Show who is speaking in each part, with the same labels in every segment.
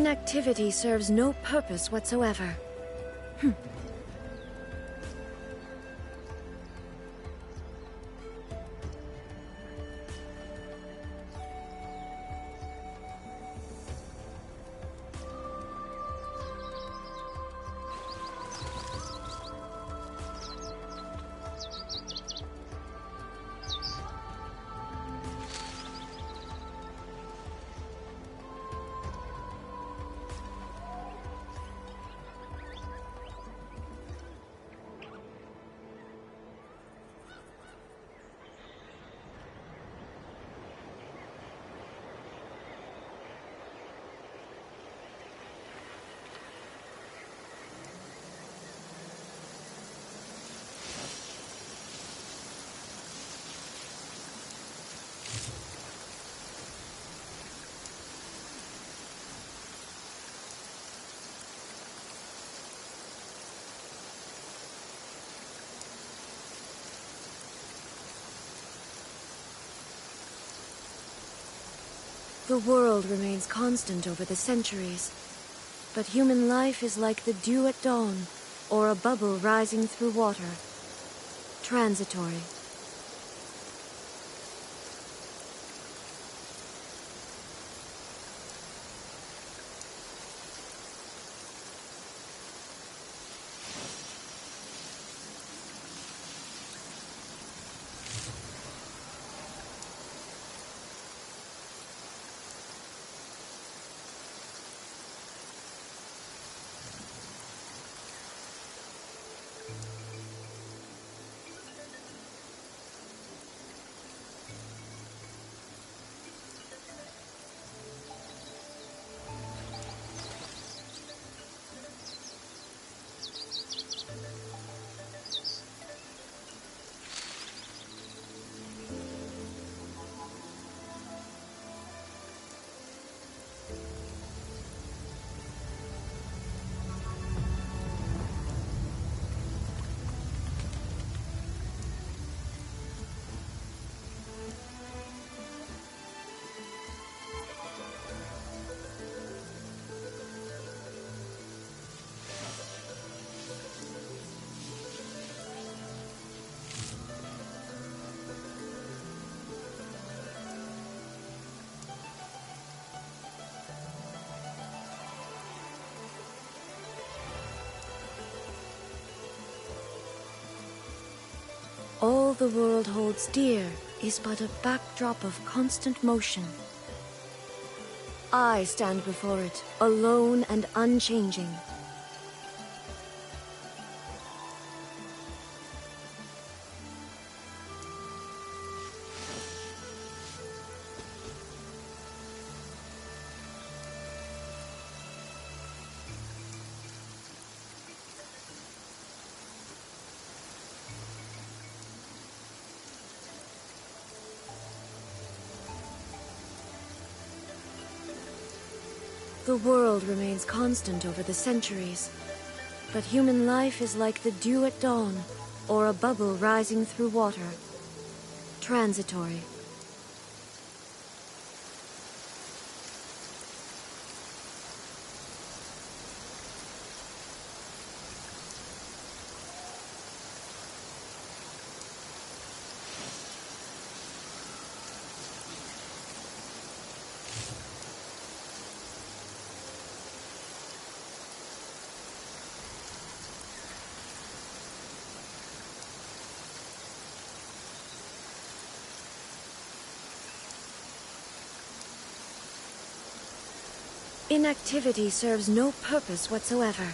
Speaker 1: Inactivity serves no purpose whatsoever. The world remains constant over the centuries, but human life is like the dew at dawn, or a bubble rising through water. Transitory. All the world holds dear is but a backdrop of constant motion. I stand before it, alone and unchanging. The world remains constant over the centuries, but human life is like the dew at dawn, or a bubble rising through water. Transitory. Inactivity serves no purpose whatsoever.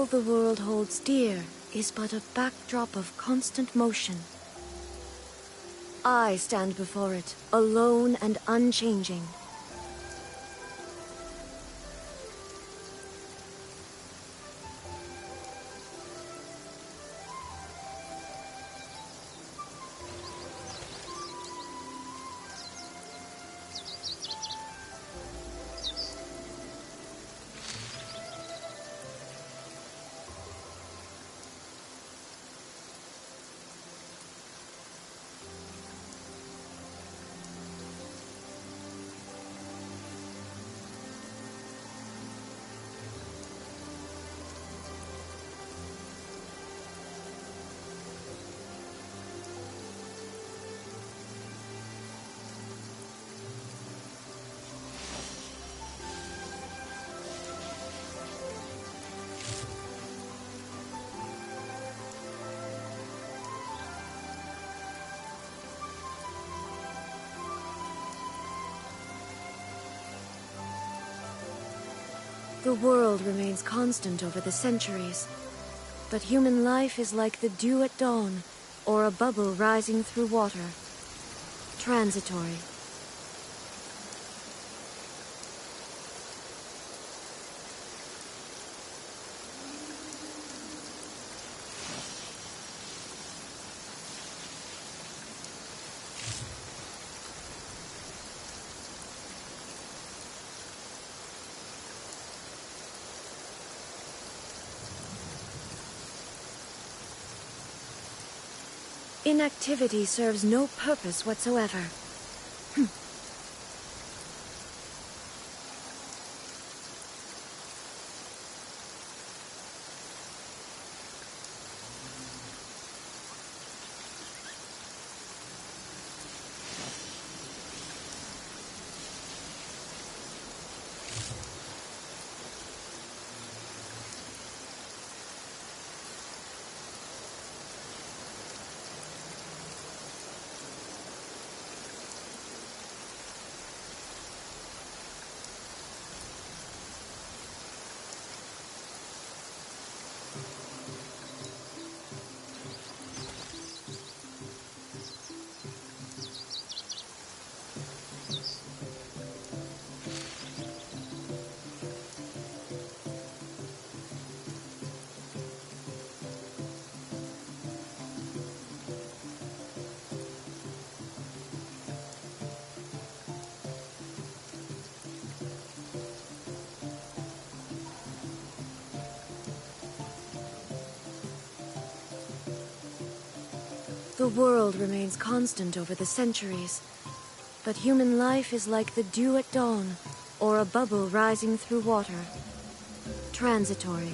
Speaker 1: All the world holds dear is but a backdrop of constant motion. I stand before it, alone and unchanging. The world remains constant over the centuries, but human life is like the dew at dawn, or a bubble rising through water. Transitory. Inactivity serves no purpose whatsoever. The world remains constant over the centuries, but human life is like the dew at dawn, or a bubble rising through water. Transitory.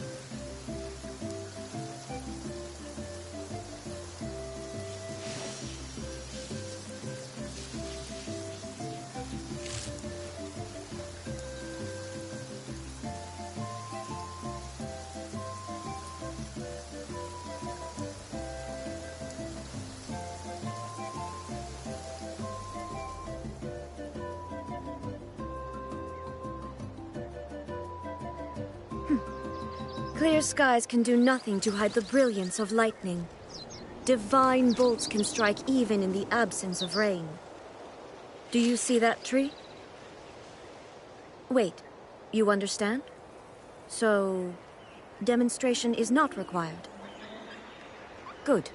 Speaker 1: Clear skies can do nothing to hide the brilliance of lightning. Divine bolts can strike even in the absence of rain. Do you see that tree? Wait, you understand? So, demonstration is not required. Good.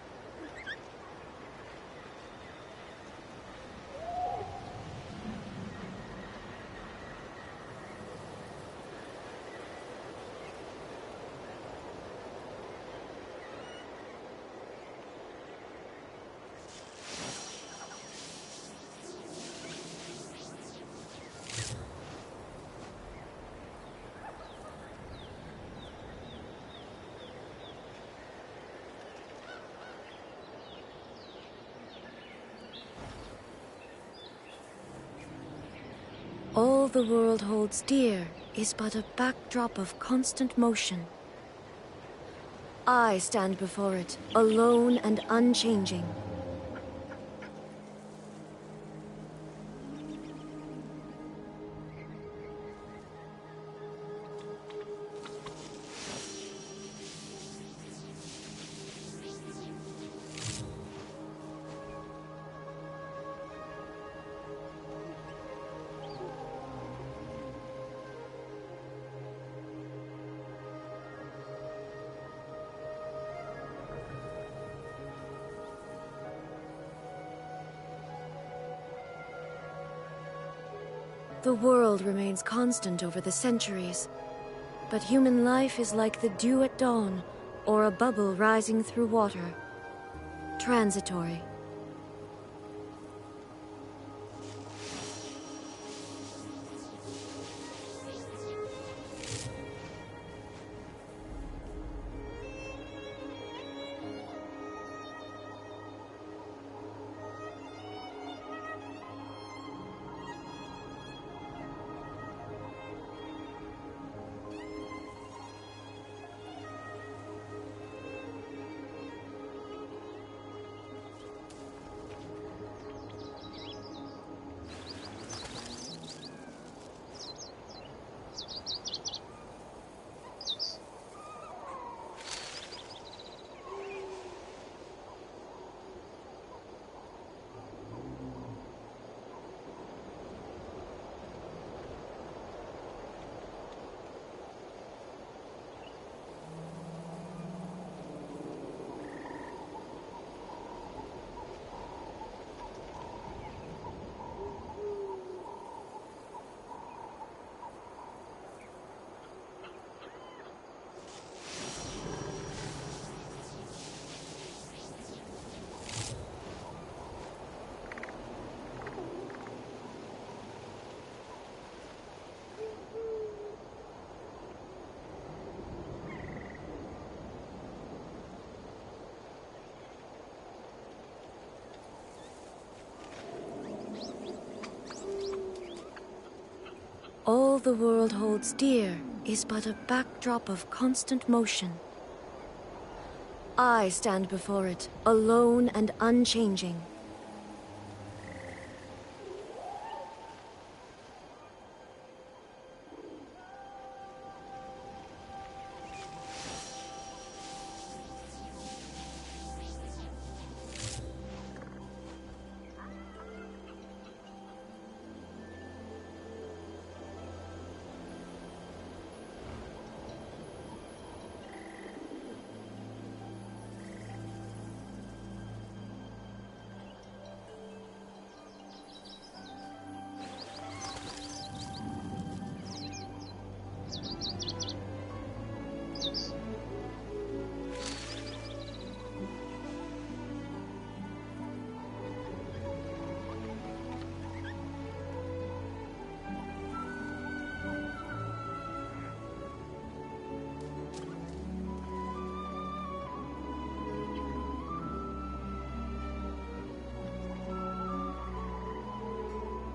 Speaker 1: All the world holds dear is but a backdrop of constant motion. I stand before it, alone and unchanging. The world remains constant over the centuries, but human life is like the dew at dawn, or a bubble rising through water. Transitory. All the world holds dear is but a backdrop of constant motion. I stand before it, alone and unchanging.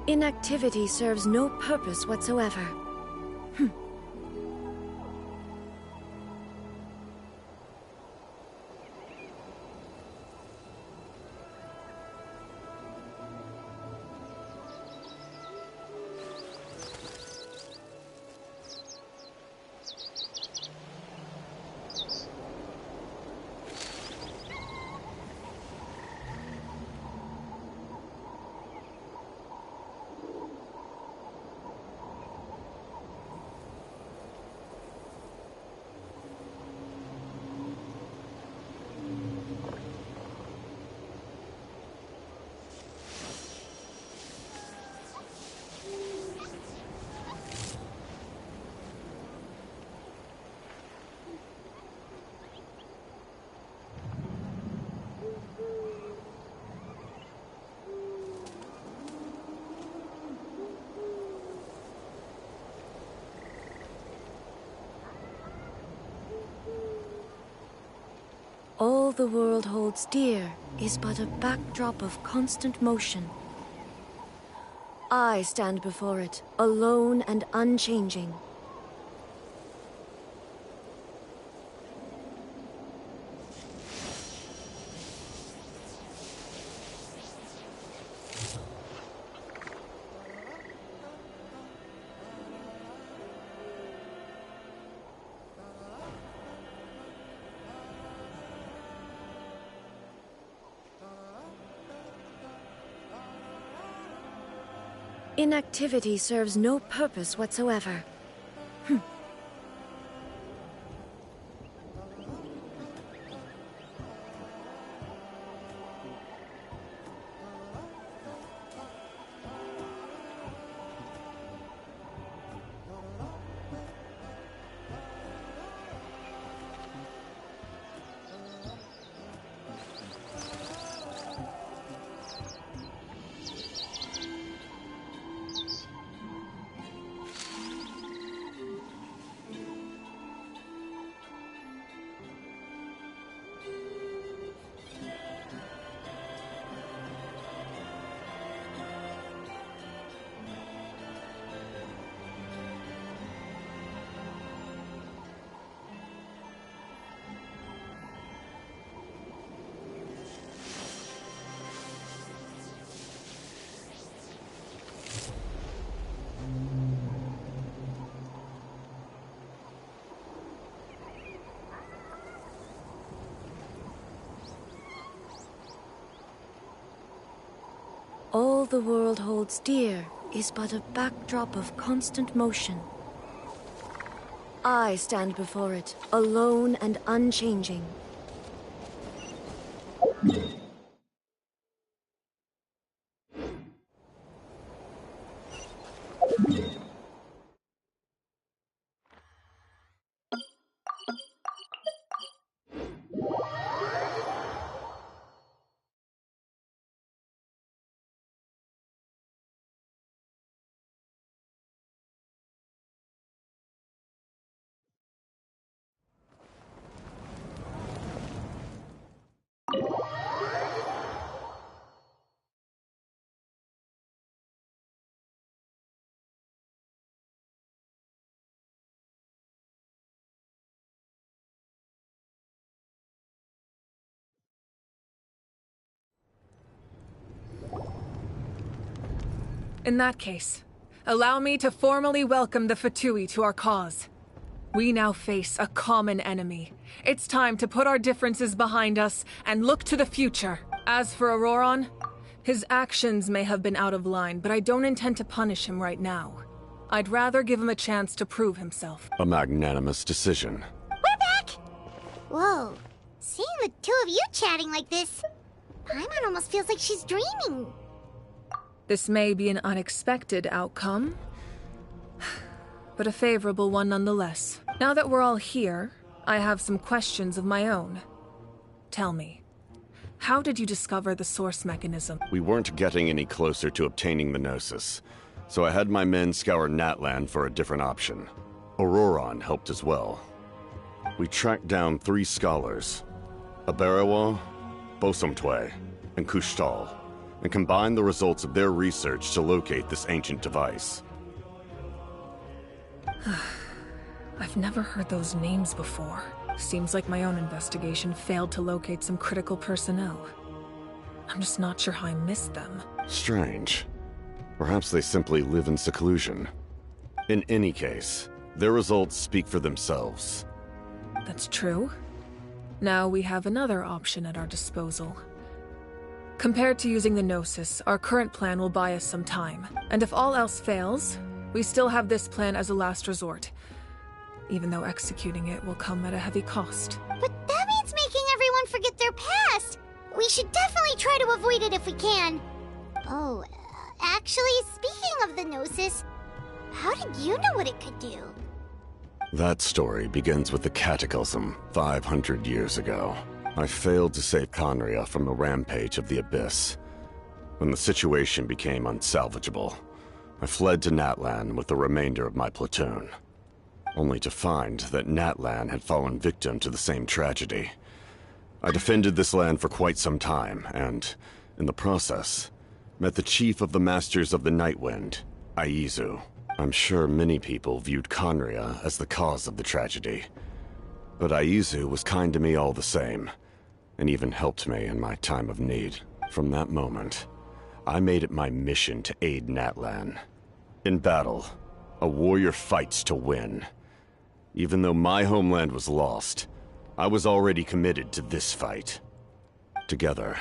Speaker 1: Inactivity serves no purpose whatsoever. All the world holds dear is but a backdrop of constant motion. I stand before it, alone and unchanging. Inactivity serves no purpose whatsoever. all the world holds dear is but a backdrop of constant motion. I stand before it, alone and unchanging.
Speaker 2: In that case, allow me to formally welcome the Fatui to our cause. We now face a common enemy. It's time to put our differences behind us and look to the future. As for Auroron, his actions may have been out of line, but I don't intend to punish him right now. I'd rather give him a chance to prove himself.
Speaker 3: A magnanimous decision.
Speaker 4: We're back! Whoa. Seeing the two of you chatting like this, Paimon almost feels like she's dreaming.
Speaker 2: This may be an unexpected outcome, but a favorable one nonetheless. Now that we're all here, I have some questions of my own. Tell me, how did you discover the source mechanism?
Speaker 3: We weren't getting any closer to obtaining the Gnosis, so I had my men scour Natlan for a different option. Auroron helped as well. We tracked down 3 scholars, Aberawa, Bosomtwe, and Kushtal, and combined the results of their research to locate this ancient device.
Speaker 2: I've never heard those names before. Seems like my own investigation failed to locate some critical personnel. I'm just not sure how I missed them.
Speaker 3: Strange. Perhaps they simply live in seclusion. In any case, their results speak for themselves.
Speaker 2: That's true. Now we have another option at our disposal. Compared to using the Gnosis, our current plan will buy us some time. And if all else fails, we still have this plan as a last resort. Even though executing it will come at a heavy cost.
Speaker 4: But that means making everyone forget their past! We should definitely try to avoid it if we can. Oh, actually, speaking of the Gnosis, how did you know what it could do?
Speaker 3: That story begins with the Cataclysm 500 years ago. I failed to save Conria from the rampage of the Abyss. When the situation became unsalvageable, I fled to Natlan with the remainder of my platoon, only to find that Natlan had fallen victim to the same tragedy. I defended this land for quite some time, and, in the process, met the chief of the Masters of the Nightwind, Aizu. I'm sure many people viewed Conria as the cause of the tragedy, but Aizu was kind to me all the same, and even helped me in my time of need. From that moment, I made it my mission to aid Natlan. In battle, a warrior fights to win. Even though my homeland was lost, I was already committed to this fight. Together,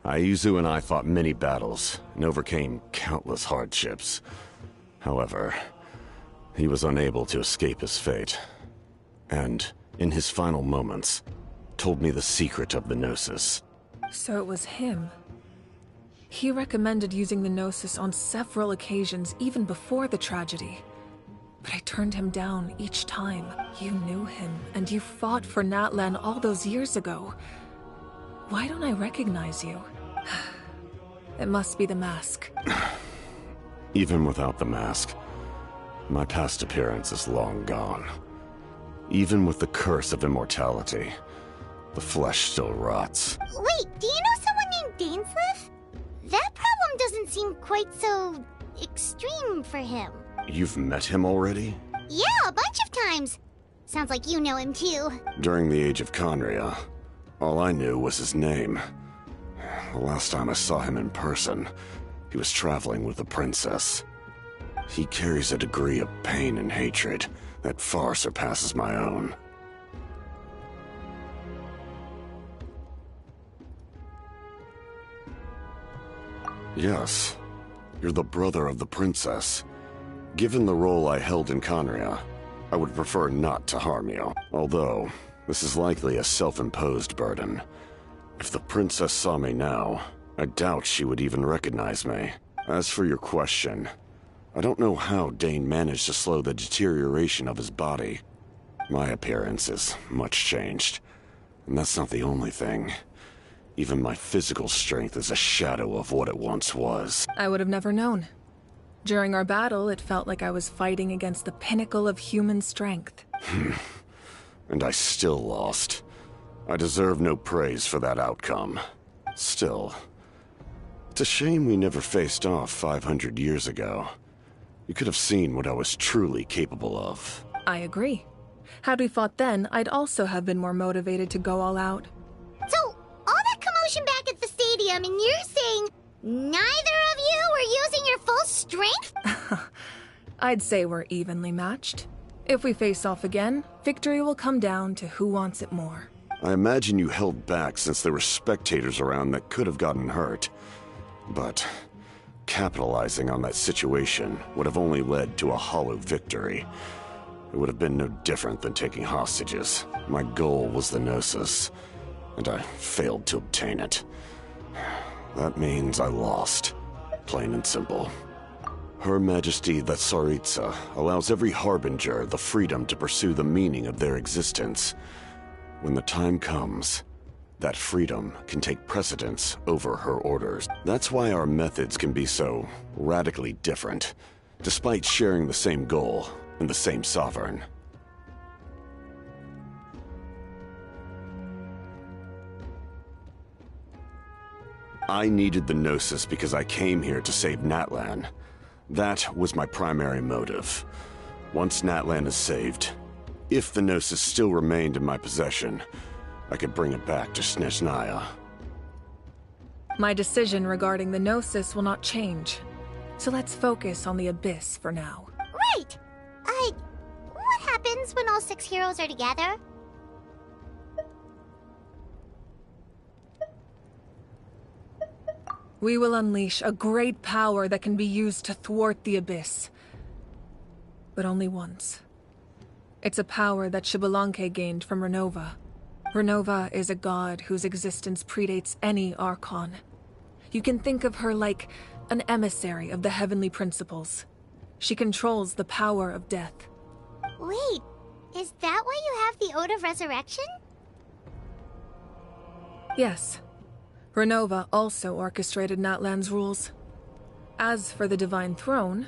Speaker 3: Aizu and I fought many battles and overcame countless hardships. However, he was unable to escape his fate, and, in his final moments, told me the secret of the Gnosis.
Speaker 2: So it was him. He recommended using the Gnosis on several occasions, even before the tragedy. But I turned him down each time. You knew him, and you fought for Natlan all those years ago. Why don't I recognize you? It must be the mask.
Speaker 3: Even without the mask, my past appearance is long gone. Even with the curse of immortality, the flesh still rots.
Speaker 4: Wait, do you know someone named Dainsleif? That problem doesn't seem quite so extreme for him.
Speaker 3: You've met him already?
Speaker 4: Yeah, a bunch of times. Sounds like you know him too.
Speaker 3: During the age of Conria, all I knew was his name. The last time I saw him in person, he was traveling with a princess. He carries a degree of pain and hatred that far surpasses my own. Yes, You're the brother of the princess. Given the role I held in Conria, I would prefer not to harm you. Although, this is likely a self-imposed burden. If the princess saw me now, I doubt she would even recognize me. As for your question, I don't know how Dane managed to slow the deterioration of his body. My appearance is much changed, and that's not the only thing. Even my physical strength is a shadow of what it once was.
Speaker 2: I would have never known. During our battle, it felt like I was fighting against the pinnacle of human strength.
Speaker 3: And I still lost. I deserve no praise for that outcome. Still, it's a shame we never faced off 500 years ago. You could have seen what I was truly capable of.
Speaker 2: I agree. Had we fought then, I'd also have been more motivated to go all out.
Speaker 4: So, all that commotion back at the stadium, and you're saying neither of you were using your full strength?
Speaker 2: I'd say we're evenly matched. If we face off again, victory will come down to who wants it more.
Speaker 3: I imagine you held back since there were spectators around that could have gotten hurt. But capitalizing on that situation would have only led to a hollow victory. It would have been no different than taking hostages. My goal was the Gnosis, and I failed to obtain it. That means I lost. Plain and simple. Her Majesty the Tsaritsa allows every Harbinger the freedom to pursue the meaning of their existence. When the time comes, that freedom can take precedence over her orders. That's why our methods can be so radically different, despite sharing the same goal and the same sovereign. I needed the Gnosis because I came here to save Natlan. That was my primary motive. Once Natlan is saved, if the Gnosis still remained in my possession, I could bring it back to Snezhnaya.
Speaker 2: My decision regarding the Gnosis will not change. So let's focus on the Abyss for now.
Speaker 4: Right! What happens when all 6 heroes are together?
Speaker 2: We will unleash a great power that can be used to thwart the Abyss. But only once. It's a power that Xbalanque gained from Renova. Renova is a god whose existence predates any Archon. You can think of her like an emissary of the heavenly principles. She controls the power of death.
Speaker 4: Wait, is that why you have the Ode of Resurrection?
Speaker 2: Yes. Renova also orchestrated Natlan's rules. As for the Divine Throne...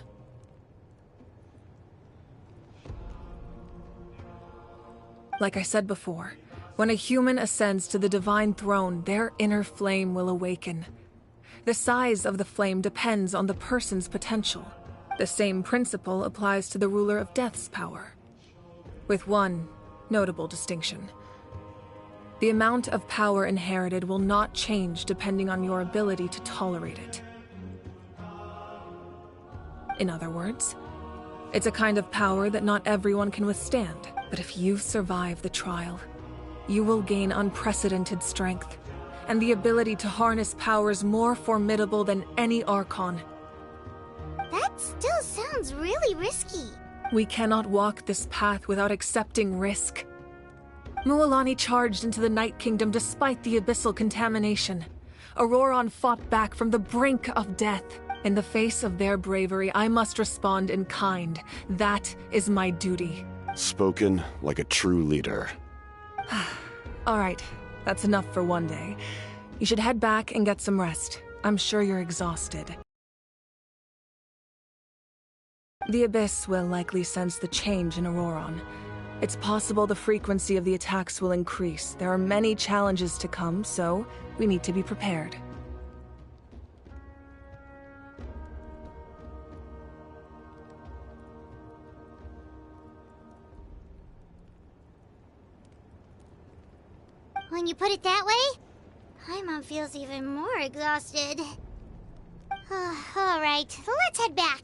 Speaker 2: Like I said before, when a human ascends to the Divine Throne, their inner flame will awaken. The size of the flame depends on the person's potential. The same principle applies to the ruler of Death's power, with one notable distinction. The amount of power inherited will not change depending on your ability to tolerate it. In other words, it's a kind of power that not everyone can withstand. But if you survive the trial, you will gain unprecedented strength, and the ability to harness powers more formidable than any Archon.
Speaker 4: That still sounds really risky.
Speaker 2: We cannot walk this path without accepting risk. Mualani charged into the Night Kingdom despite the abyssal contamination. Auroron fought back from the brink of death. In the face of their bravery, I must respond in kind. That is my duty.
Speaker 3: Spoken like a true leader.
Speaker 2: All right, that's enough for one day. You should head back and get some rest. I'm sure you're exhausted. The Abyss will likely sense the change in Auroron. It's possible the frequency of the attacks will increase. There are many challenges to come, so we need to be prepared.
Speaker 4: When you put it that way, Paimon feels even more exhausted. Alright, let's head back.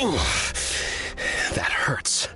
Speaker 5: That hurts.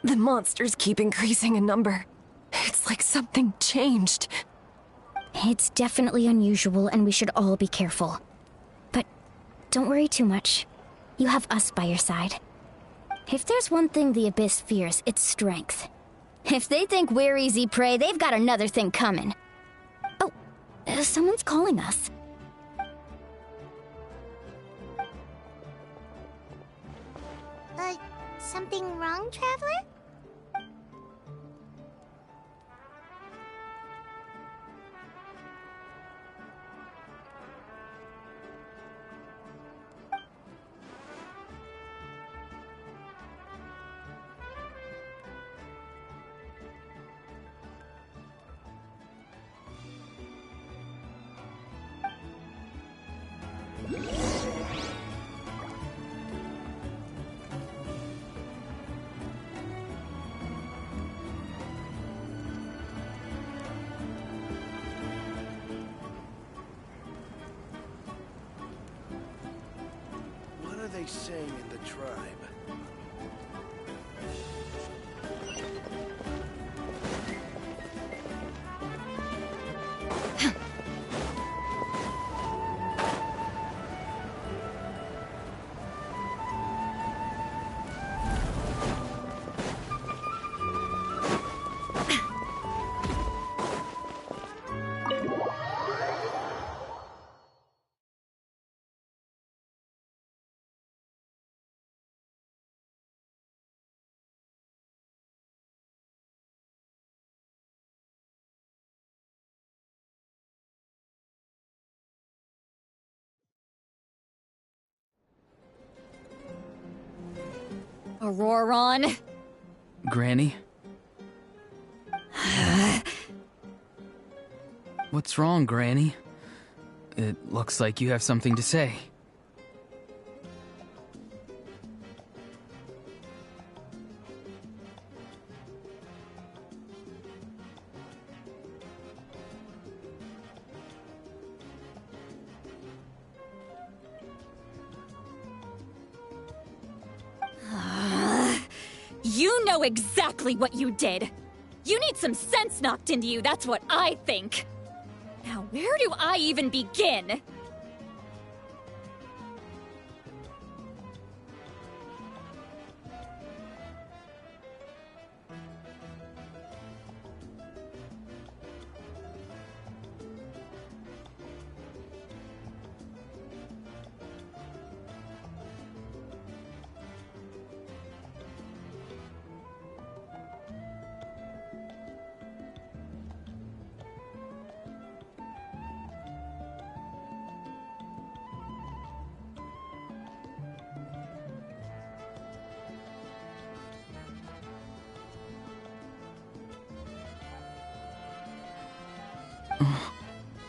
Speaker 6: The monsters keep increasing in number. It's like something changed.
Speaker 7: It's definitely unusual, and we should all be careful. But don't worry too much. You have us by your side. If there's one thing the Abyss fears, it's strength. If they think we're easy prey, they've got another thing coming. Oh, someone's calling us.
Speaker 4: Something wrong, Traveler?
Speaker 8: What are they saying in the tribe?
Speaker 7: Auroron.
Speaker 5: Granny? What's wrong, Granny? It looks like you have something to say.
Speaker 7: You know exactly what you did. You need some sense knocked into you, that's what I think. Now, where do I even begin?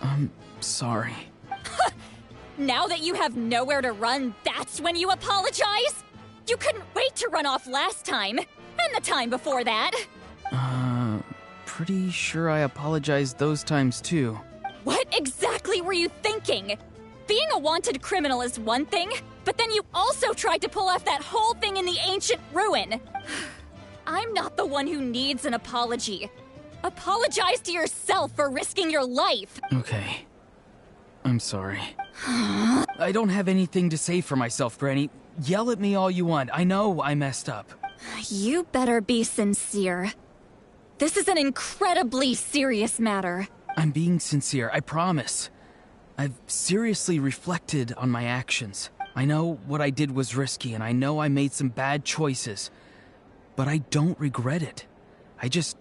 Speaker 5: I'm sorry.
Speaker 7: Now that you have nowhere to run, that's when you apologize? You couldn't wait to run off last time, and the time before that.
Speaker 5: Pretty sure I apologized those times too.
Speaker 7: What exactly were you thinking? Being a wanted criminal is one thing, but then you also tried to pull off that whole thing in the ancient ruin. I'm not the one who needs an apology. Apologize to yourself for risking your life.
Speaker 5: Okay. I'm sorry. I don't have anything to say for myself, Granny. Yell at me all you want. I know I messed up.
Speaker 7: You better be sincere. This is an incredibly serious matter.
Speaker 5: I'm being sincere, I promise. I've seriously reflected on my actions. I know what I did was risky, and I know I made some bad choices. But I don't regret it. I just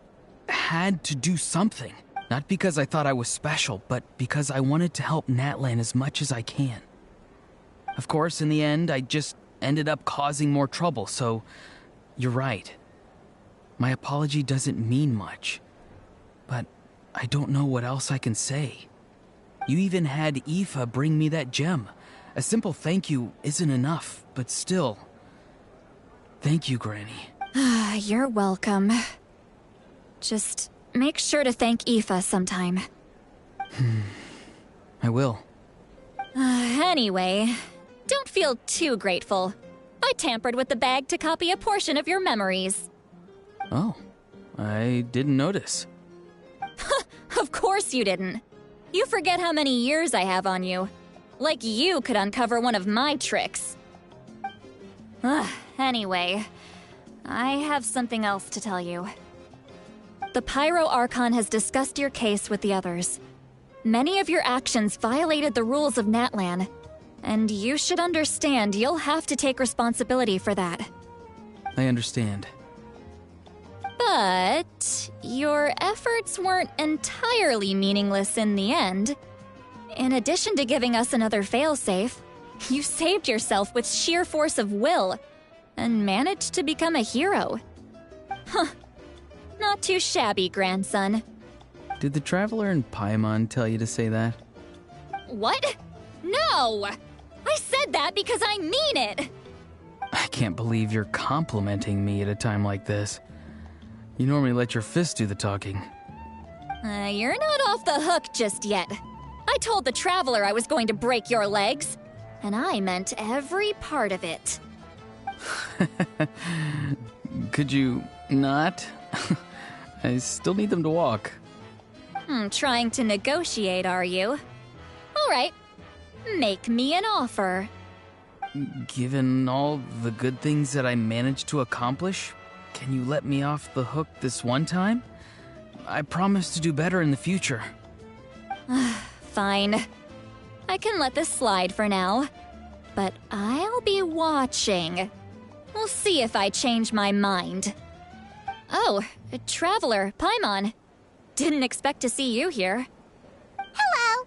Speaker 5: had to do something. Not because I thought I was special, but because I wanted to help Natlan as much as I can. Of course, in the end, I just ended up causing more trouble, so you're right. My apology doesn't mean much, but I don't know what else I can say. You even had Aoife bring me that gem. A simple thank you isn't enough, but still. Thank you, Granny.
Speaker 7: You're welcome. Just make sure to thank Aoife sometime.
Speaker 5: I will.
Speaker 7: Anyway, don't feel too grateful. I tampered with the bag to copy a portion of your memories.
Speaker 5: Oh, I didn't notice.
Speaker 7: Of course you didn't. You forget how many years I have on you. Like you could uncover one of my tricks. Anyway, I have something else to tell you. The Pyro Archon has discussed your case with the others. Many of your actions violated the rules of Natlan, and you should understand you'll have to take responsibility for that.
Speaker 5: I understand.
Speaker 7: But your efforts weren't entirely meaningless in the end. In addition to giving us another failsafe, you saved yourself with sheer force of will and managed to become a hero. Huh. Not too shabby, grandson.
Speaker 5: Did the Traveler in Paimon tell you to say that?
Speaker 7: What? No! I said that because I mean it!
Speaker 5: I can't believe you're complimenting me at a time like this. You normally let your fist do the talking.
Speaker 7: You're not off the hook just yet. I told the Traveler I was going to break your legs, and I meant every part of it.
Speaker 5: Could you not? I still need them to walk.
Speaker 7: Trying to negotiate, are you? All right. Make me an offer.
Speaker 5: Given all the good things that I managed to accomplish, can you let me off the hook this one time? I promise to do better in the future.
Speaker 7: Fine. I can let this slide for now. But I'll be watching. We'll see if I change my mind. Oh, Traveler, Paimon. Didn't expect to see you here.
Speaker 4: Hello!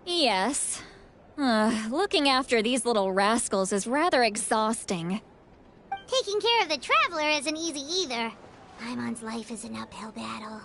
Speaker 9: Yes. Looking after these little rascals is rather exhausting.
Speaker 4: Taking care of the Traveler isn't easy either. Paimon's life is an uphill battle.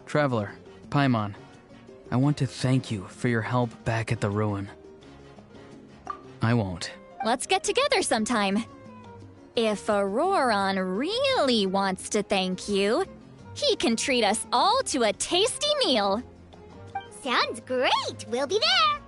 Speaker 5: Traveler, Paimon, I want to thank you for your help back at the ruin. I won't.
Speaker 9: Let's get together sometime. If Auroron really wants to thank you, he can treat us all to a tasty meal.
Speaker 4: Sounds great! We'll be there!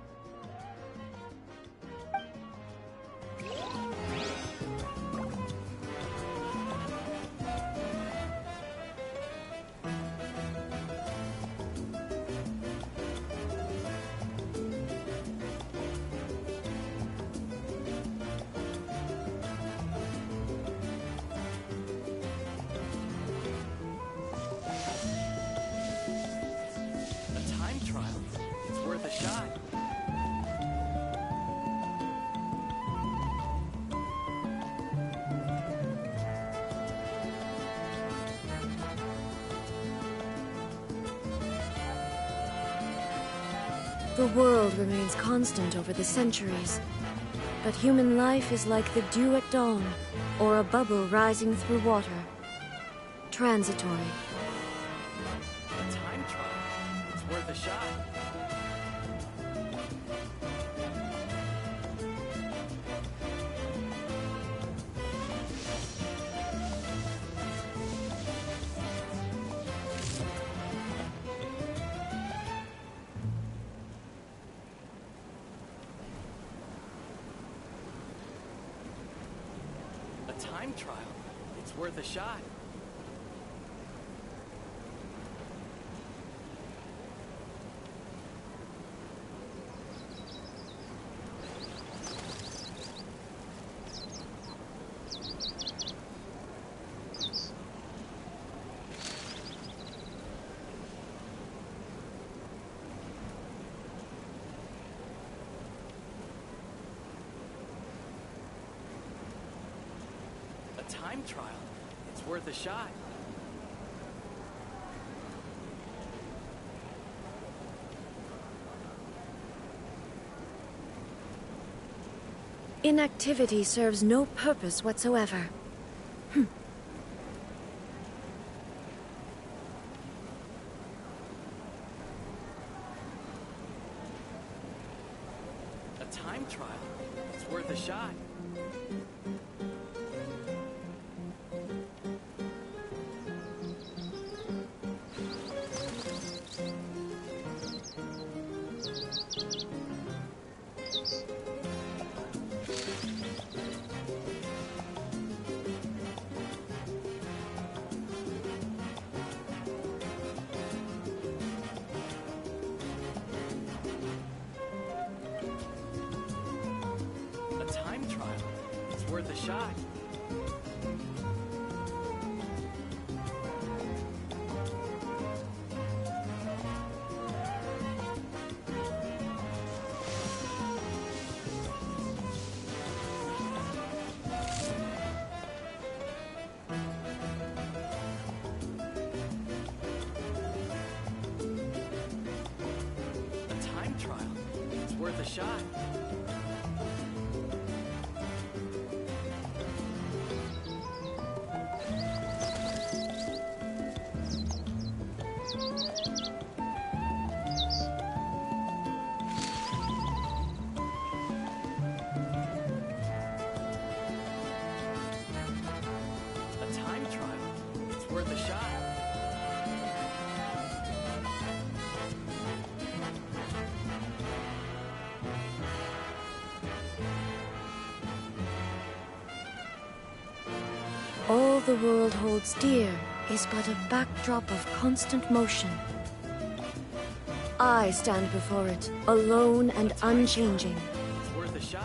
Speaker 1: The world remains constant over the centuries, but human life is like the dew at dawn, or a bubble rising through water. Transitory.
Speaker 10: A time trial. It's worth a shot. time trial. It's worth a shot. Time trial. It's worth a shot.
Speaker 1: Inactivity serves no purpose whatsoever.
Speaker 10: A time trial. It's worth a shot. Time trial. It's worth a shot. A time trial. It's worth a shot. Worth a shot.
Speaker 1: All the world holds dear is but a backdrop of constant motion. I stand before it, alone and unchanging.
Speaker 10: It's worth a shot.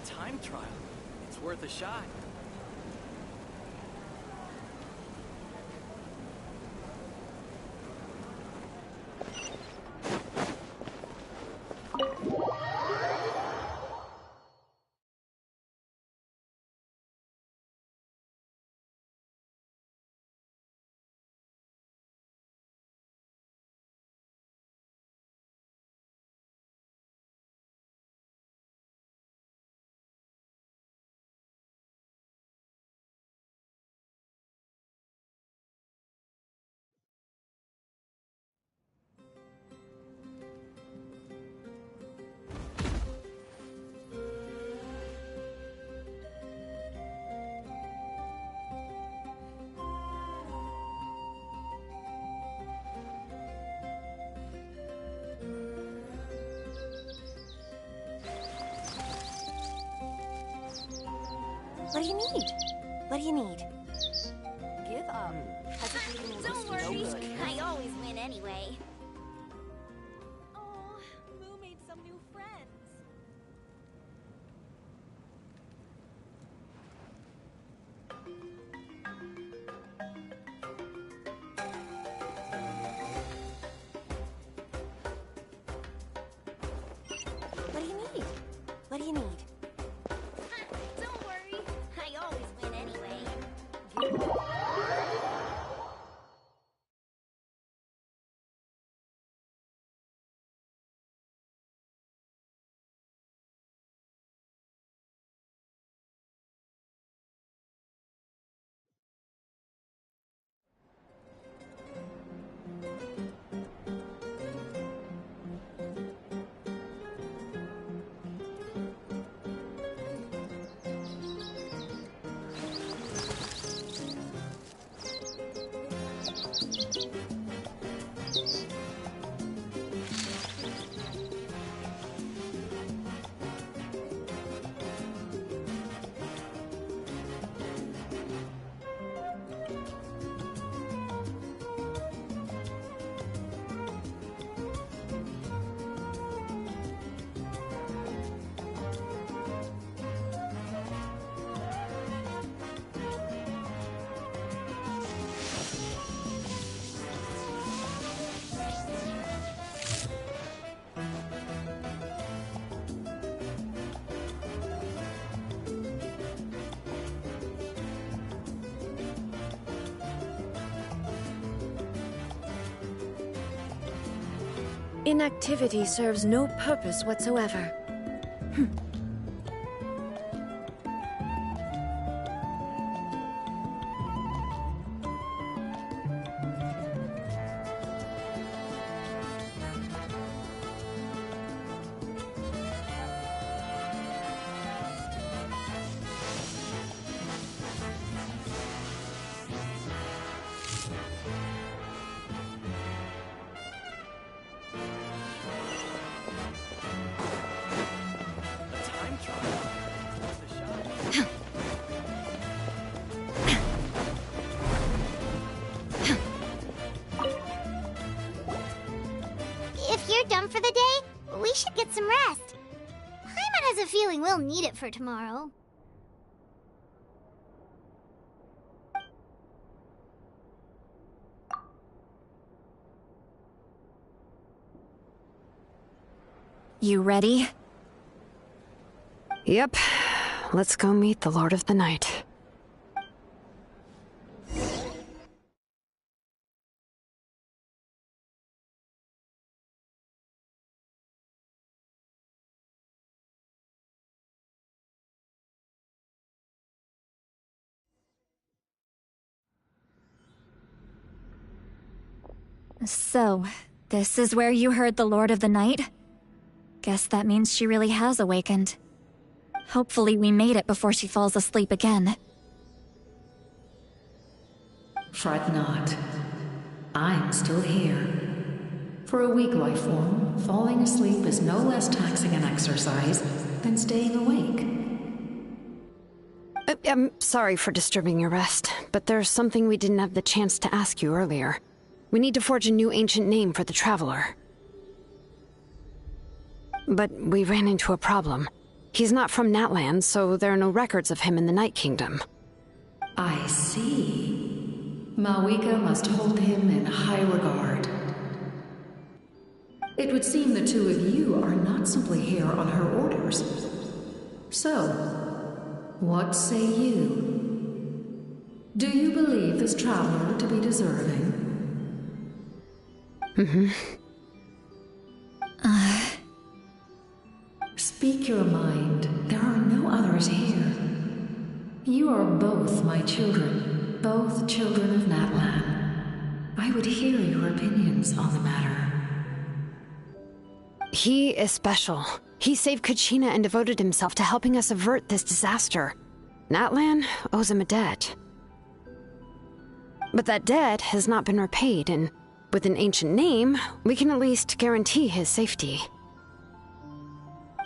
Speaker 10: Time trial. It's worth a shot.
Speaker 6: What do you need? What do you need? Give up.
Speaker 4: Don't worry, I always win anyway.
Speaker 9: Oh, Moo made some new friends.
Speaker 6: What do you need? What do you need?
Speaker 4: Don't worry, I always win anyway.
Speaker 6: Give up.
Speaker 1: Inactivity serves no purpose whatsoever.
Speaker 10: A time trial? The shot.
Speaker 4: If you're done for the day, we should get some rest. Paimon has a feeling we'll need it for tomorrow.
Speaker 9: You ready?
Speaker 11: Yep. Let's go meet the Lord of the Night.
Speaker 9: So, this is where you heard the Lord of the Night? Guess that means she really has awakened. Hopefully we made it before she falls asleep again.
Speaker 12: Fret not. I'm still here. For a weak life form, falling asleep is no less taxing an exercise than staying awake.
Speaker 11: I'm sorry for disturbing your rest, but there's something we didn't have the chance to ask you earlier. We need to forge a new ancient name for the Traveler. But we ran into a problem. He's not from Natlan, so there are no records of him in the Night Kingdom.
Speaker 12: I see. Malwika must hold him in high regard. It would seem the two of you are not simply here on her orders. So, what say you? Do you believe this traveler to be deserving?
Speaker 11: Mm-hmm.
Speaker 12: Speak your mind. There are no others here. You are both my children, both children of Natlan. I would hear your opinions on the matter.
Speaker 11: He is special. He saved Kachina and devoted himself to helping us avert this disaster. Natlan owes him a debt. But that debt has not been repaid, and with an ancient name, we can at least guarantee his safety.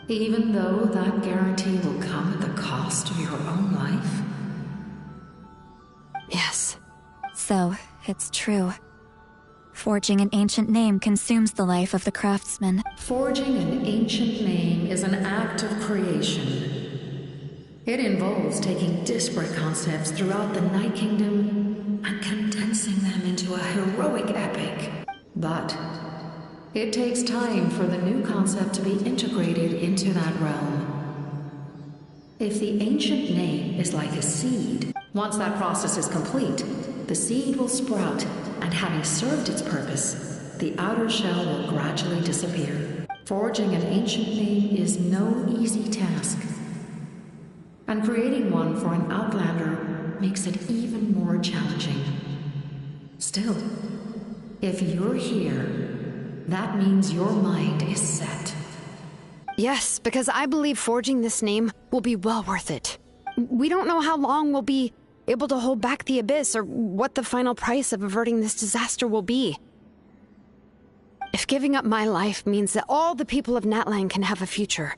Speaker 12: Even though that guarantee will come at the cost of your own life?
Speaker 11: Yes.
Speaker 9: So, it's true. Forging an ancient name consumes the life of the craftsman.
Speaker 12: Forging an ancient name is an act of creation. It involves taking disparate concepts throughout the Night Kingdom and condensing them into a heroic epic. But it takes time for the new concept to be integrated into that realm. If the ancient name is like a seed, once that process is complete, the seed will sprout, and having served its purpose, the outer shell will gradually disappear. Forging an ancient name is no easy task, and creating one for an outlander makes it even more challenging. Still, if you're here, that means your mind is set.
Speaker 11: Yes, because I believe forging this name will be well worth it. We don't know how long we'll be able to hold back the Abyss or what the final price of averting this disaster will be. If giving up my life means that all the people of Natlan can have a future,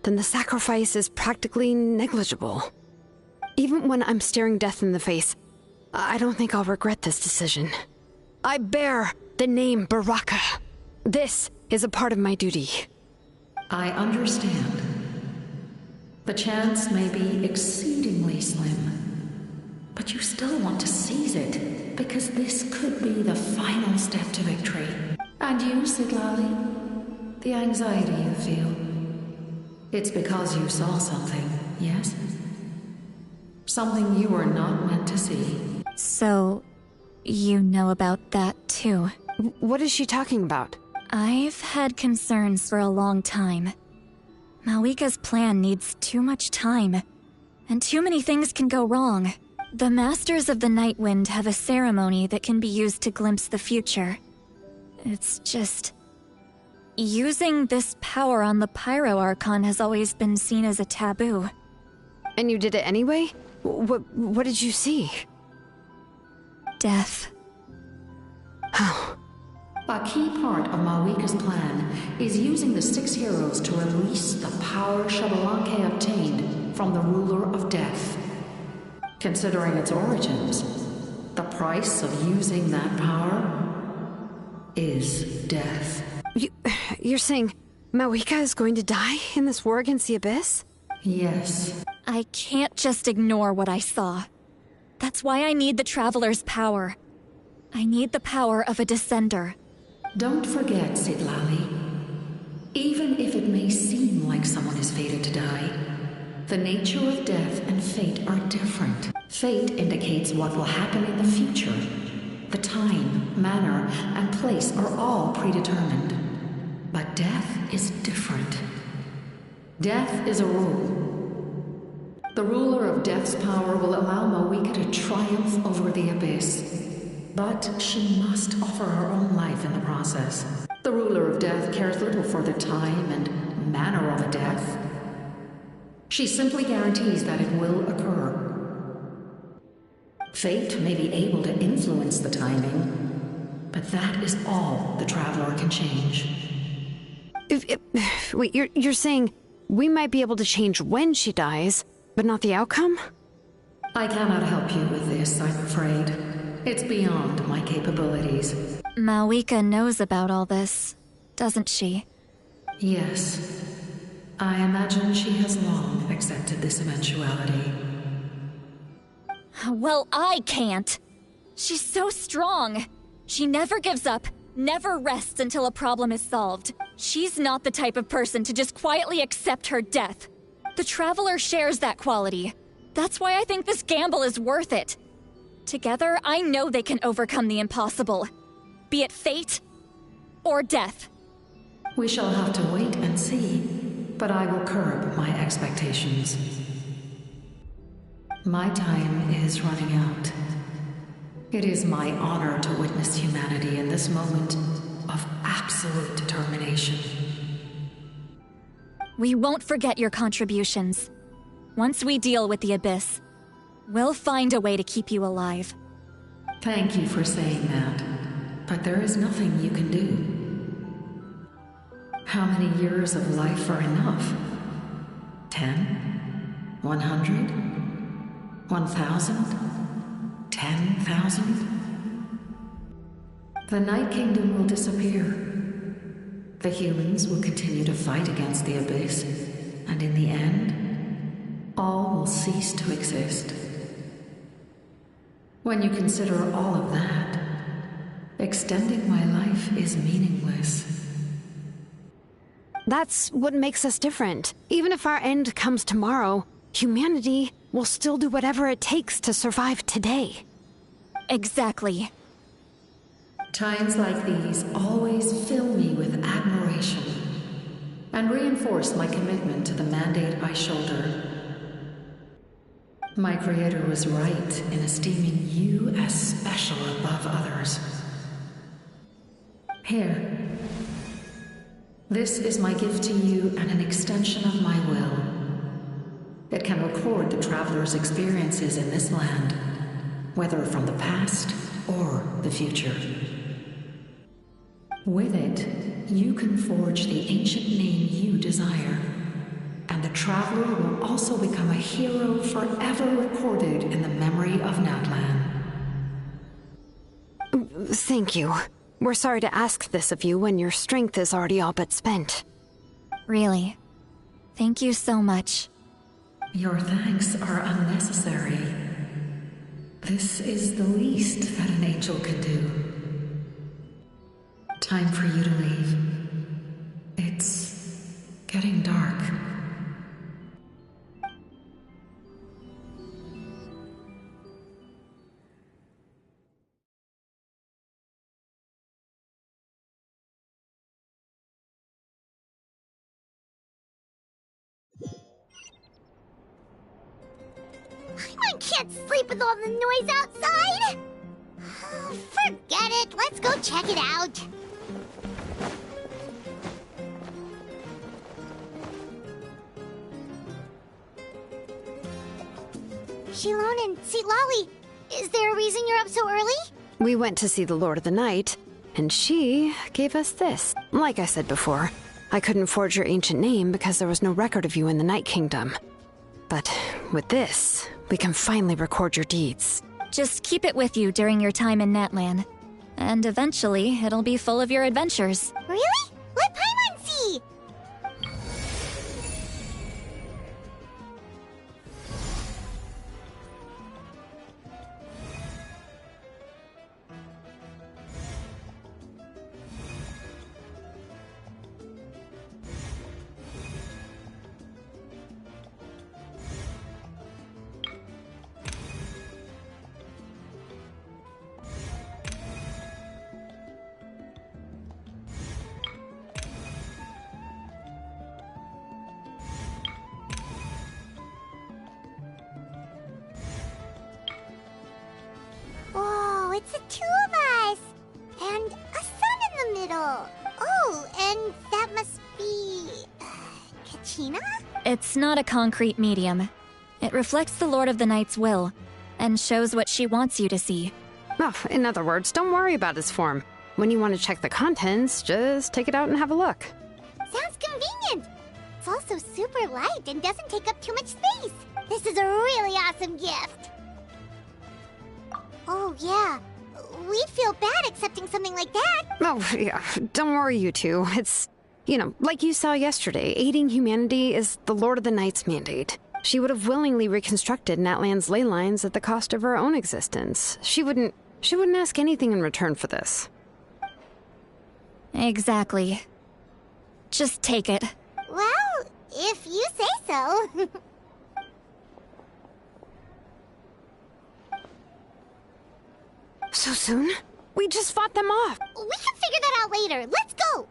Speaker 11: then the sacrifice is practically negligible. Even when I'm staring death in the face, I don't think I'll regret this decision. I bear the name Baraka. This is a part of my duty.
Speaker 12: I understand. The chance may be exceedingly slim, but you still want to seize it, because this could be the final step to victory. And you, Siglali, the anxiety you feel, it's because you saw something, yes? Something you were not meant to see.
Speaker 9: So, you know about that too?
Speaker 11: What is she talking about?
Speaker 9: I've had concerns for a long time. Malika's plan needs too much time, and too many things can go wrong. The Masters of the Nightwind have a ceremony that can be used to glimpse the future. It's just... using this power on the Pyro Archon has always been seen as a taboo.
Speaker 11: And you did it anyway? What did you see?
Speaker 9: Death.
Speaker 11: How?
Speaker 12: A key part of Malika's plan is using the 6 heroes to release the power Xbalanque obtained from the Ruler of Death. Considering its origins, the price of using that power is death.
Speaker 11: You're saying Malika is going to die in this war against the Abyss?
Speaker 12: Yes.
Speaker 9: I can't just ignore what I saw. That's why I need the Traveler's power. I need the power of a Descender.
Speaker 12: Don't forget, Sidlali. Even if it may seem like someone is fated to die, the nature of death and fate are different. Fate indicates what will happen in the future. The time, manner, and place are all predetermined. But death is different. Death is a rule. The ruler of Death's power will allow Malika to triumph over the Abyss. But she must offer her own life in the process. The ruler of Death cares little for the time and manner of a death. She simply guarantees that it will occur. Fate may be able to influence the timing, but that is all the Traveler can change.
Speaker 11: Wait, you're saying we might be able to change when she dies, but not the outcome?
Speaker 12: I cannot help you with this, I'm afraid. It's beyond my capabilities.
Speaker 9: Malika knows about all this, doesn't she?
Speaker 12: Yes. I imagine she has long accepted this eventuality.
Speaker 9: Well, I can't. She's so strong. She never gives up, never rests until a problem is solved. She's not the type of person to just quietly accept her death. The Traveler shares that quality. That's why I think this gamble is worth it. Together, I know they can overcome the impossible. Be it fate or death.
Speaker 12: We shall have to wait and see, but I will curb my expectations. My time is running out. It is my honor to witness humanity in this moment of absolute determination.
Speaker 9: We won't forget your contributions. Once we deal with the Abyss, we'll find a way to keep you alive.
Speaker 12: Thank you for saying that, but there is nothing you can do. How many years of life are enough? 10? 100? 1,000? 10,000? The Night Kingdom will disappear. The humans will continue to fight against the Abyss, and in the end, all will cease to exist. When you consider all of that, extending my life is meaningless.
Speaker 11: That's what makes us different. Even if our end comes tomorrow, humanity will still do whatever it takes to survive today.
Speaker 9: Exactly.
Speaker 12: Times like these always fill me with admiration and reinforce my commitment to the mandate I shoulder. My Creator was right in esteeming you as special above others. Here. This is my gift to you and an extension of my will. It can record the Traveler's experiences in this land, whether from the past or the future. With it, you can forge the ancient name you desire, and the Traveler will also become a hero forever recorded in the memory of Natlan.
Speaker 11: Thank you. We're sorry to ask this of you when your strength is already all but spent.
Speaker 9: Really. Thank you so much.
Speaker 12: Your thanks are unnecessary. This is the least that an angel can do. Time for you to leave. It's getting dark.
Speaker 4: can't sleep with all the noise outside! Forget it, let's go check it out. Shilon and Lolly, is there a reason you're up so early?
Speaker 11: We went to see the Lord of the Night, and she gave us this. Like I said before, I couldn't forge your ancient name because there was no record of you in the Night Kingdom. But with this, we can finally record your deeds.
Speaker 9: Just keep it with you during your time in Natlan. And eventually, it'll be full of your adventures.
Speaker 4: Really? Let Paimon see! Whoa, it's the two of us! And a sun in the middle! Oh, and that must be... Kachina?
Speaker 9: It's not a concrete medium. It reflects the Lord of the Night's will, and shows what she wants you to see.
Speaker 11: Oh, in other words, don't worry about his form. When you want to check the contents, just take it out and have a look.
Speaker 4: Sounds convenient! It's also super light and doesn't take up too much space. This is a really awesome gift. Oh, yeah. We'd feel bad accepting something like that.
Speaker 11: Oh, yeah. Don't worry, you two. It's, like you saw yesterday, aiding humanity is the Lord of the Night's mandate. She would have willingly reconstructed Natlan's ley lines at the cost of her own existence. She wouldn't ask anything in return for this.
Speaker 9: Exactly. Just take it.
Speaker 4: Well, if you say so.
Speaker 11: So soon? We just fought them off.
Speaker 4: We can figure that out later. Let's go!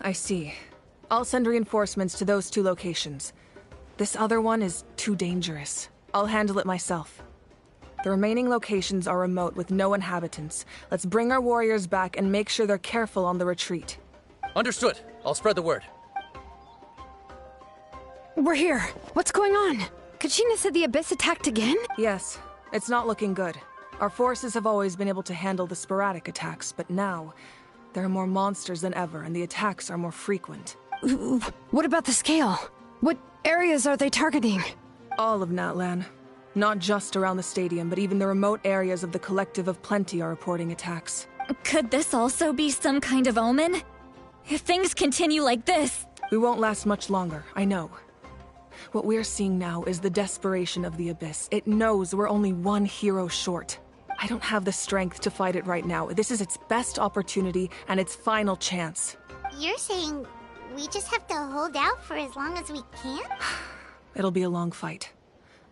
Speaker 2: I see. I'll send reinforcements to those two locations. This other one is too dangerous. I'll handle it myself. The remaining locations are remote with no inhabitants. Let's bring our warriors back and make sure they're careful on the retreat.
Speaker 10: Understood. I'll spread the word.
Speaker 11: We're here. What's going on? Kachina said the Abyss attacked again?
Speaker 2: Yes. It's not looking good. Our forces have always been able to handle the sporadic attacks, but now there are more monsters than ever, and the attacks are more frequent.
Speaker 11: What about the scale? What areas are they targeting?
Speaker 2: All of Natlan. Not just around the stadium, but even the remote areas of the Collective of Plenty are reporting attacks.
Speaker 9: Could this also be some kind of omen? If things continue like this...
Speaker 2: We won't last much longer, I know. What we're seeing now is the desperation of the Abyss. It knows we're only one hero short. I don't have the strength to fight it right now. This is its best opportunity and its final chance.
Speaker 4: You're saying we just have to hold out for as long as we can?
Speaker 2: It'll be a long fight.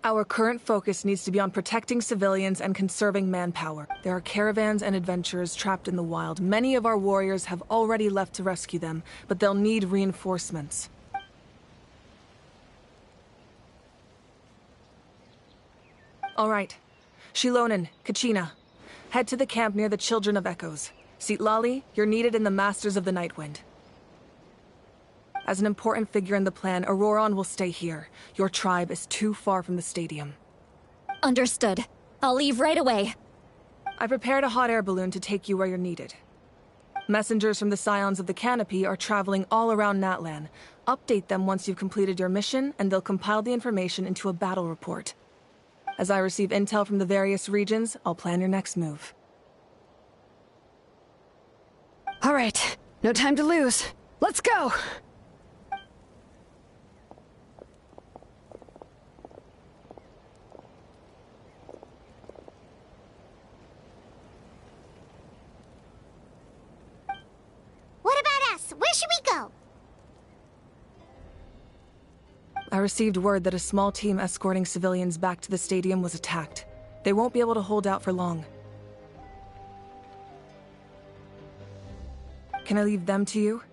Speaker 2: Our current focus needs to be on protecting civilians and conserving manpower. There are caravans and adventurers trapped in the wild. Many of our warriors have already left to rescue them, but they'll need reinforcements. All right. Shilonen, Kachina, head to the camp near the Children of Echoes. Lolly, you're needed in the Masters of the Nightwind. As an important figure in the plan, Auroron will stay here. Your tribe is too far from the stadium.
Speaker 9: Understood. I'll leave right away.
Speaker 2: I prepared a hot air balloon to take you where you're needed. Messengers from the Scions of the Canopy are traveling all around Natlan. Update them once you've completed your mission, and they'll compile the information into a battle report. As I receive intel from the various regions, I'll plan your next move.
Speaker 11: All right, no time to lose. Let's go!
Speaker 4: What about us? Where should we go?
Speaker 2: I received word that a small team escorting civilians back to the stadium was attacked. They won't be able to hold out for long. Can I leave them to you?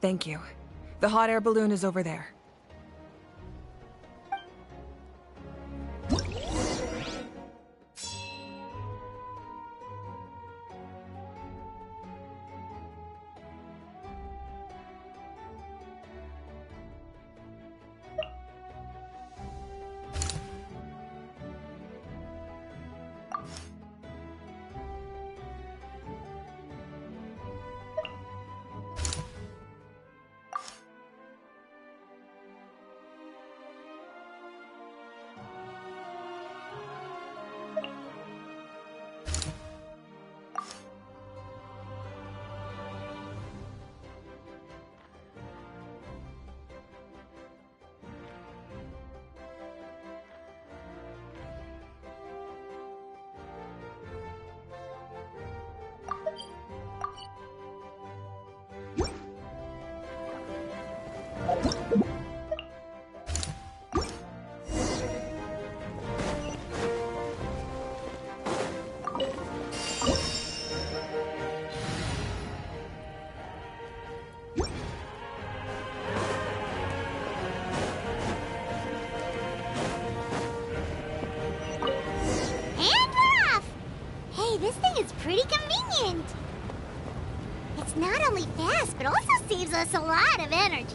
Speaker 2: Thank you. The hot air balloon is over there.
Speaker 4: Pretty convenient. It's not only fast, but also saves us a lot of energy.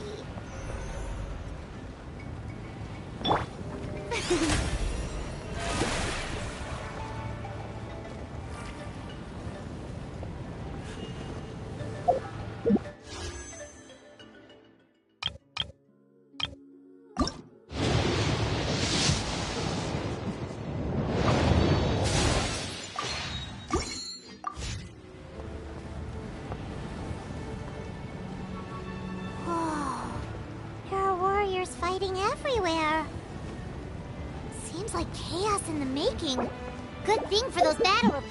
Speaker 4: Fighting everywhere. Seems like chaos in the making. Good thing for those battle...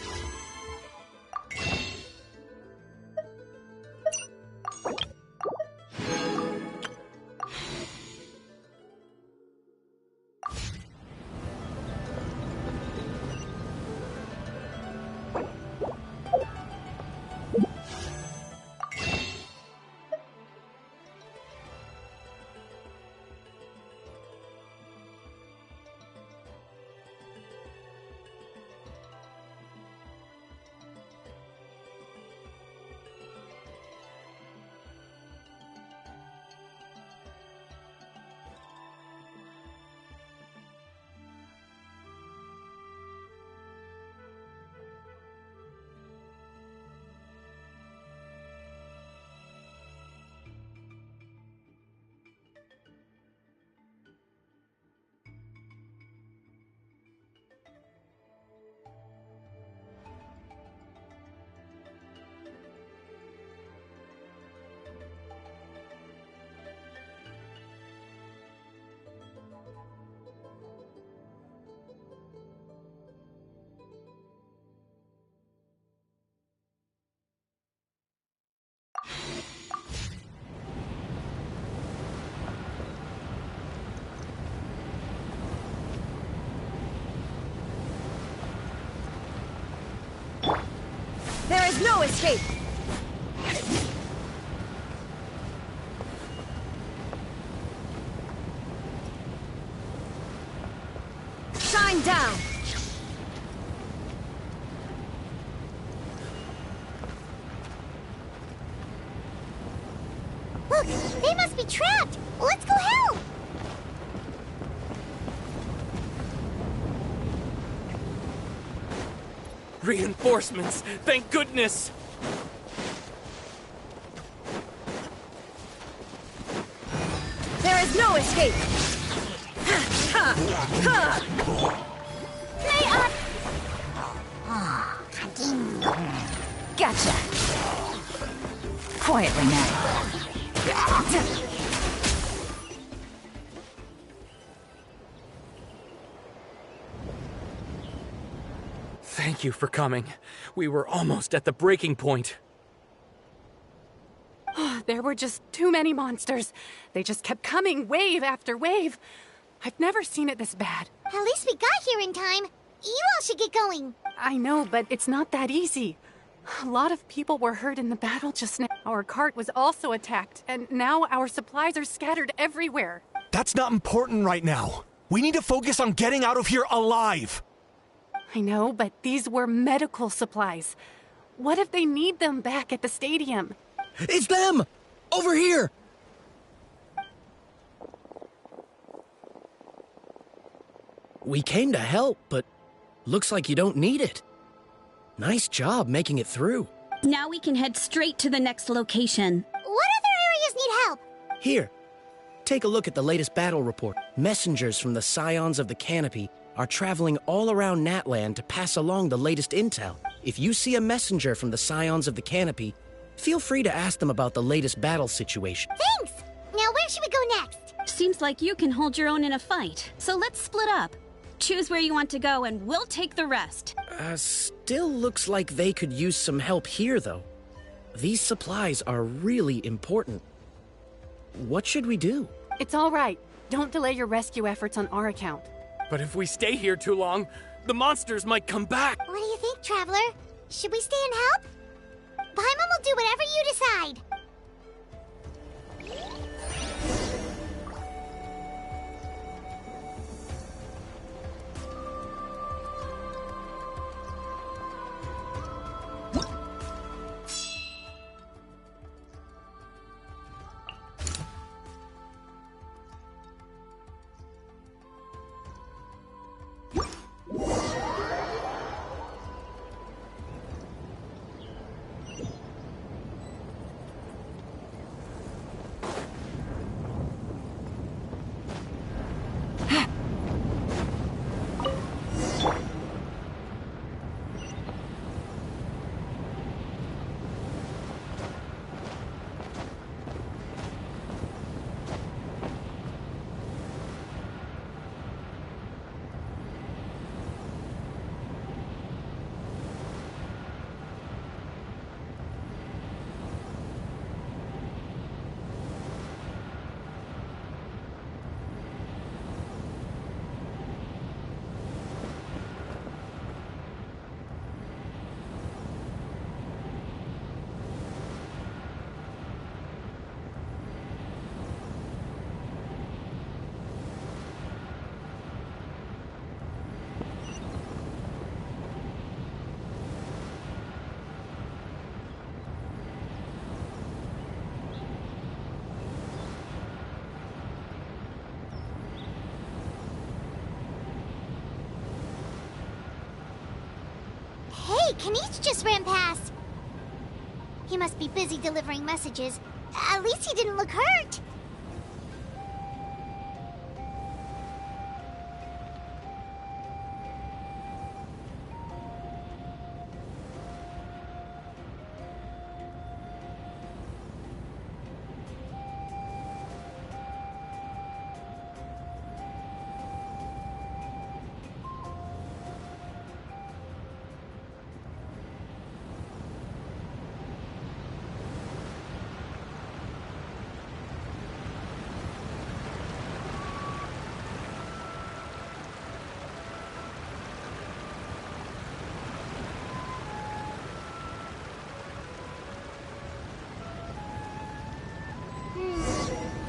Speaker 1: There is no escape! Going down!
Speaker 4: Look, they must be trapped! Let's go help!
Speaker 10: Reinforcements! Thank goodness!
Speaker 1: There is no escape!
Speaker 13: Gotcha! Quietly now.
Speaker 10: Thank you for coming. We were almost at the breaking point.
Speaker 14: There were just too many monsters. They just kept coming, wave after wave. I've never seen it this bad.
Speaker 4: At least we got here in time. You all should get going.
Speaker 14: I know, but it's not that easy. A lot of people were hurt in the battle just now. Our cart was also attacked, and now our supplies are scattered everywhere.
Speaker 15: That's not important right now. We need to focus on getting out of here alive.
Speaker 14: I know, but these were medical supplies. What if they need them back at the stadium?
Speaker 16: It's them! Over here! We came to help, but looks like you don't need it. Nice job making it through.
Speaker 17: Now we can head straight to the next location.
Speaker 4: What other areas need help?
Speaker 16: Here, take a look at the latest battle report. Messengers from the Scions of the Canopy are traveling all around Natland to pass along the latest intel. If you see a messenger from the Scions of the Canopy, feel free to ask them about the latest battle situation.
Speaker 4: Thanks! Now where should we go next?
Speaker 17: Seems like you can hold your own in a fight, so let's split up. Choose where you want to go and we'll take the rest.
Speaker 16: Still looks like they could use some help here, though. These supplies are really important. What should we do?
Speaker 14: It's all right. Don't delay your rescue efforts on our account.
Speaker 10: But if we stay here too long, the monsters might come back.
Speaker 4: What do you think, Traveler? Should we stay and help? Paimon will do whatever you decide. Hey, Kanish just ran past. He must be busy delivering messages. At least he didn't look hurt.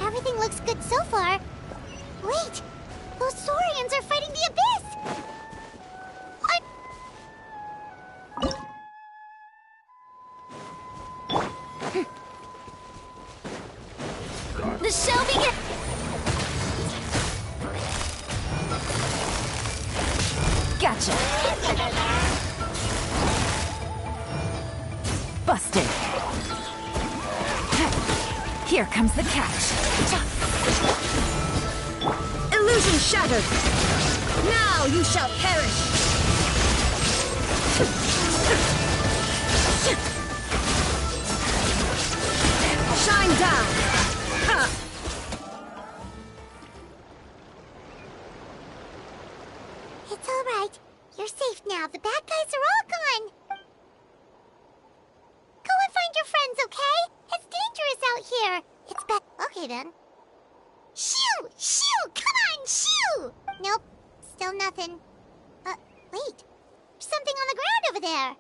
Speaker 4: Everything looks good so far. Wait! Those Saurians are fighting the Abyss! The show begins!
Speaker 6: Gotcha. Busted. Here comes the catch.
Speaker 1: Illusion shattered! Now you shall perish! Shine down! Ha!
Speaker 4: It's all right. You're safe now. The bad guys are all gone. Go and find your friends, okay? It's dangerous out here. It's bad. Okay, then. Shoo! Shoo! Come on, shoo! Nope. Still nothing. Wait. There's something on the ground over there.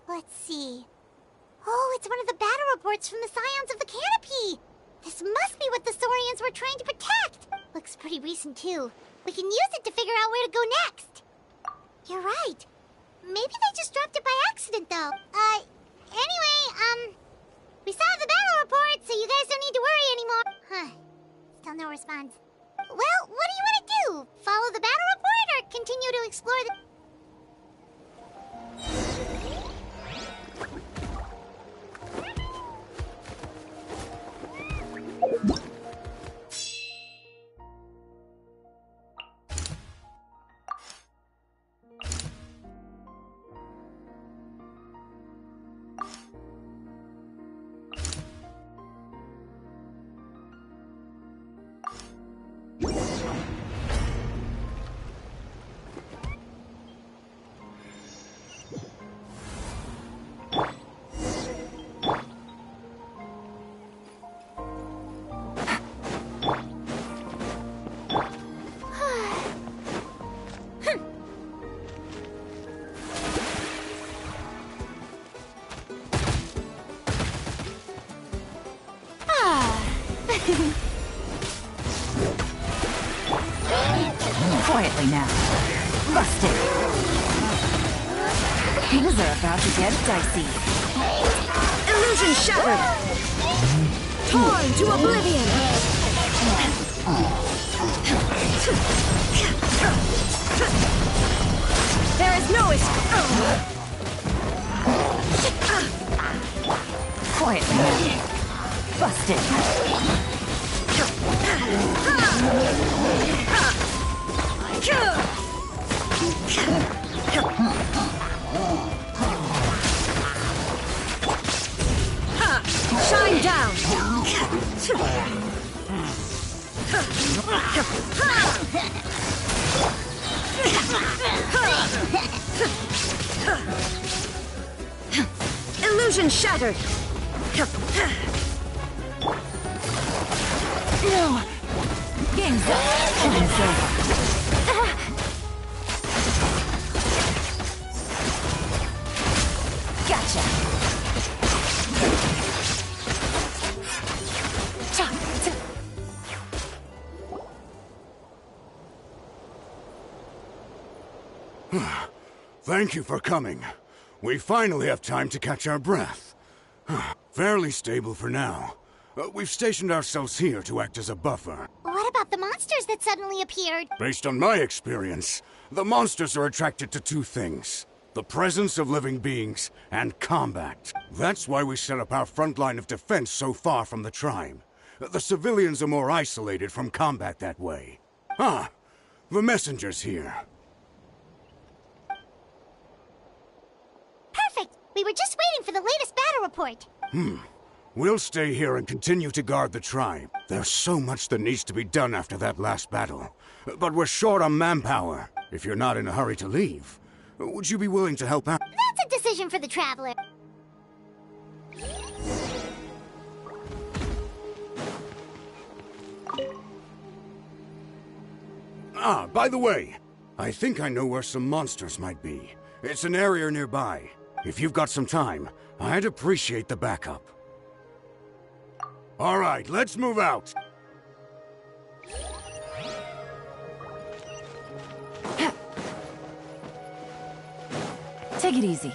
Speaker 4: Let's see. Oh, it's one of the battle reports from the Scions of the Canopy! This must be what the Saurians were trying to protect! Looks pretty recent, too. We can use it to figure out where to go next. You're right. Maybe they just dropped it by accident, though. Anyway, we saw the battle report, so you guys don't need to worry anymore. Huh. Still no response. Well, what do you want to do? Follow the battle report or continue to explore the...
Speaker 6: Quietly now. Busted. Things are about to get dicey.
Speaker 1: Illusion shattered! Torn to oblivion! There is no escape!
Speaker 6: Quietly now. Busted.
Speaker 1: Shine down! Illusion shattered!
Speaker 6: No! Game's up. Time's over. Gotcha.
Speaker 13: Thank you for coming. We finally have time to catch our breath. Fairly stable for now. We've stationed ourselves here to act as a buffer.
Speaker 4: What about the monsters that suddenly appeared?
Speaker 13: Based on my experience, the monsters are attracted to two things: the presence of living beings and combat. That's why we set up our front line of defense so far from the tribe. The civilians are more isolated from combat that way. Ah, the messenger's here.
Speaker 4: Perfect! We were just waiting for the latest battle report.
Speaker 13: We'll stay here and continue to guard the tribe. There's so much that needs to be done after that last battle. But we're short on manpower. If you're not in a hurry to leave, would you be willing to help out?
Speaker 4: That's a decision for the Traveler.
Speaker 13: Ah, by the way, I think I know where some monsters might be. It's an area nearby. If you've got some time, I'd appreciate the backup. All right, let's move out.
Speaker 18: Take it easy.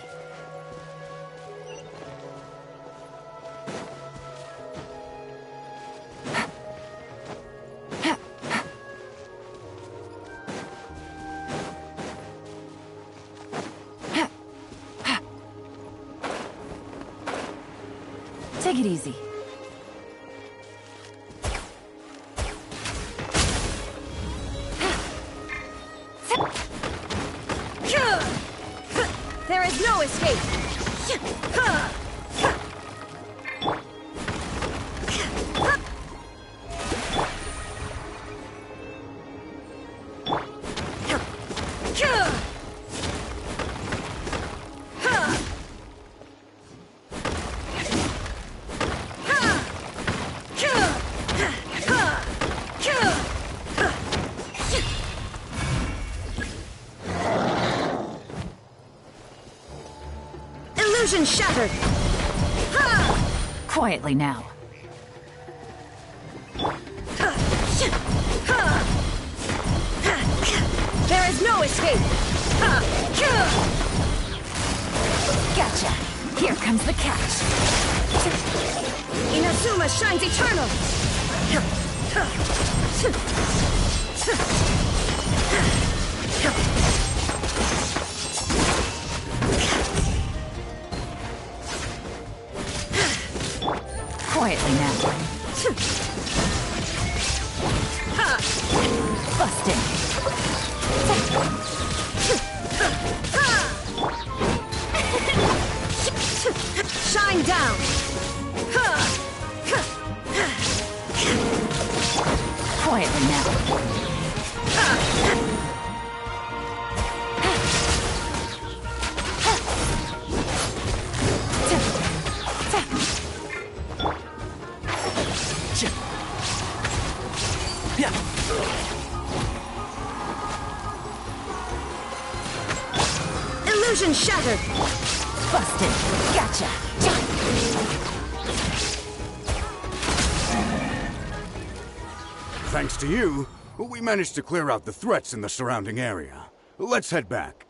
Speaker 18: Take it easy.
Speaker 1: There is no escape! Illusion shattered!
Speaker 18: Quietly now.
Speaker 1: There is no escape!
Speaker 18: Gotcha! Here comes the catch!
Speaker 1: Inazuma shines eternal!
Speaker 18: Quietly now. Busting.
Speaker 1: Shine down!
Speaker 18: Quietly now.
Speaker 1: Illusion shattered!
Speaker 18: Busted! Gotcha!
Speaker 13: Thanks to you, we managed to clear out the threats in the surrounding area. Let's head back.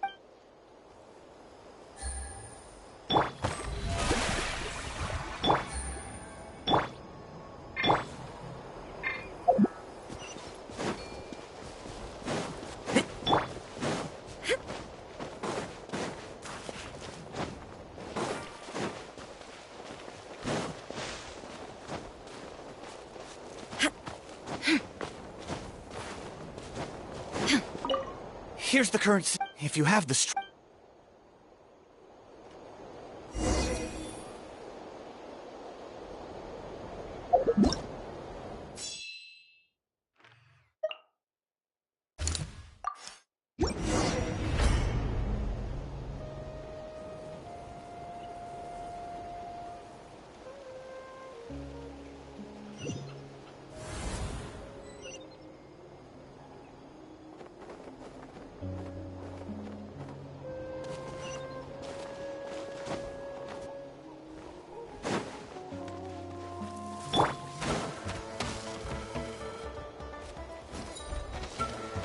Speaker 15: Here's the current. If you have the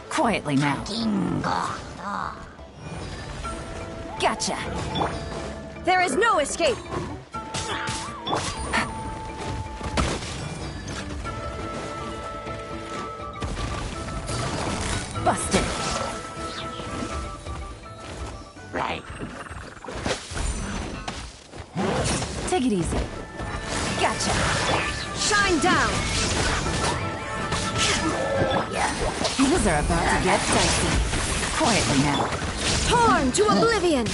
Speaker 18: Quietly now. Gotcha!
Speaker 1: There is no escape!
Speaker 18: Busted!
Speaker 1: Right.
Speaker 18: Take it easy. Gotcha!
Speaker 1: Shine down!
Speaker 18: Things are about to get dicey. Quietly now.
Speaker 1: Torn to oblivion!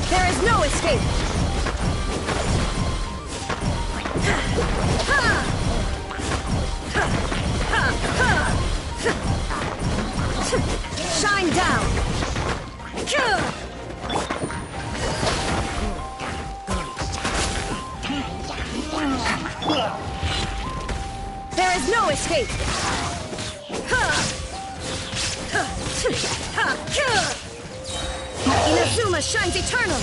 Speaker 1: There is no escape! Shine down! There is no escape! Inazuma shines eternal!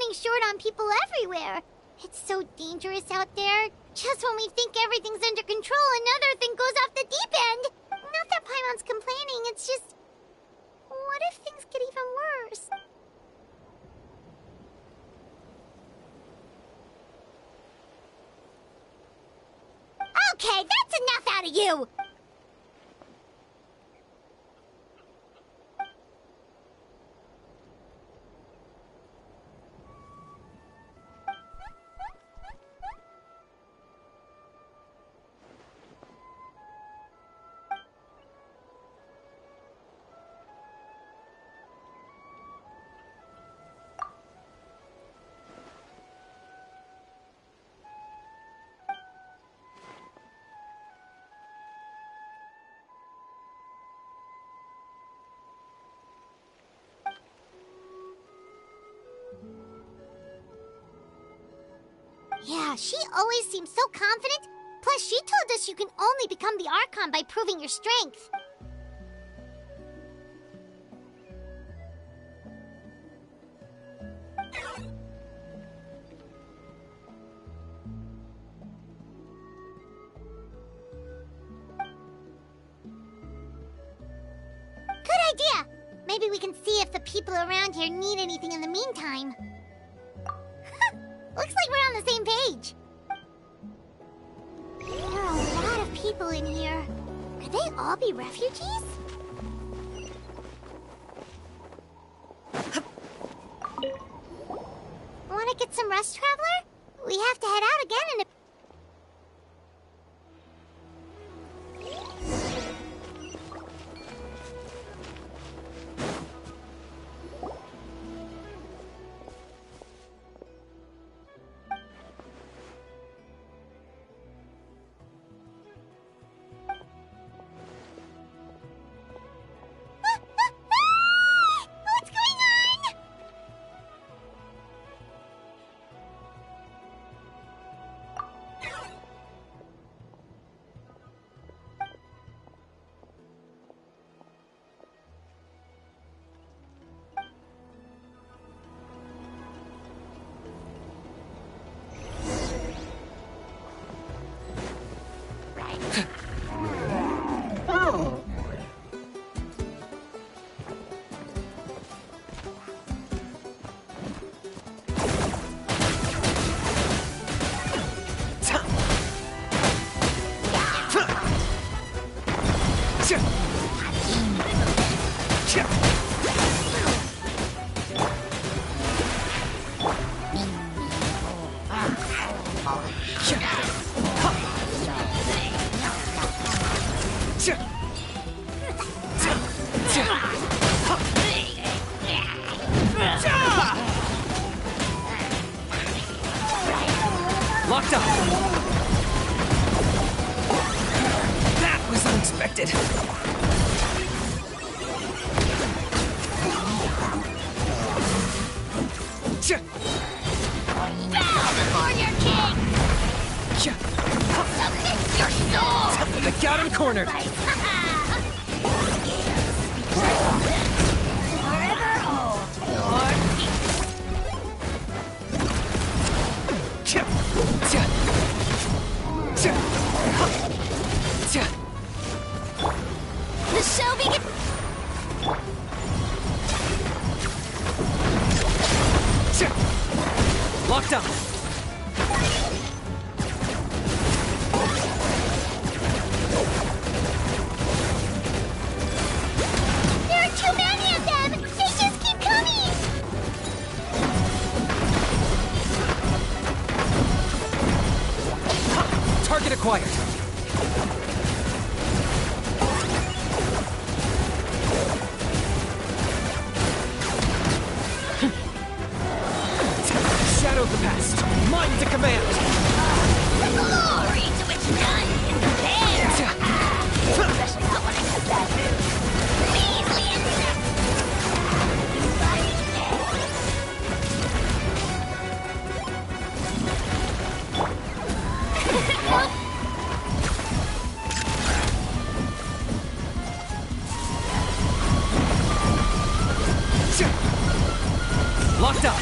Speaker 4: running short on people everywhere. It's so dangerous out there. Just when we think everything's under control, another thing goes off the deep end. Not that Paimon's complaining, it's just... what if things get even worse? Okay, that's enough out of you! Yeah, she always seems so confident. Plus, she told us you can only become the Archon by proving your strength. Good idea! Maybe we can see if the people around here need anything in the meantime. Looks like we're on the same page. There are a lot of people in here. Could they all be refugees? Want to get some rest, Traveler? We have to head out again in a...
Speaker 5: Locked up! That was unexpected.
Speaker 4: Bow before your king! Submit your soul!
Speaker 5: I got him cornered!
Speaker 4: Forever hold your peace! The show begins!
Speaker 5: Locked up!
Speaker 4: There are too many of them! They just keep coming!
Speaker 5: Target acquired! Shadow of the past! Mine to command!
Speaker 4: The glory to which none can compare! Especially not when it's a bad news. Measly insect!
Speaker 5: Locked up!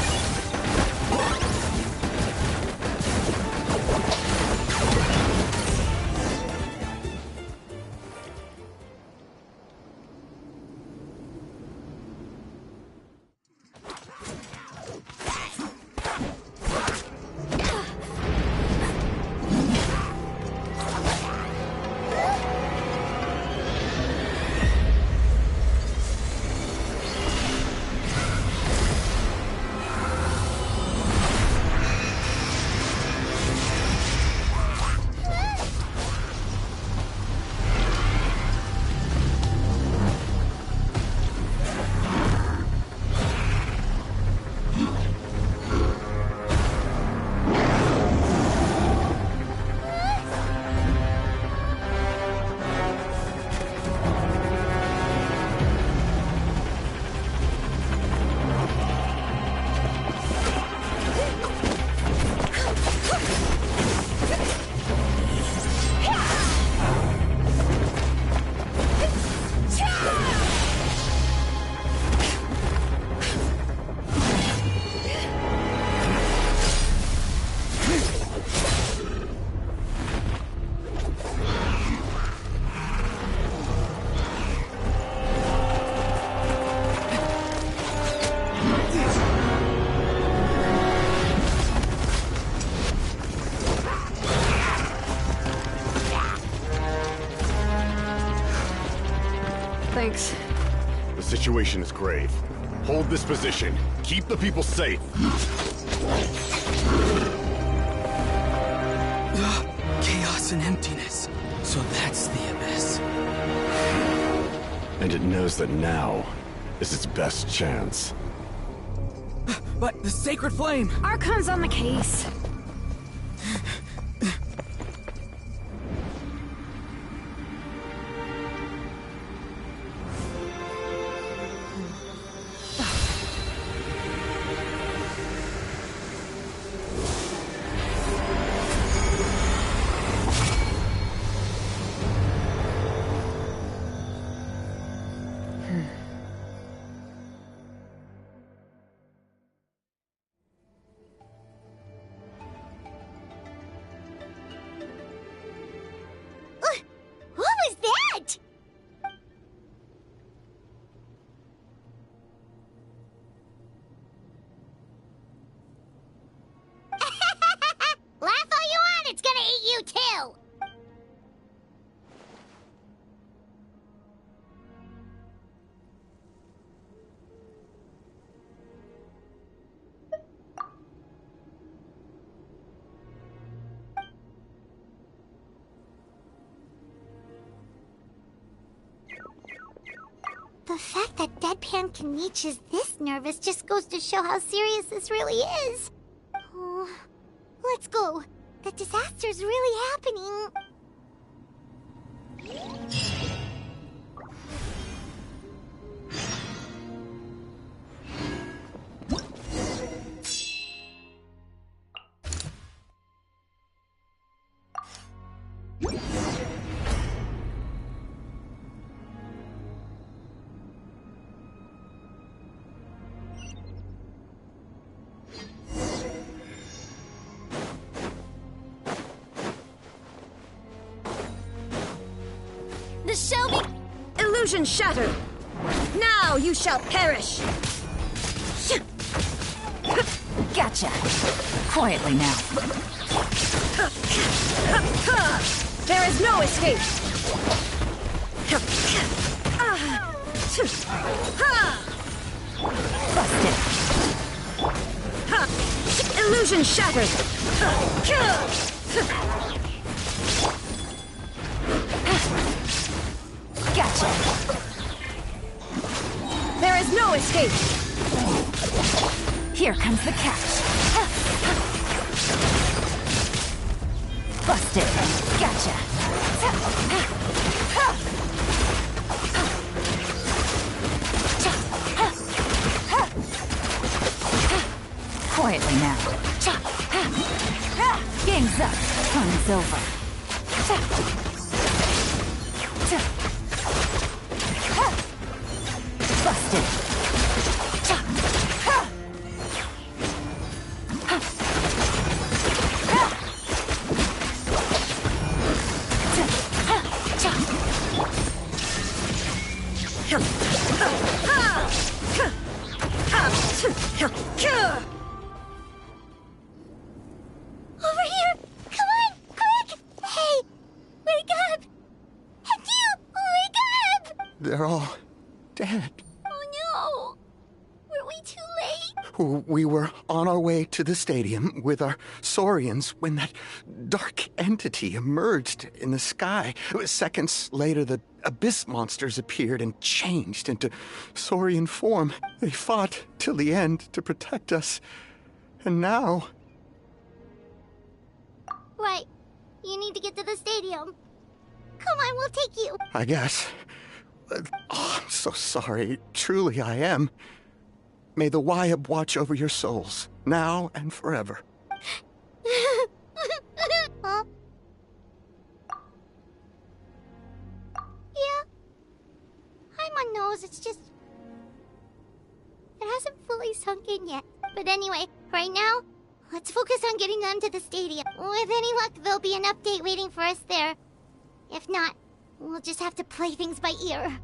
Speaker 11: Thanks.
Speaker 3: The situation is grave. Hold this position. Keep the people safe.
Speaker 5: Chaos and emptiness. So that's the Abyss.
Speaker 3: And it knows that now is its best chance.
Speaker 5: But the Sacred Flame!
Speaker 11: Archon's on the case.
Speaker 4: What was that? Laugh all you want, it's gonna eat you too! The fact that Deadpan Kaniche is this nervous just goes to show how serious this really is. Oh, let's go. The disaster's really happening.
Speaker 1: The shall be... Illusion shattered! Now you shall perish!
Speaker 18: Gotcha. Quietly now.
Speaker 1: There is no escape!
Speaker 18: Busted.
Speaker 1: Illusion shattered!
Speaker 18: Gotcha.
Speaker 1: There is no escape!
Speaker 18: Here comes the catch. Busted. Gotcha. Quietly now. Game's up. Fun's over. Busted.
Speaker 4: Over here! Come on! Quick! Hey! Wake up! And you! Wake up!
Speaker 19: They're all dead.
Speaker 4: Oh no! Were we too late?
Speaker 19: We were on our way to the stadium with our Saurians when that dark entity emerged in the sky. Seconds later, the Abyss monsters appeared and changed into Saurian form. They fought till the end to protect us. And now...
Speaker 4: Right. You need to get to the stadium. Come on, we'll take you.
Speaker 19: I guess. Oh, I'm so sorry. Truly, I am. May the Wyab watch over your souls, now and forever.
Speaker 4: Huh? Yeah. Hi, my nose. It's just... It hasn't fully sunk in yet. But anyway, right now, let's focus on getting them to the stadium. With any luck, there'll be an update waiting for us there. If not, we'll just have to play things by ear.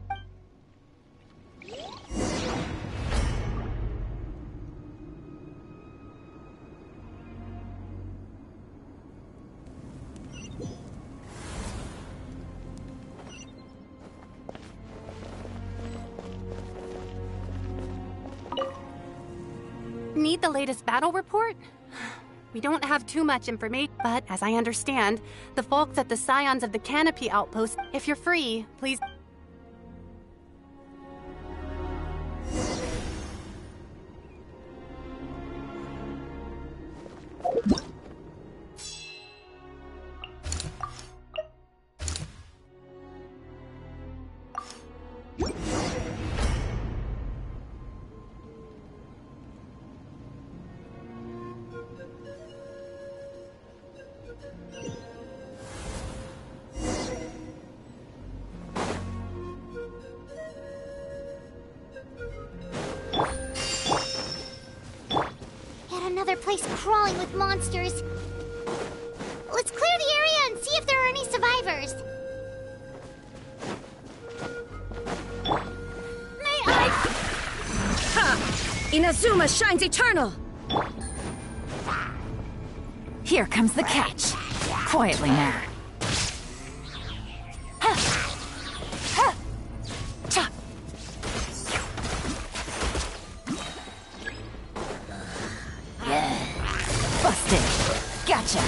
Speaker 14: Need the latest battle report? We don't have too much information, but as I understand, the folks at the Scions of the Canopy outpost, if you're free, please...
Speaker 4: Another place crawling with monsters. Let's clear the area and see if there are any survivors.
Speaker 1: May I? Ha! Inazuma shines eternal!
Speaker 18: Here comes the catch. Quietly now. Busted. Gotcha.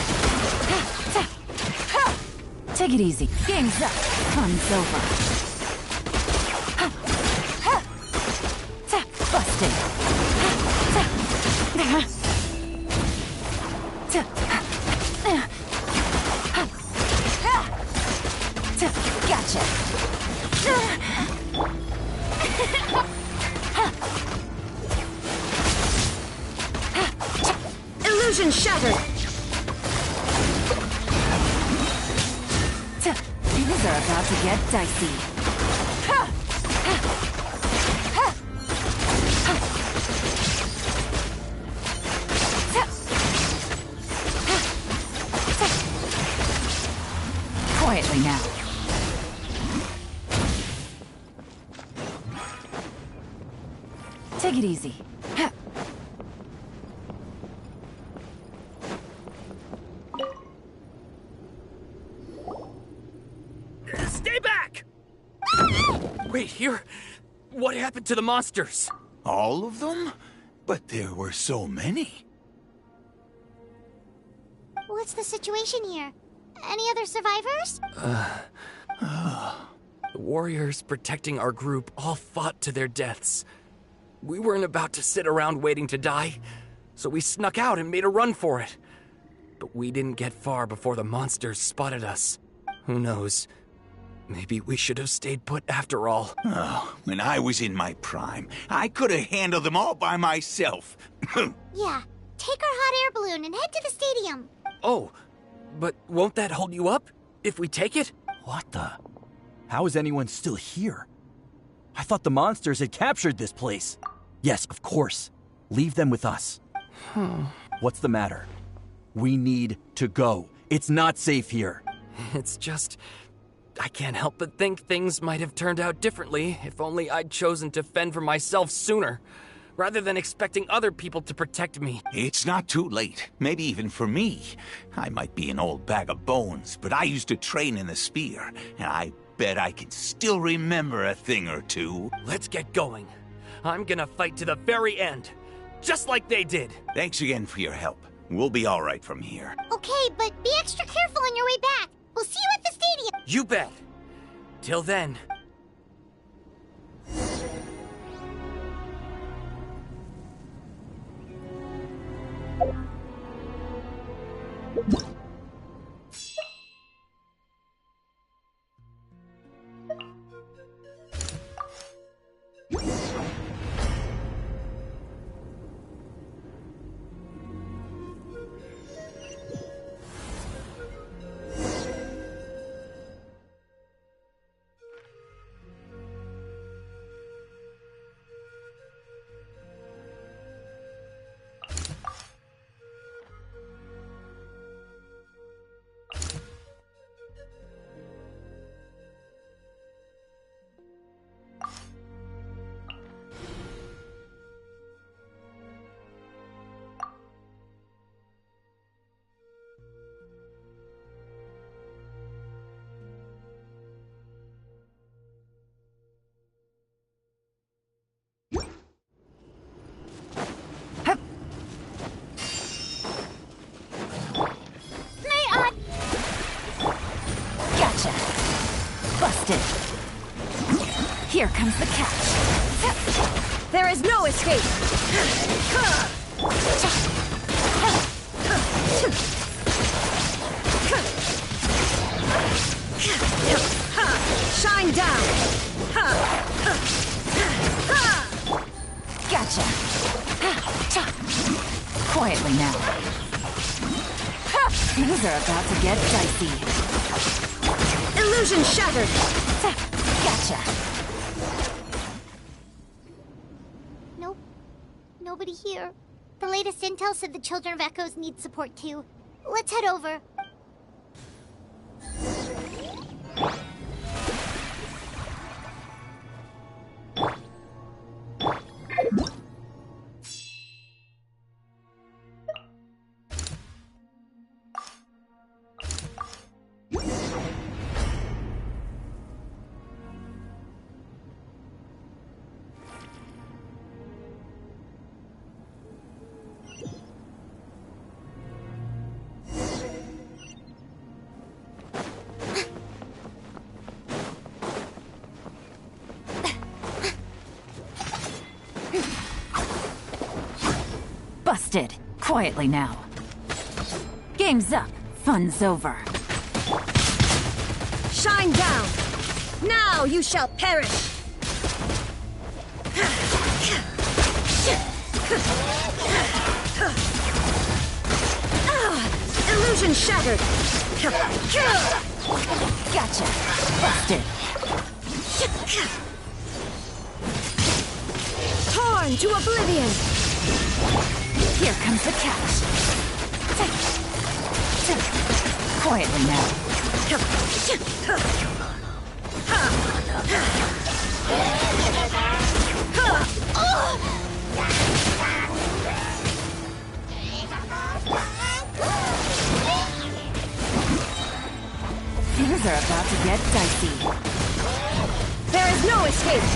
Speaker 18: Take it easy. Game's up. Fun's over. Busted. Gotcha.
Speaker 1: Illusion shattered!
Speaker 18: Things are about to get dicey. Quietly now. Take it easy.
Speaker 10: Stay back! Wait, here? What happened to the monsters?
Speaker 20: All of them? But there were so many.
Speaker 4: What's the situation here? Any other survivors?
Speaker 10: The warriors protecting our group all fought to their deaths. We weren't about to sit around waiting to die, so we snuck out and made a run for it. But we didn't get far before the monsters spotted us. Who knows? Maybe we should have stayed put after all.
Speaker 20: Oh, when I was in my prime, I could have handled them all by myself.
Speaker 4: Yeah, take our hot air balloon and head to the stadium.
Speaker 10: Oh, but won't that hold you up if we take it?
Speaker 21: What the? How is anyone still here? I thought the monsters had captured this place. Yes, of course. Leave them with us. What's the matter? We need to go. It's not safe here.
Speaker 10: It's just... I can't help but think things might have turned out differently if only I'd chosen to fend for myself sooner, rather than expecting other people to protect me.
Speaker 20: It's not too late. Maybe even for me. I might be an old bag of bones, but I used to train in the spear, and I bet I can still remember a thing or two.
Speaker 10: Let's get going. I'm gonna fight to the very end, just like they did.
Speaker 20: Thanks again for your help. We'll be all right from here.
Speaker 4: Okay, but be extra careful on your way back. We'll see you at the stadium.
Speaker 10: You bet. Till then.
Speaker 18: Here comes the catch.
Speaker 1: There is no escape! Shine down!
Speaker 18: Gotcha. Quietly now. Things are about to get dicey.
Speaker 1: Illusion shattered!
Speaker 18: Gotcha.
Speaker 4: Nope. Nobody here. The latest intel said the Children of Echoes need support too. Let's head over.
Speaker 18: Busted. Quietly now. Game's up. Fun's over.
Speaker 1: Shine down! Now you shall perish! Illusion shattered!
Speaker 18: Gotcha. Busted.
Speaker 1: Torn to oblivion!
Speaker 18: Here comes the catch. Quietly now. Things are about to get dicey.
Speaker 1: There is no escape!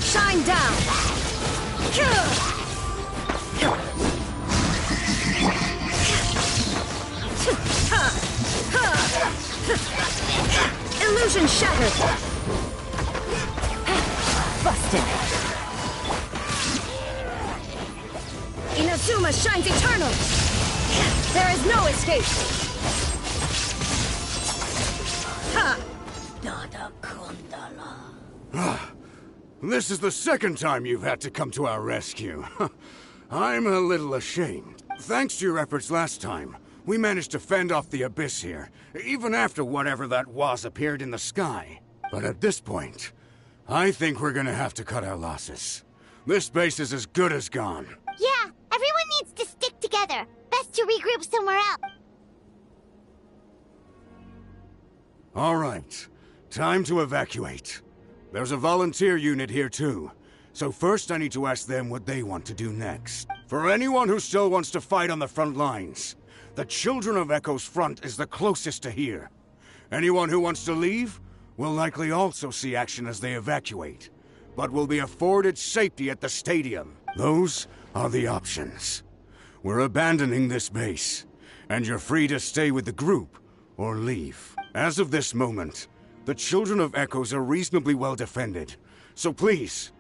Speaker 1: Shine down! Illusion shattered!
Speaker 18: Busted.
Speaker 1: Inazuma shines eternal! There is no escape! Ha!
Speaker 13: This is the second time you've had to come to our rescue. I'm a little ashamed. Thanks to your efforts last time, we managed to fend off the Abyss here, even after whatever that was appeared in the sky. But at this point, I think we're gonna have to cut our losses. This base is as good as gone.
Speaker 4: Yeah, everyone needs to stick together. Best to regroup somewhere else.
Speaker 13: All right, time to evacuate. There's a volunteer unit here too, so first I need to ask them what they want to do next. For anyone who still wants to fight on the front lines, the Children of Echo's front is the closest to here. Anyone who wants to leave will likely also see action as they evacuate, but will be afforded safety at the stadium. Those are the options. We're abandoning this base, and you're free to stay with the group or leave. As of this moment, the Children of Echoes are reasonably well defended, so please,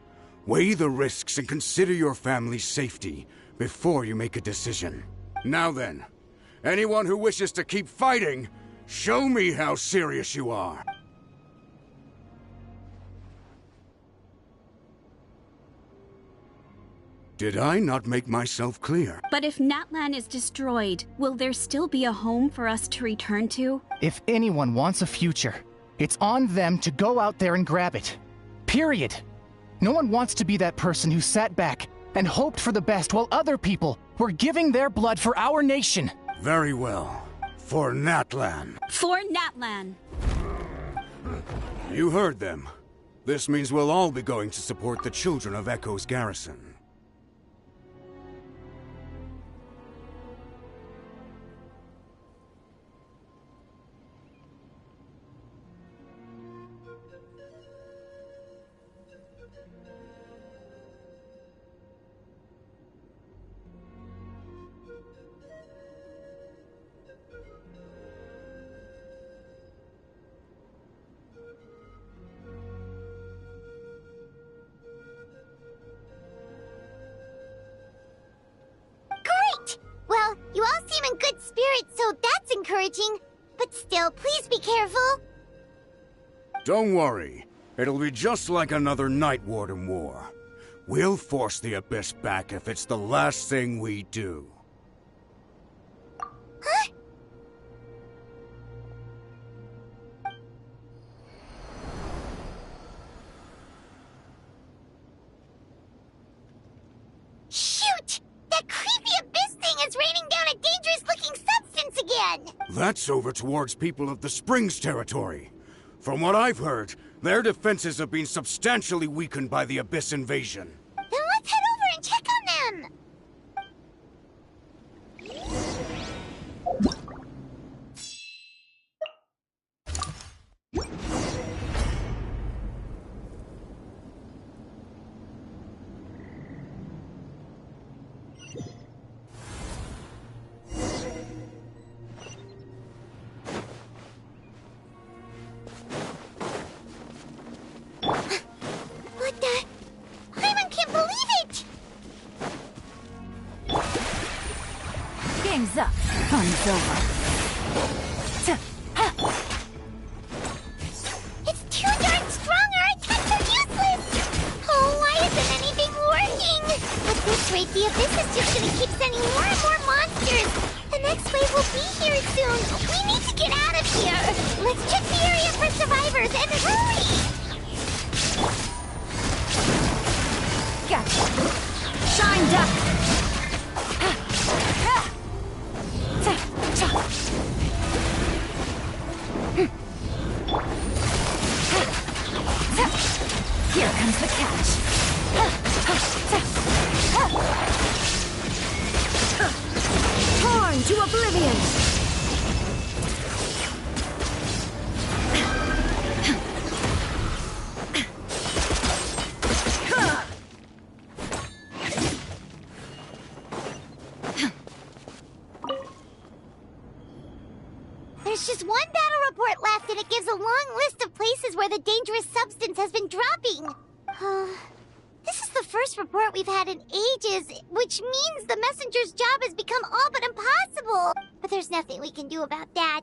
Speaker 13: weigh the risks and consider your family's safety before you make a decision. Now then, anyone who wishes to keep fighting, show me how serious you are. Did I not make myself clear?
Speaker 17: But if Natlan is destroyed, will there still be a home for us to return to?
Speaker 8: If anyone wants a future, it's on them to go out there and grab it. Period. No one wants to be that person who sat back and hoped for the best while other people were giving their blood for our nation.
Speaker 13: Very well. For Natlan.
Speaker 17: For Natlan.
Speaker 13: You heard them. This means we'll all be going to support the Children of Echo's garrison.
Speaker 4: encouraging. But still, please be careful.
Speaker 13: Don't worry. It'll be just like another Night Warden war. We'll force the Abyss back if it's the last thing we do.
Speaker 4: Huh? Shoot! That creepy Abyss thing is raining down a dangerous-looking substance again!
Speaker 13: That's over towards people of the Springs territory. From what I've heard, their defenses have been substantially weakened by the Abyss invasion.
Speaker 4: Then let's head over and check on them! What the? Hyman can't believe it!
Speaker 18: Game's up. Fun's over.
Speaker 4: It's too darn strong, our attacks are useless! Oh, why isn't anything working? At this rate, the Abyss is just gonna keep sending more and more monsters! The next wave will be here soon! We need to get out of here! Let's check the area for survivors, and hurry!
Speaker 18: Gotcha. Shine duck. Here comes the catch.
Speaker 1: Torn to oblivion!
Speaker 4: There's just one battle report left, and it gives a long list of places where the dangerous substance has been dropping. This is the first report we've had in ages, which means the messenger's job has become all but impossible. But there's nothing we can do about that.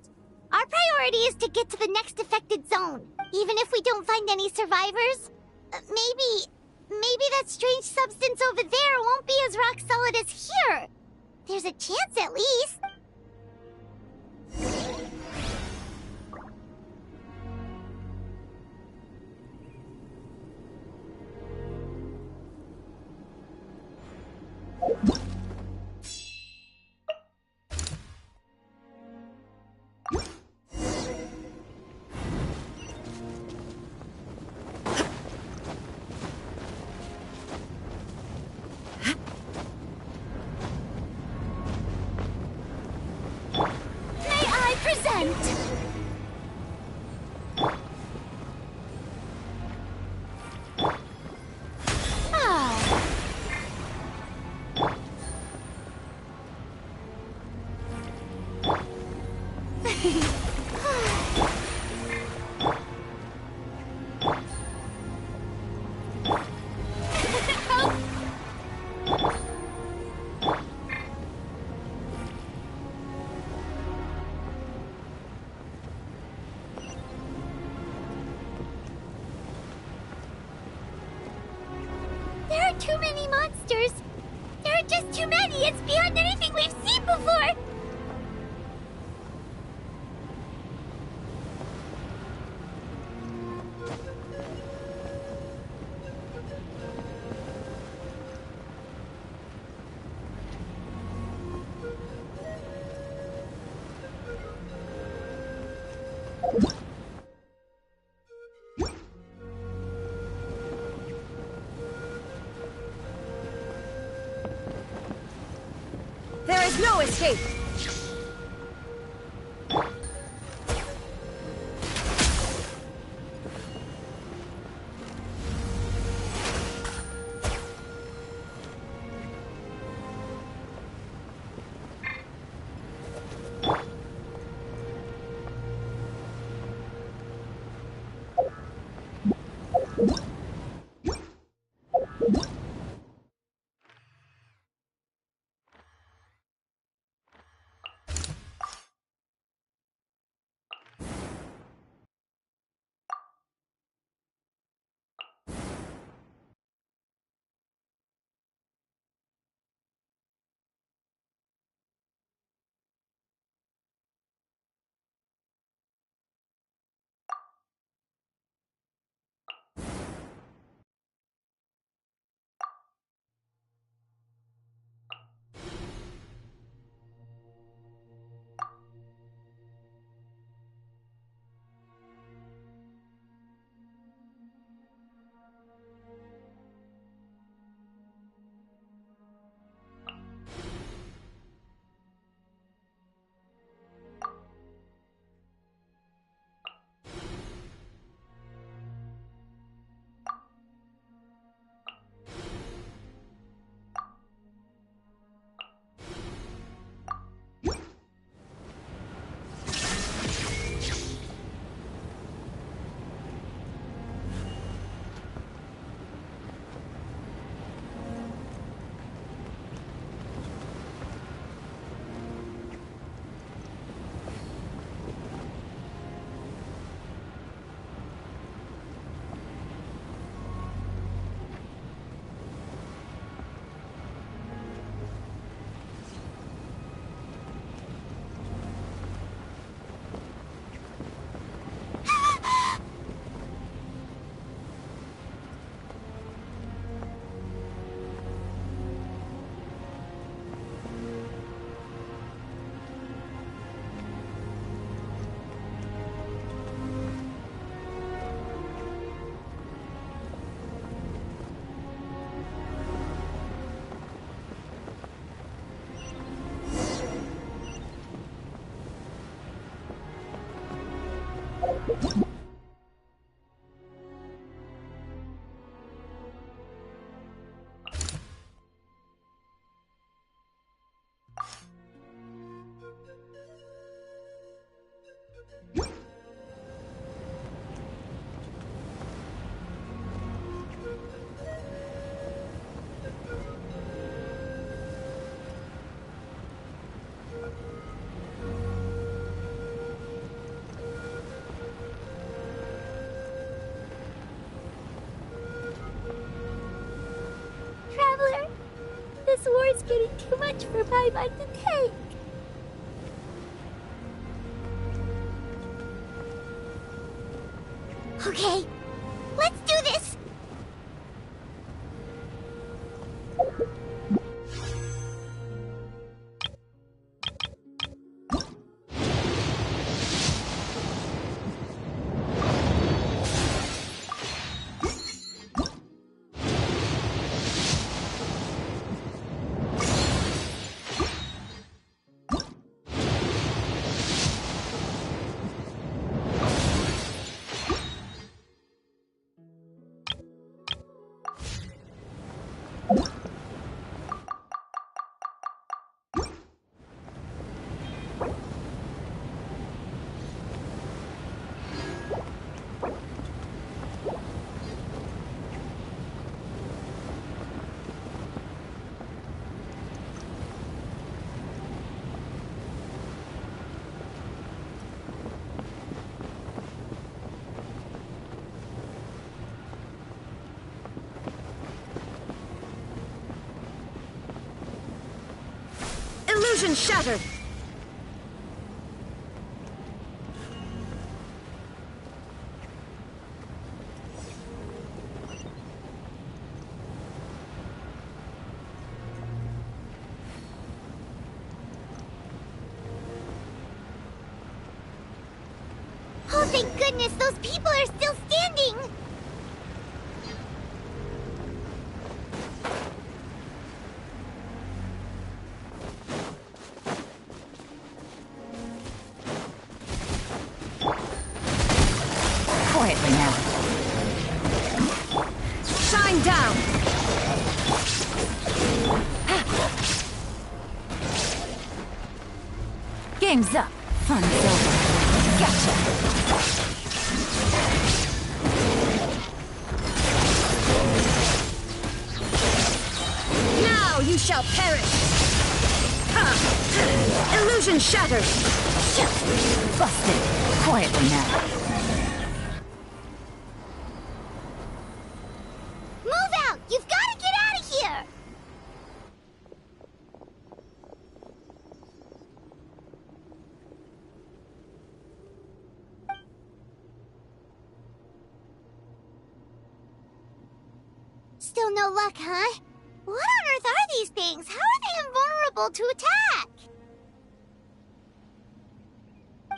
Speaker 4: Our priority is to get to the next affected zone. Even if we don't find any survivors, maybe that strange substance over there won't be as rock solid as here. There's a chance at least. May I present? There are too many monsters. There are just too many. It's beyond anything we've seen before.
Speaker 1: There is no escape!
Speaker 4: getting too much for my mind to take. Okay, let's do this!
Speaker 1: Illusion shattered!
Speaker 4: Oh, thank goodness, those people are still standing!
Speaker 18: Quietly now.
Speaker 1: Shine down!
Speaker 18: Game's up. Fun's over. Gotcha.
Speaker 1: Now you shall perish! Illusion shattered!
Speaker 18: Busted. Quietly now.
Speaker 4: Move out! You've got to get out of here! Still no luck, huh? What on earth are these things? How are they invulnerable to attack?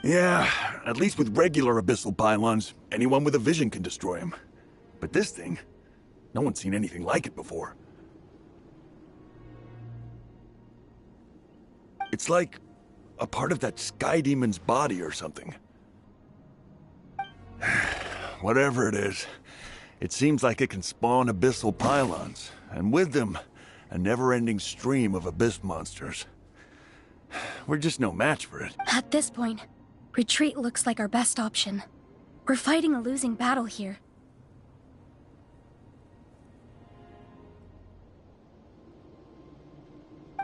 Speaker 7: Yeah, at least with regular abyssal pylons, anyone with a vision can destroy them. But this thing, no one's seen anything like it before. It's like a part of that sky demon's body or something. Whatever it is, it seems like it can spawn abyssal pylons, and with them, a never-ending stream of abyss monsters. We're just no match for it.
Speaker 22: At this point, retreat looks like our best option. We're fighting a losing battle here.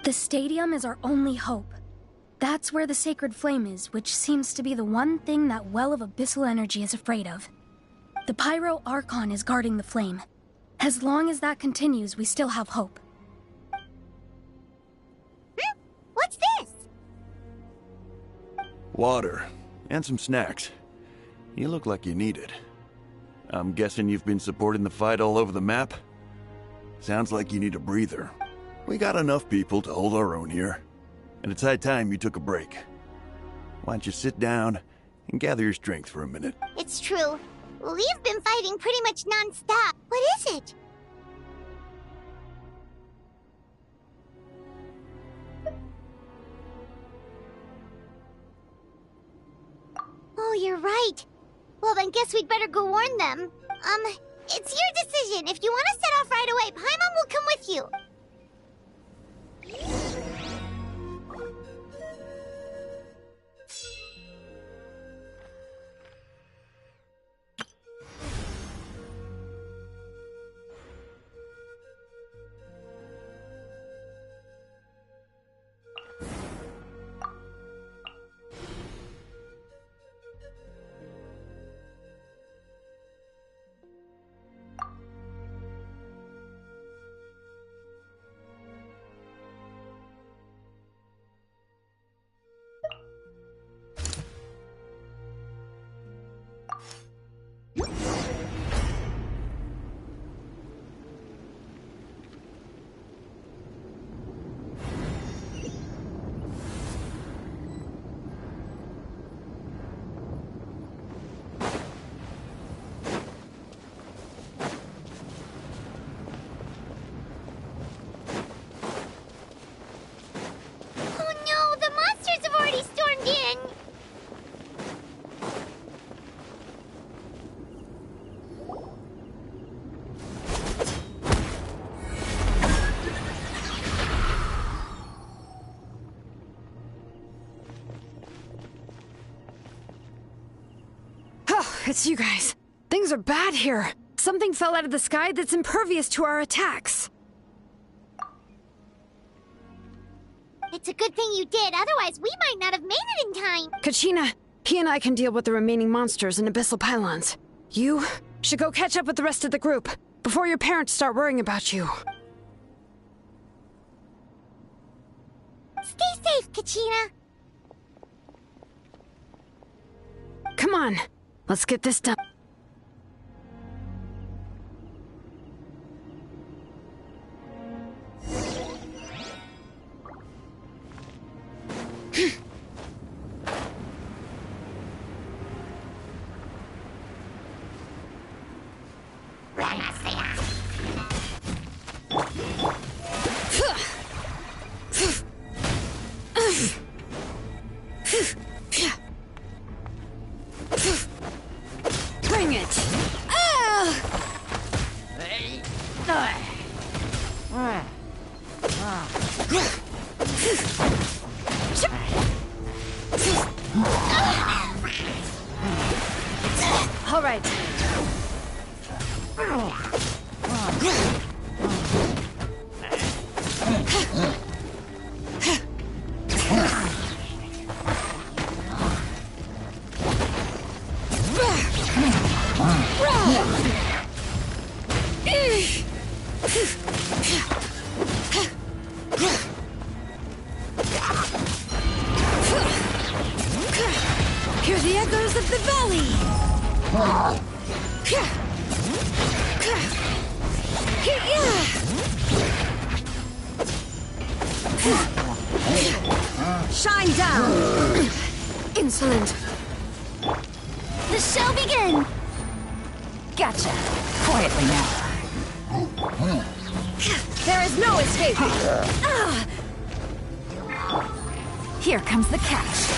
Speaker 22: The stadium is our only hope. That's where the sacred flame is, which seems to be the one thing that well of abyssal energy is afraid of. The Pyro Archon is guarding the flame. As long as that continues, we still have hope.
Speaker 4: What's this?
Speaker 7: Water, and some snacks. You look like you need it. I'm guessing you've been supporting the fight all over the map? Sounds like you need a breather. We got enough people to hold our own here. And it's high time you took a break. Why don't you sit down and gather your strength for a minute?
Speaker 4: It's true. We've been fighting pretty much non-stop. What is it? Oh, you're right. Well, then guess we'd better go warn them. It's your decision. If you want to set off right away, Paimon will come with you.
Speaker 11: It's you guys. Things are bad here. Something fell out of the sky that's impervious to our attacks.
Speaker 4: It's a good thing you did, otherwise we might not have made it in time.
Speaker 11: Kachina, he and I can deal with the remaining monsters and abyssal pylons. You should go catch up with the rest of the group before your parents start worrying about you.
Speaker 4: Stay safe, Kachina.
Speaker 11: Come on, let's get this done. Bring it! All right. Hear the echoes of the valley! Shine down! Insolent!
Speaker 4: The show begins!
Speaker 18: Gotcha. Quietly now.
Speaker 11: There is no escape!
Speaker 18: Here comes the catch.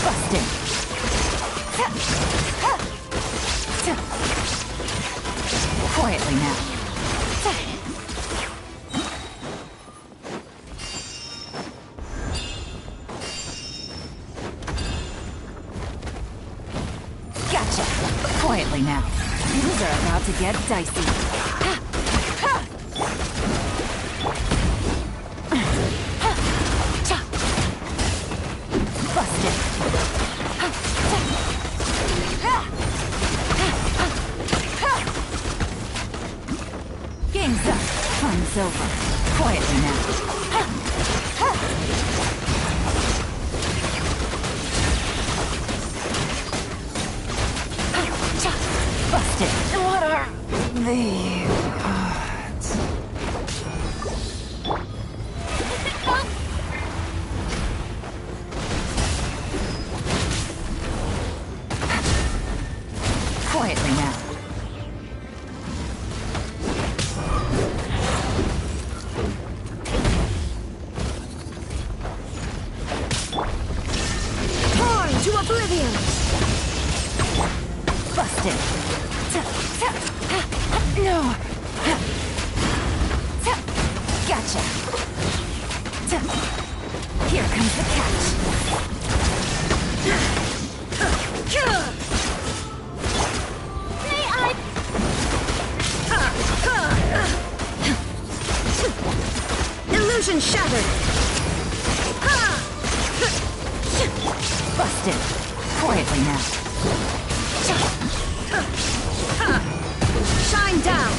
Speaker 18: Busted. Quietly now. Gotcha. Quietly now. Things are about to get dicey. Busted. Game's up. Fun's over. Quietly now. Busted. What are the odds? Quietly now.
Speaker 11: Torn to oblivion!
Speaker 18: Busted. No. Gotcha. Here comes the catch.
Speaker 4: May I...
Speaker 11: Illusion shattered!
Speaker 18: Busted. Quietly now.
Speaker 11: Shine down!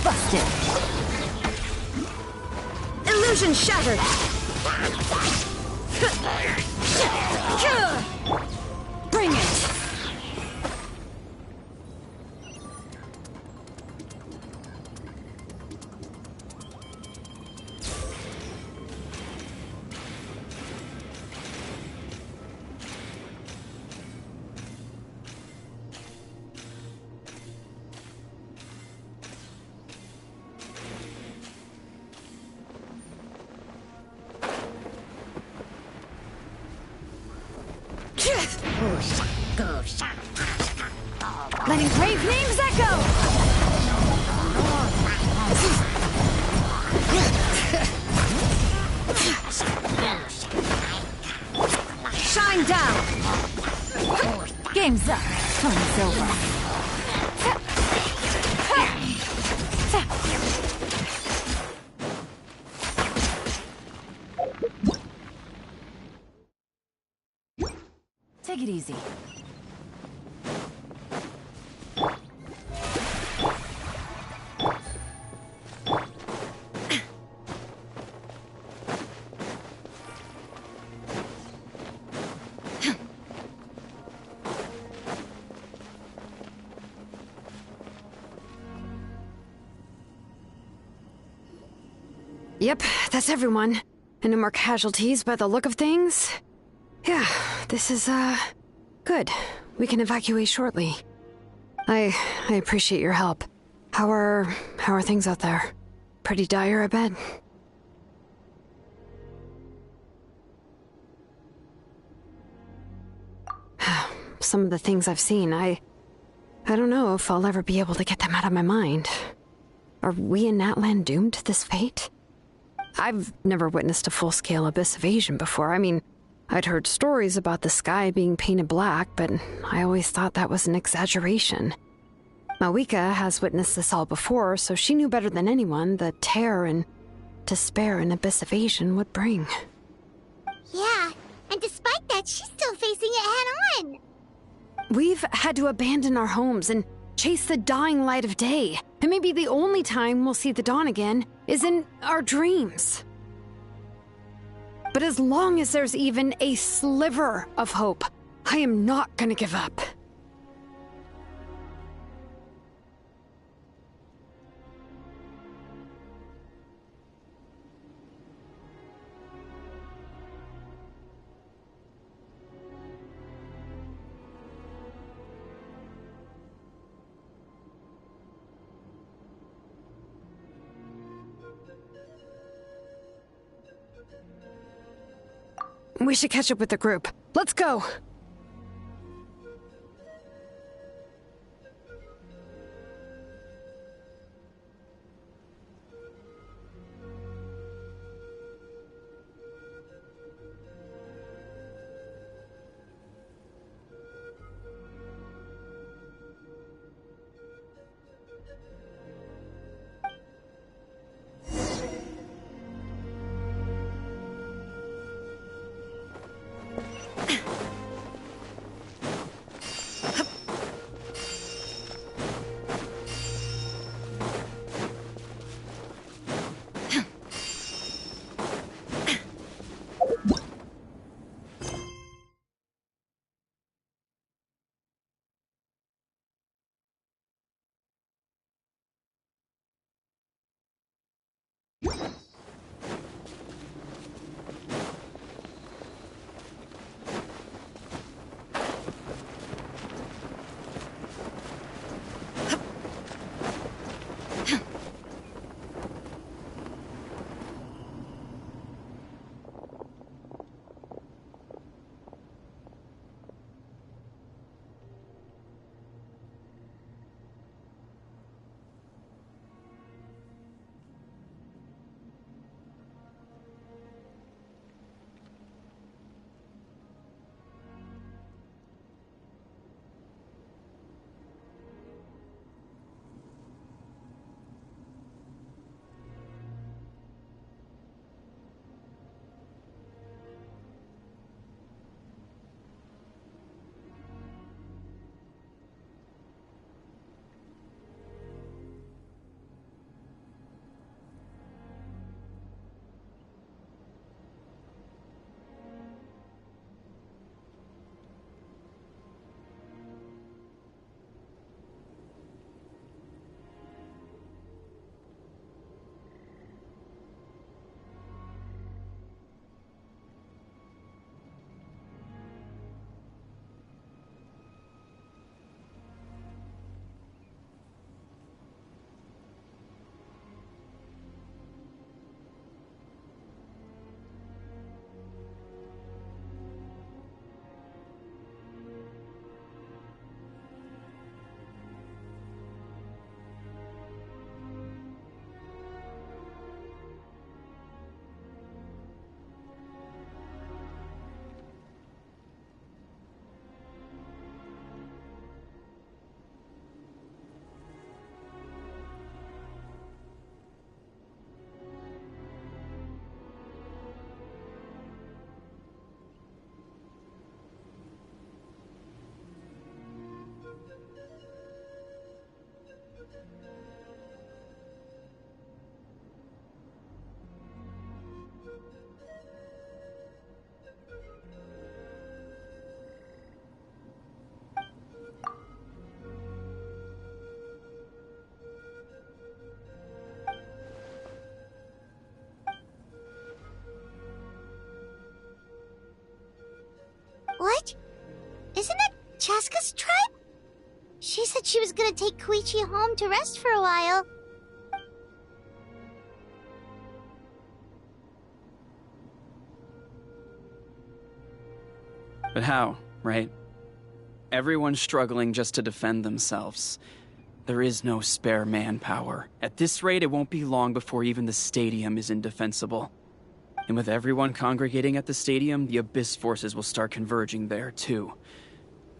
Speaker 18: Busted.
Speaker 11: Illusion shattered! Bring it! Letting brave names echo!
Speaker 18: easy.
Speaker 11: Yep, that's everyone. And no more casualties by the look of things. Yeah, this is, good. We can evacuate shortly. I appreciate your help. How are things out there? Pretty dire, I bet. Some of the things I've seen, I don't know if I'll ever be able to get them out of my mind. Are we in Natlan doomed to this fate? I've never witnessed a full-scale abyss invasion before. I mean, I'd heard stories about the sky being painted black, but I always thought that was an exaggeration. Mawika has witnessed this all before, so she knew better than anyone the terror and despair an abyss invasion would bring.
Speaker 4: Yeah, and despite that, she's still facing it head-on.
Speaker 11: We've had to abandon our homes and chase the dying light of day. And maybe the only time we'll see the dawn again is in our dreams. But as long as there's even a sliver of hope, I am not gonna give up. We should catch up with the group. Let's go!
Speaker 4: Chaska's tribe? She said she was gonna take Koichi home to rest for a while.
Speaker 9: But how, right? Everyone's struggling just to defend themselves. There is no spare manpower. At this rate, it won't be long before even the stadium is indefensible. And with everyone congregating at the stadium, the Abyss forces will start converging there, too.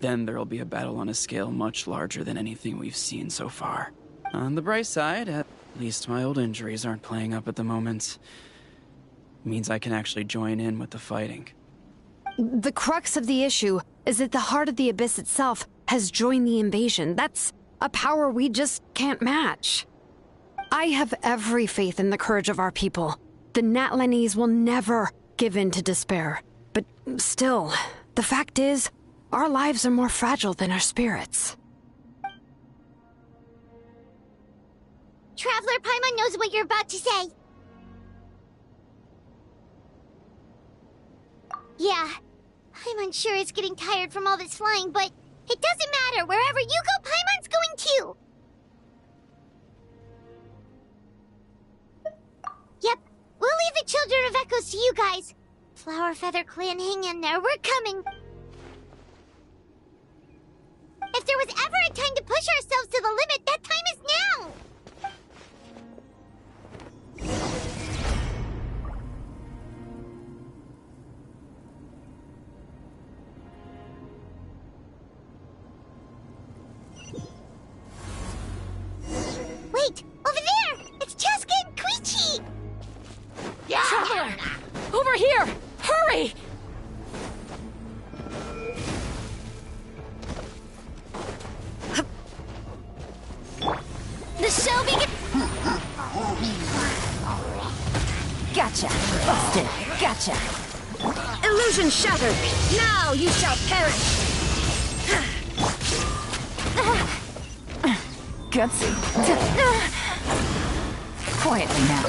Speaker 9: Then there'll be a battle on a scale much larger than anything we've seen so far. On the bright side, at least my old injuries aren't playing up at the moment. It means I can actually join in with the fighting.
Speaker 11: The crux of the issue is that the heart of the Abyss itself has joined the invasion. That's a power we just can't match. I have every faith in the courage of our people. The Natlanese will never give in to despair. But still, the fact is, our lives are more fragile than our spirits.
Speaker 4: Traveler Paimon knows what you're about to say. Yeah, Paimon sure is getting tired from all this flying, but it doesn't matter. Wherever you go, Paimon's going too. Yep, we'll leave the Children of Echoes to you guys. Flower Feather Clan, hang in there. We're coming. If there was ever a time to push ourselves to the limit, that time is now! Wait! Over there! It's Chaska and Koichi!
Speaker 6: Yeah! Traveler! Over here! Hurry!
Speaker 4: The show begins!
Speaker 18: Gotcha! Busted! Gotcha!
Speaker 1: Illusion shattered! Now you shall perish!
Speaker 18: Gutsy. Quietly now.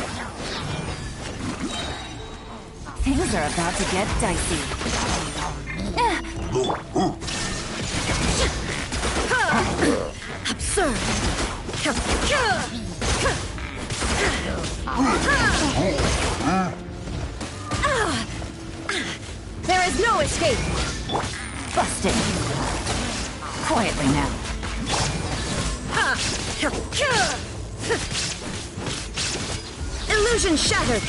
Speaker 18: Things are about to get dicey.
Speaker 1: Absurd! There is no escape!
Speaker 18: Busted. Quietly now.
Speaker 1: Illusion shattered!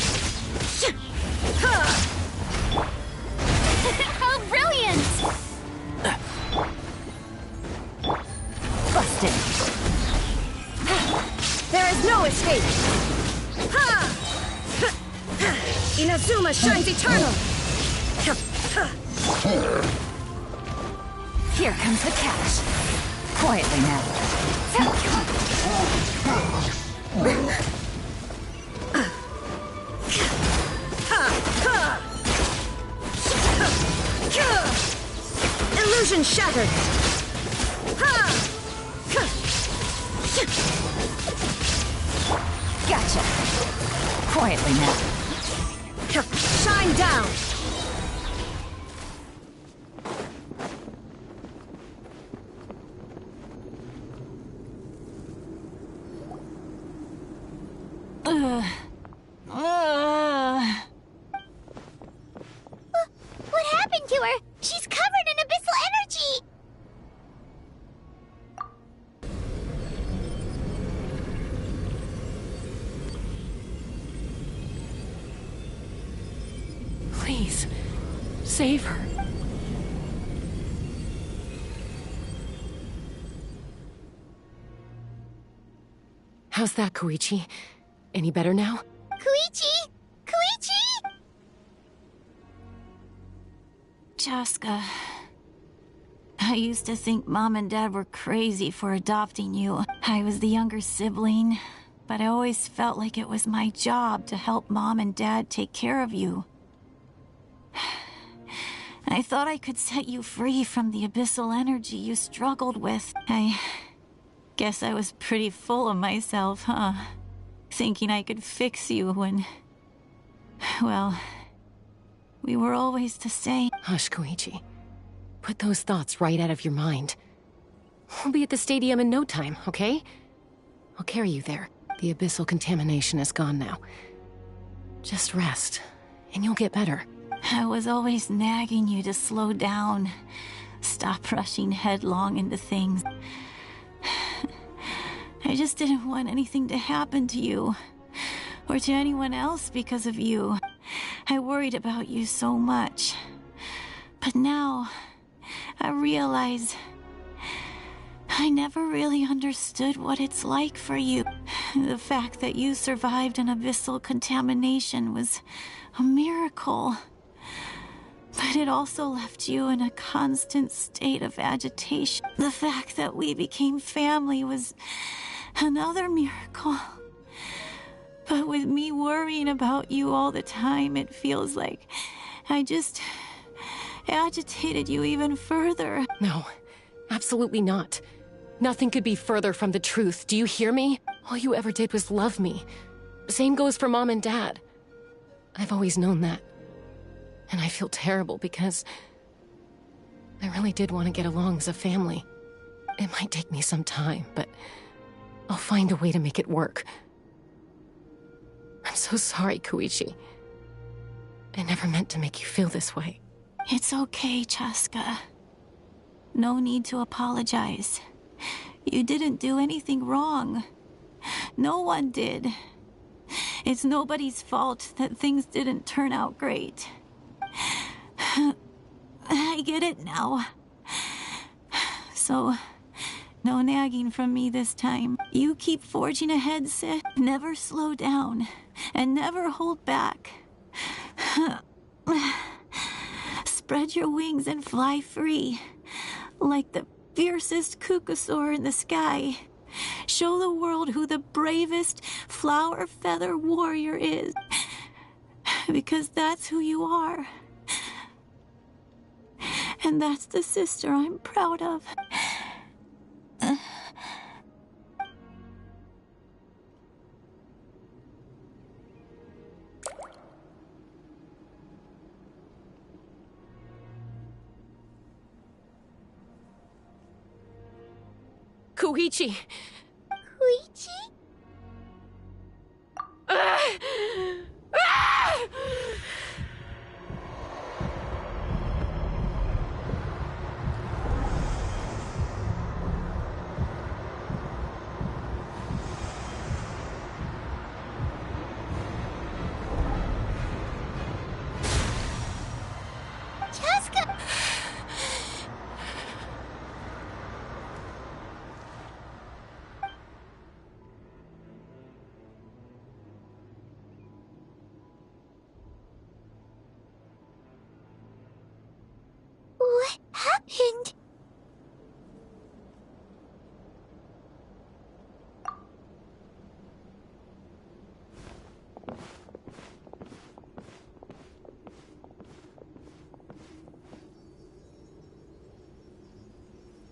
Speaker 4: How brilliant!
Speaker 18: Busted.
Speaker 1: There is no escape! Inazuma shines eternal!
Speaker 18: Here comes the catch. Quietly now.
Speaker 1: Illusion shattered!
Speaker 18: Gotcha. Quietly now.
Speaker 1: Shine down!
Speaker 4: What happened to her? She's covered in abyssal energy!
Speaker 6: Please, save her. How's that, Koichi? Any better now?
Speaker 4: Koichi! Koichi!
Speaker 12: Chaska, I used to think Mom and Dad were crazy for adopting you. I was the younger sibling, but I always felt like it was my job to help Mom and Dad take care of you. I thought I could set you free from the abyssal energy you struggled with. I guess I was pretty full of myself, huh? Thinking I could fix you when... well, we were always the same.
Speaker 6: Hush, Koichi.
Speaker 2: Put those thoughts right out of your mind. We'll be at the stadium in no time, okay? I'll carry you there. The abyssal contamination is gone now. Just rest, and you'll get better.
Speaker 12: I was always nagging you to slow down. Stop rushing headlong into things. I just didn't want anything to happen to you. Or to anyone else because of you. I worried about you so much. But now, I realize I never really understood what it's like for you. The fact that you survived an abyssal contamination was a miracle. But it also left you in a constant state of agitation. The fact that we became family was another miracle. But with me worrying about you all the time, it feels like I just agitated you even further.
Speaker 2: No, absolutely not. Nothing could be further from the truth. Do you hear me? All you ever did was love me. Same goes for Mom and Dad. I've always known that. And I feel terrible because I really did want to get along as a family. It might take me some time, but I'll find a way to make it work. I'm so sorry, Koichi. I never meant to make you feel this way.
Speaker 12: It's okay, Chaska. No need to apologize. You didn't do anything wrong. No one did. It's nobody's fault that things didn't turn out great. I get it now. So, no nagging from me this time. You keep forging ahead, Sid. Never slow down. And never hold back. Spread your wings and fly free. Like the fiercest kukasaur in the sky. Show the world who the bravest flower feather warrior is. Because that's who you are. And that's the sister I'm proud of.
Speaker 2: Koichi!
Speaker 4: Koichi? Chaska! What happened?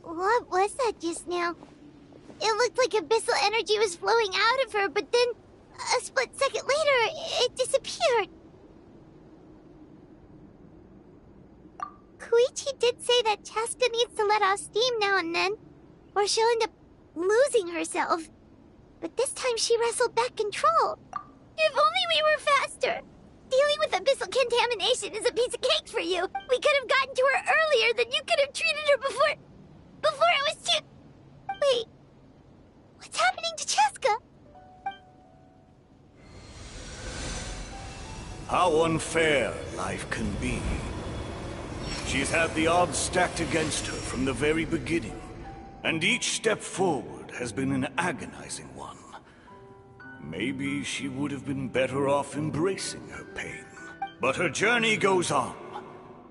Speaker 4: What was that just now? It looked like abyssal energy was flowing out of her, but then a split second later, it disappeared. Koichi did say that Chaska needs to let off steam now and then, or she'll end up losing herself. But this time she wrestled back control. If only we were faster! Dealing with abyssal contamination is a piece of cake for you. We could have gotten to her earlier, then you could have treated her before it was too... Wait, what's happening to Chaska?
Speaker 16: How unfair life can be. She's had the odds stacked against her from the very beginning, and each step forward has been an agonizing one. Maybe she would have been better off embracing her pain. But her journey goes on,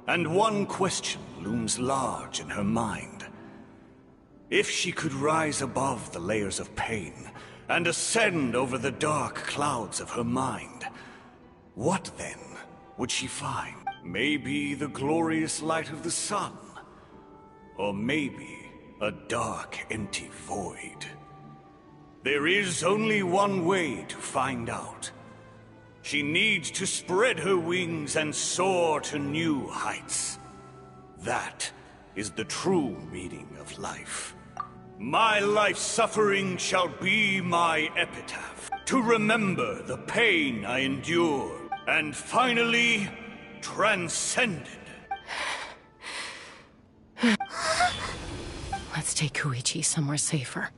Speaker 16: and one question looms large in her mind. If she could rise above the layers of pain and ascend over the dark clouds of her mind, what then would she find? Maybe the glorious light of the sun, or maybe a dark, empty void. There is only one way to find out. She needs to spread her wings and soar to new heights. That is the true meaning of life. My life suffering shall be my epitaph, to remember the pain I endured, and finally transcended.
Speaker 2: Let's take Koichi somewhere safer.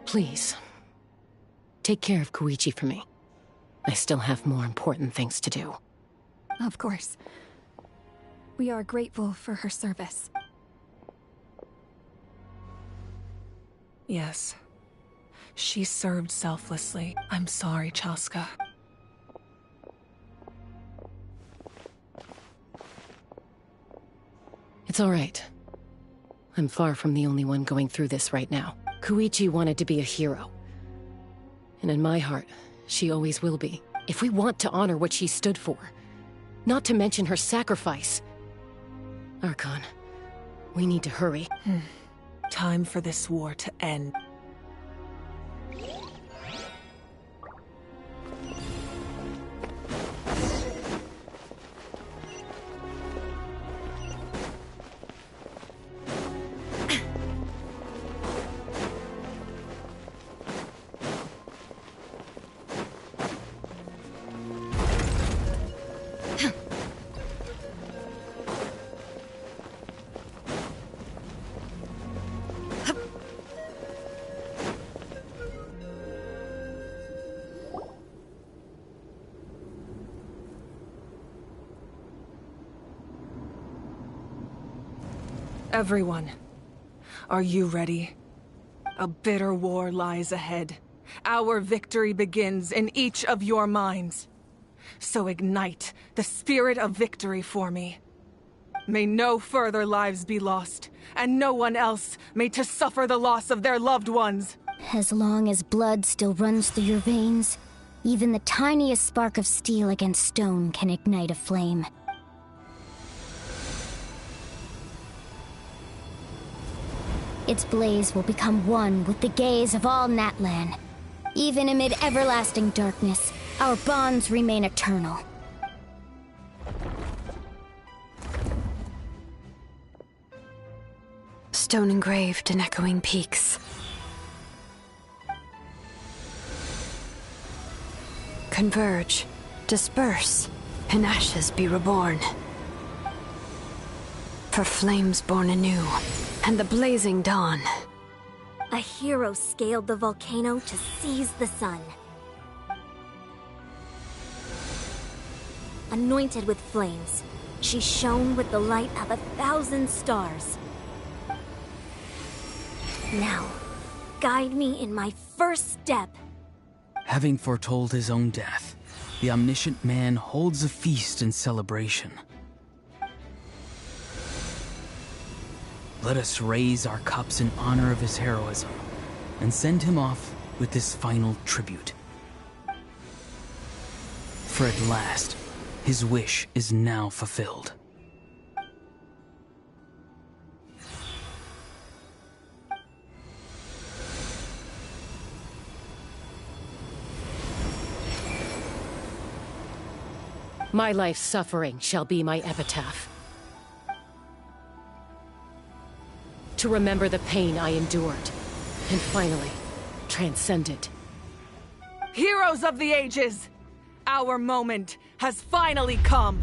Speaker 2: Please, take care of Koichi for me. I still have more important things to do.
Speaker 6: Of course. We are grateful for her service.
Speaker 3: Yes. She served selflessly. I'm sorry, Chaska.
Speaker 2: It's all right. I'm far from the only one going through this right now. Koichi wanted to be a hero. And in my heart, she always will be. If we want to honor what she stood for, not to mention her sacrifice. Archon, we need to hurry.
Speaker 3: Time for this war to end. Everyone, are you ready? A bitter war lies ahead. Our victory begins in each of your minds. So ignite the spirit of victory for me. May no further lives be lost, and no one else may to suffer the loss of their loved ones.
Speaker 4: As long as blood still runs through your veins, even the tiniest spark of steel against stone can ignite a flame. Its blaze will become one with the gaze of all Natlan. Even amid everlasting darkness, our bonds remain eternal.
Speaker 11: Stone engraved in echoing peaks. Converge, disperse, in ashes be reborn. For flames born anew, and the blazing dawn.
Speaker 15: A hero scaled the volcano to seize the sun. Anointed with flames, she shone with the light of 1,000 stars. Now, guide me in my first step.
Speaker 5: Having foretold his own death, the omniscient man holds a feast in celebration. Let us raise our cups in honor of his heroism, and send him off with this final tribute. For at last, his wish is now fulfilled.
Speaker 2: My life's suffering shall be my epitaph. To remember the pain I endured, and finally, transcend it.
Speaker 3: Heroes of the ages! Our moment has finally come!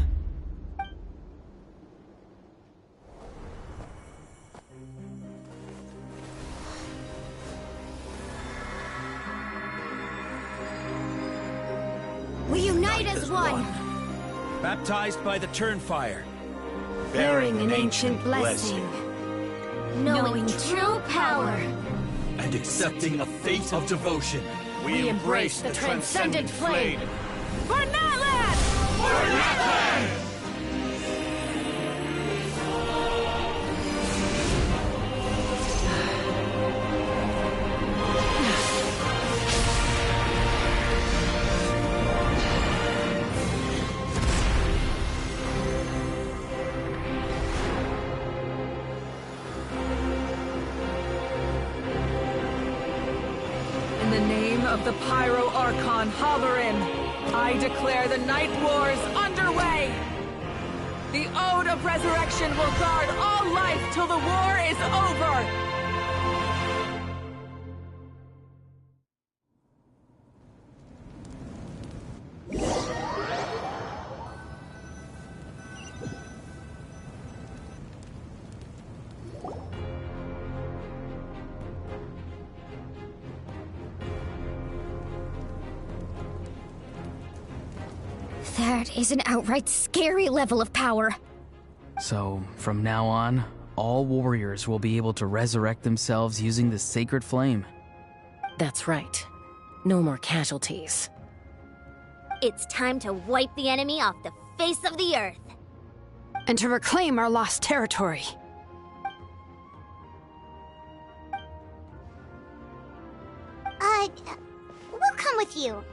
Speaker 4: We unite
Speaker 15: Unite as one.
Speaker 21: Baptized by the Turnfire.
Speaker 15: Bearing an ancient blessing. Knowing true power.
Speaker 21: And accepting a fate of devotion.
Speaker 15: We embrace the transcendent flame.
Speaker 3: For Natlan!
Speaker 15: For Natlan!
Speaker 3: In the name of the Pyro Archon Halloran, I declare the Night Wars underway! The Ode of Resurrection will guard all life till the war is over!
Speaker 15: That is an outright scary level of power.
Speaker 5: So, from now on, all warriors will be able to resurrect themselves using the sacred flame.
Speaker 2: That's right. No more casualties.
Speaker 15: It's time to wipe the enemy off the face of the earth.
Speaker 11: And to reclaim our lost territory.
Speaker 4: We'll come with you.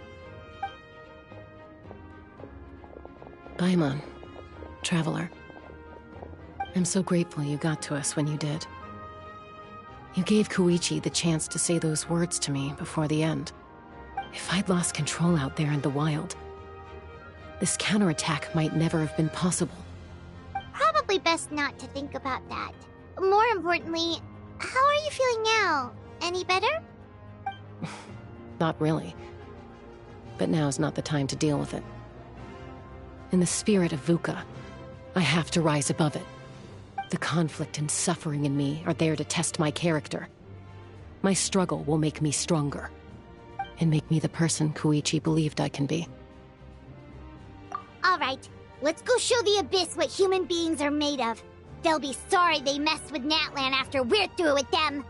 Speaker 2: Paimon, Traveler. I'm so grateful you got to us when you did. You gave Koichi the chance to say those words to me before the end. If I'd lost control out there in the wild, this counterattack might never have been possible.
Speaker 4: Probably best not to think about that. More importantly, how are you feeling now? Any better?
Speaker 2: Not really. But now's not the time to deal with it. In the spirit of VUCA, I have to rise above it. The conflict and suffering in me are there to test my character. My struggle will make me stronger, and make me the person Koichi believed I can be.
Speaker 4: All right, let's go show the Abyss what human beings are made of. They'll be sorry they messed with Natlan after we're through with them.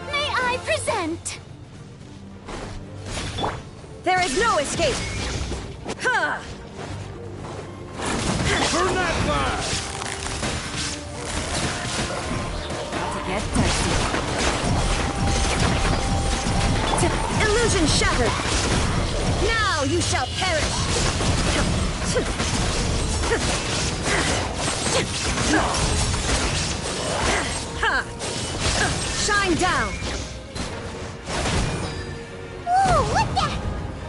Speaker 15: May I present?
Speaker 6: There is no escape! Ha!
Speaker 16: Burn that fire!
Speaker 18: About to get dicey.
Speaker 6: Illusion shattered! Now you shall perish! Shine down!
Speaker 4: Whoa, what the?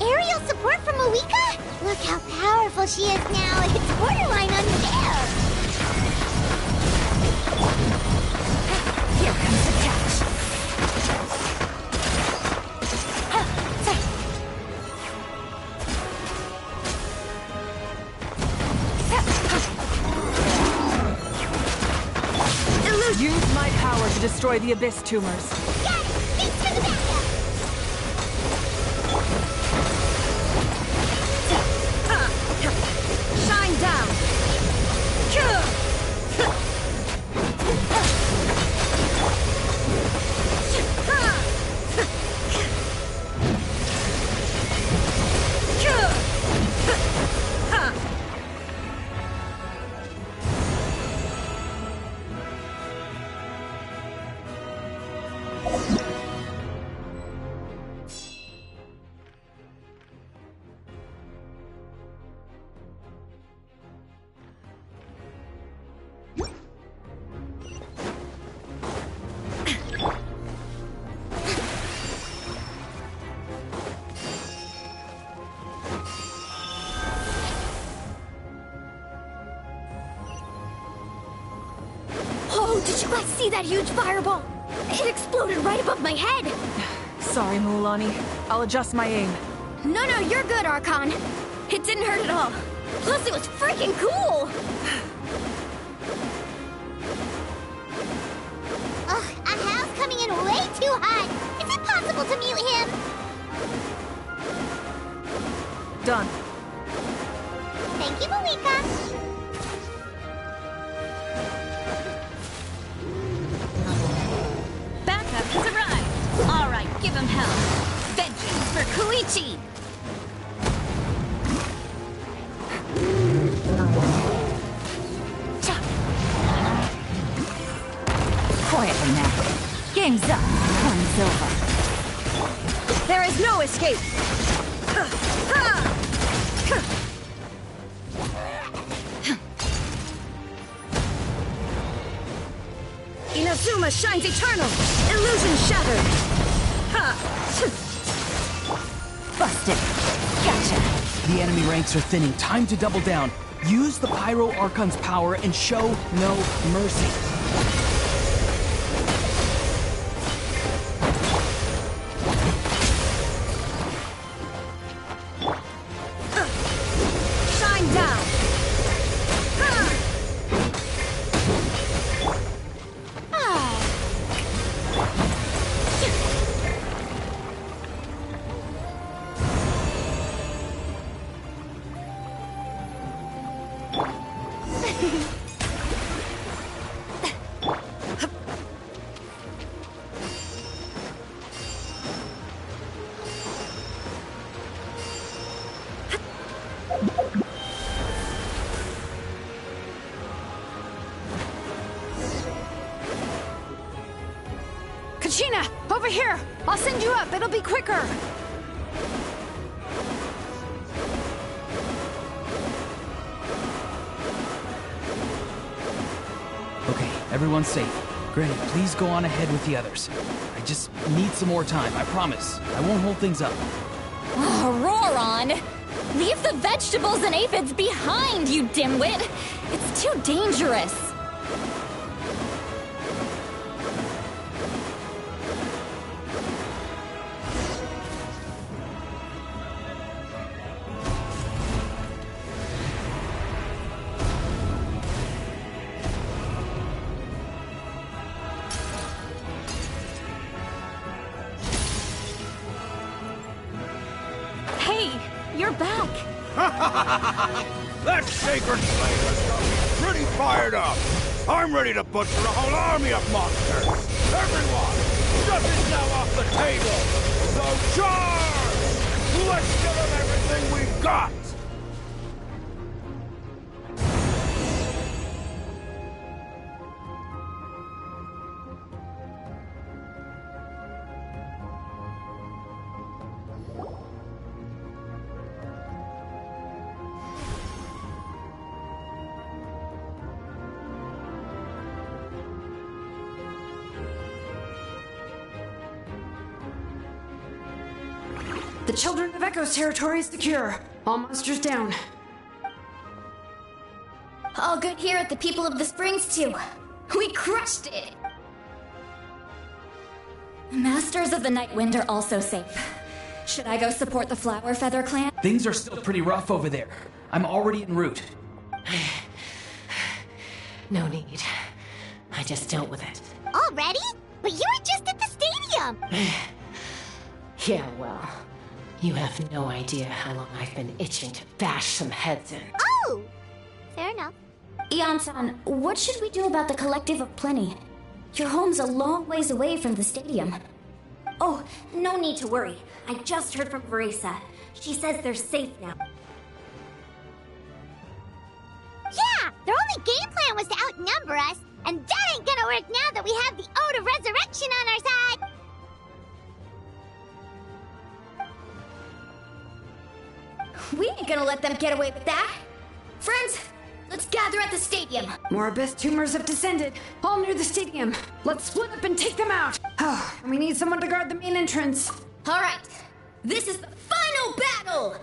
Speaker 4: Aerial support from Awika? Look how powerful she is now. It's borderline unfair.
Speaker 6: Here comes the catch.
Speaker 3: Use my power to destroy the Abyss tumors.
Speaker 4: Yes! Thanks for the backup!
Speaker 6: Shine down!
Speaker 15: Oh, did you guys see that huge fireball? It exploded right above my head!
Speaker 3: Sorry, Mualani. I'll adjust my aim.
Speaker 15: No, you're good, Archon. It didn't hurt at all. Plus, it was freaking cool!
Speaker 4: Ugh, Ahal's coming in way too hot! Is it possible to mute him?
Speaker 3: Done.
Speaker 4: Thank you, Malika.
Speaker 17: Backup has arrived. All right, give him hell. Vengeance for Koichi!
Speaker 18: Quietly now. Game's up. One's over.
Speaker 15: There is no escape! Inazuma shines eternal! Illusion shattered!
Speaker 18: Busted. Gotcha.
Speaker 5: The enemy ranks are thinning. Time to double down. Use the Pyro Archon's power and show no mercy.
Speaker 15: Shine down!
Speaker 11: Kachina, over here! I'll send you up, it'll be quicker!
Speaker 5: Okay, everyone's safe. Granny, please go on ahead with the others. I just need some more time, I promise. I won't hold things up.
Speaker 15: Oh, Roron! Leave the vegetables and aphids behind, you dimwit! It's too dangerous! Hey, you're back!
Speaker 13: That sacred slayer got me pretty fired up. I'm ready to butcher a whole army of monsters. Everyone, nothing's now off the table. So charge! Let's give them everything we've got.
Speaker 11: The Children of Echo's territory is secure. All monsters down.
Speaker 15: All good here at the People of the Springs, too. We crushed it! Masters of the Night Wind are also safe. Should I go support the Flower Feather clan?
Speaker 5: Things are still pretty rough over there. I'm already en route.
Speaker 2: No need. I just dealt with it.
Speaker 4: Already? But you were just at the stadium!
Speaker 2: Yeah, well, you have no idea how long I've been itching to bash some heads in.
Speaker 4: Oh! Fair enough.
Speaker 15: Ian-san, what should we do about the Collective of Plenty? Your home's a long ways away from the stadium.
Speaker 14: Oh, no need to worry. I just heard from Verisa. She says they're safe now.
Speaker 4: Yeah! Their only game plan was to outnumber us, and that ain't gonna work now that we have the Ode of Resurrection on our side!
Speaker 15: We ain't gonna let them get away with that! Friends, let's gather at the stadium!
Speaker 11: More abyss tumors have descended, all near the stadium. Let's split up and take them out! Oh, we need someone to guard the main entrance.
Speaker 15: Alright, this is the final battle!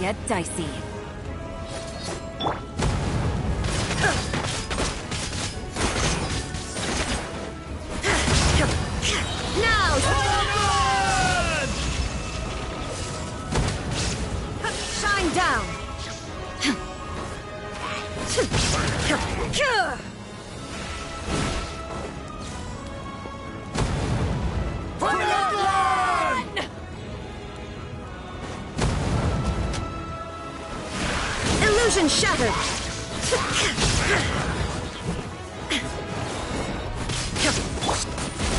Speaker 18: get dicey.
Speaker 1: Now! Shine down! Illusion shattered!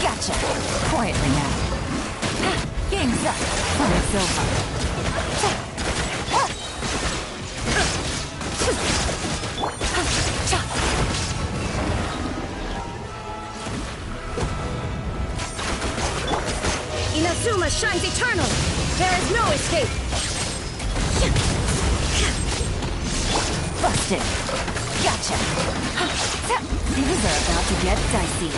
Speaker 18: Gotcha. Quietly now. Game's up. Fight's over.
Speaker 1: Inazuma shines eternal! There is no escape!
Speaker 18: Busted. Gotcha. Things are about to get dicey.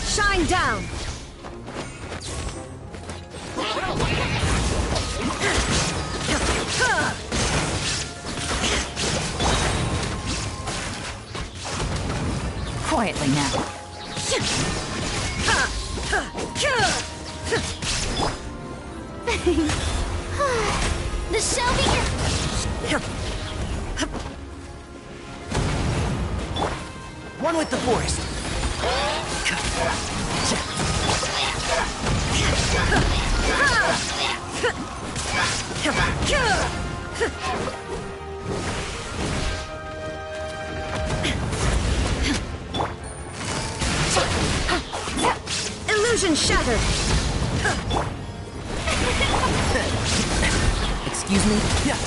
Speaker 1: Shine down!
Speaker 18: Quietly now.
Speaker 14: The shell be
Speaker 19: One with the forest.
Speaker 1: Illusion shattered!
Speaker 19: Excuse me? Yeah.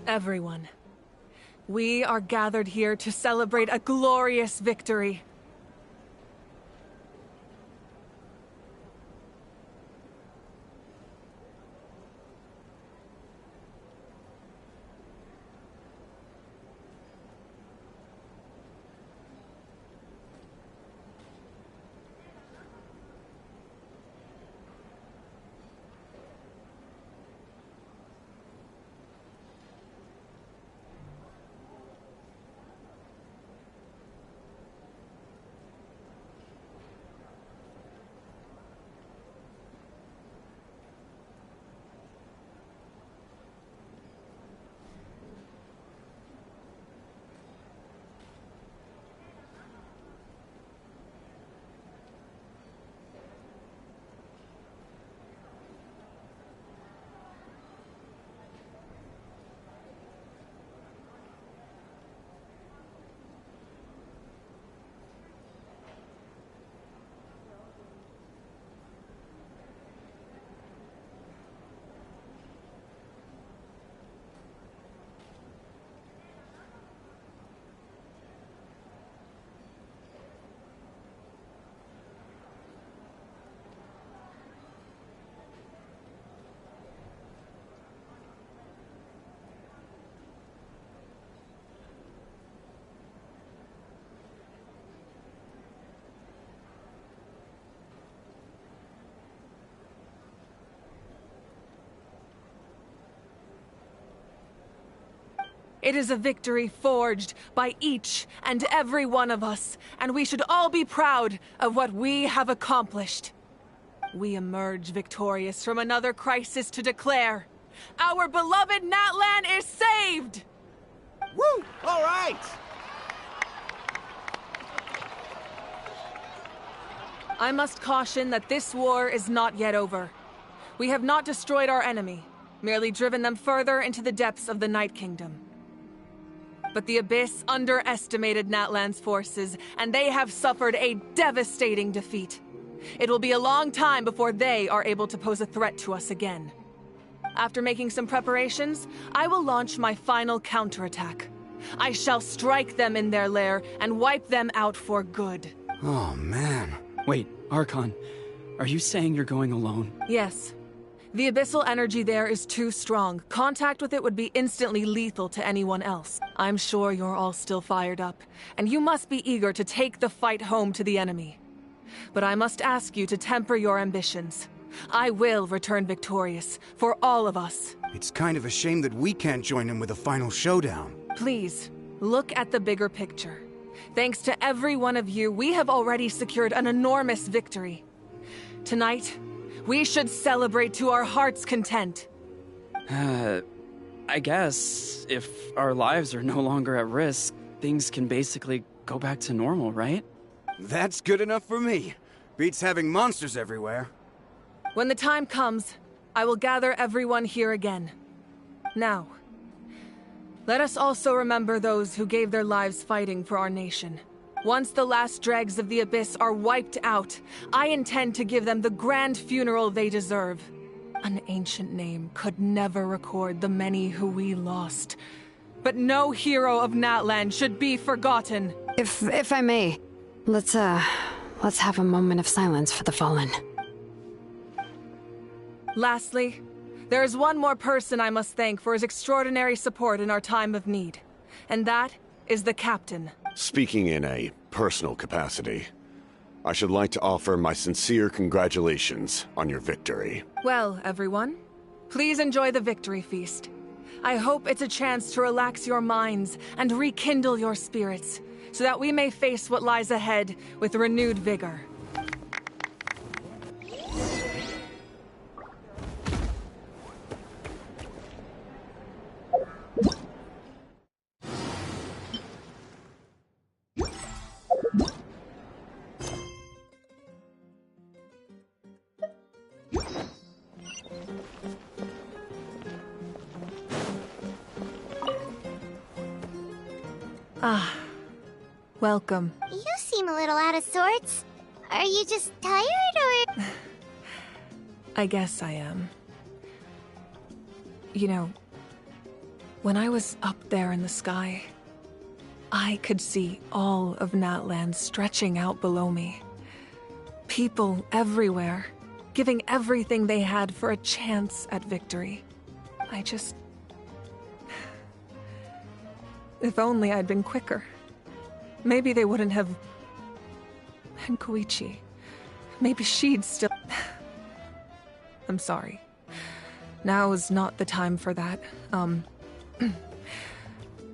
Speaker 3: Everyone, we are gathered here to celebrate a glorious victory. It is a victory forged by each and every one of us, and we should all be proud of what we have accomplished. We emerge victorious from another crisis to declare, our beloved Natlan is saved!
Speaker 10: Woo! All right!
Speaker 3: I must caution that this war is not yet over. We have not destroyed our enemy, merely driven them further into the depths of the Night Kingdom. But the Abyss underestimated Natlan's forces, and they have suffered a devastating defeat. It will be a long time before they are able to pose a threat to us again. After making some preparations, I will launch my final counterattack. I shall strike them in their lair and wipe them out for good.
Speaker 13: Oh, man.
Speaker 9: Wait, Archon, are you saying you're going alone?
Speaker 3: Yes. The abyssal energy there is too strong. Contact with it would be instantly lethal to anyone else. I'm sure you're all still fired up, and you must be eager to take the fight home to the enemy. But I must ask you to temper your ambitions. I will return victorious, for all of us.
Speaker 13: It's kind of a shame that we can't join in with a final showdown.
Speaker 3: Please, look at the bigger picture. Thanks to every one of you, we have already secured an enormous victory. Tonight, we should celebrate to our heart's content.
Speaker 9: I guess if our lives are no longer at risk, things can basically go back to normal, right?
Speaker 10: That's good enough for me. Beats having monsters everywhere.
Speaker 3: When the time comes, I will gather everyone here again. Now, let us also remember those who gave their lives fighting for our nation. Once the last dregs of the Abyss are wiped out, I intend to give them the grand funeral they deserve. An ancient name could never record the many who we lost. But no hero of Natlan should be forgotten.
Speaker 11: If I may, let's have a moment of silence for the fallen.
Speaker 3: Lastly, there is one more person I must thank for his extraordinary support in our time of need. And that is the Captain.
Speaker 20: Speaking in a personal capacity, I should like to offer my sincere congratulations on your victory.
Speaker 3: Well, everyone, please enjoy the victory feast. I hope it's a chance to relax your minds and rekindle your spirits, so that we may face what lies ahead with renewed vigor. Ah, welcome.
Speaker 4: You seem a little out of sorts. Are you just tired, or...?
Speaker 3: I guess I am. You know, when I was up there in the sky, I could see all of Natlan stretching out below me. People everywhere, giving everything they had for a chance at victory. If only I'd been quicker. Maybe they wouldn't have... And Koichi. Maybe she'd still... I'm sorry. Now is not the time for that.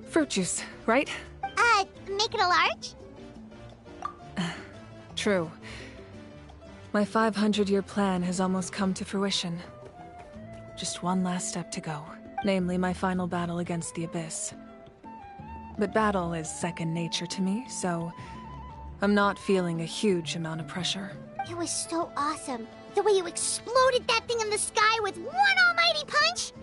Speaker 3: Fruit juice, right?
Speaker 4: Make it a large?
Speaker 3: True. My 500-year plan has almost come to fruition. Just one last step to go. Namely, my final battle against the Abyss. But battle is second nature to me, so I'm not feeling a huge amount of pressure.
Speaker 4: It was so awesome. The way you exploded that thing in the sky with one almighty punch!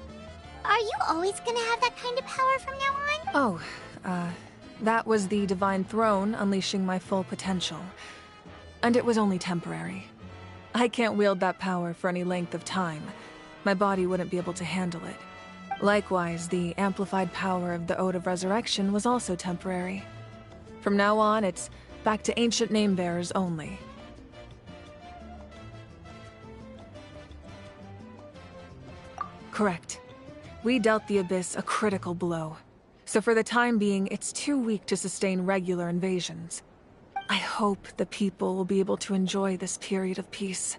Speaker 4: Are you always gonna have that kind of power from now on?
Speaker 3: Oh, that was the Divine Throne unleashing my full potential. And it was only temporary. I can't wield that power for any length of time. My body wouldn't be able to handle it. Likewise, the amplified power of the Ode of Resurrection was also temporary. From now on, it's back to ancient name-bearers only. Correct. We dealt the Abyss a critical blow. So for the time being, it's too weak to sustain regular invasions. I hope the people will be able to enjoy this period of peace.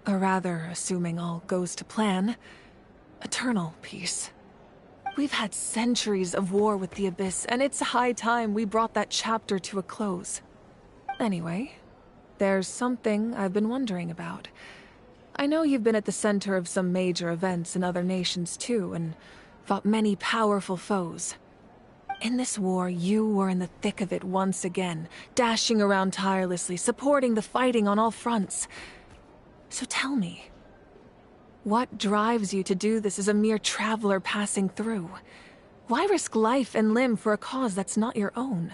Speaker 3: Or rather, assuming all goes to plan, eternal peace. We've had centuries of war with the Abyss, and it's high time we brought that chapter to a close. Anyway, there's something I've been wondering about. I know you've been at the center of some major events in other nations too, and fought many powerful foes. In this war, you were in the thick of it once again, dashing around tirelessly, supporting the fighting on all fronts. So tell me, what drives you to do this as a mere traveler passing through? Why risk life and limb for a cause that's not your own?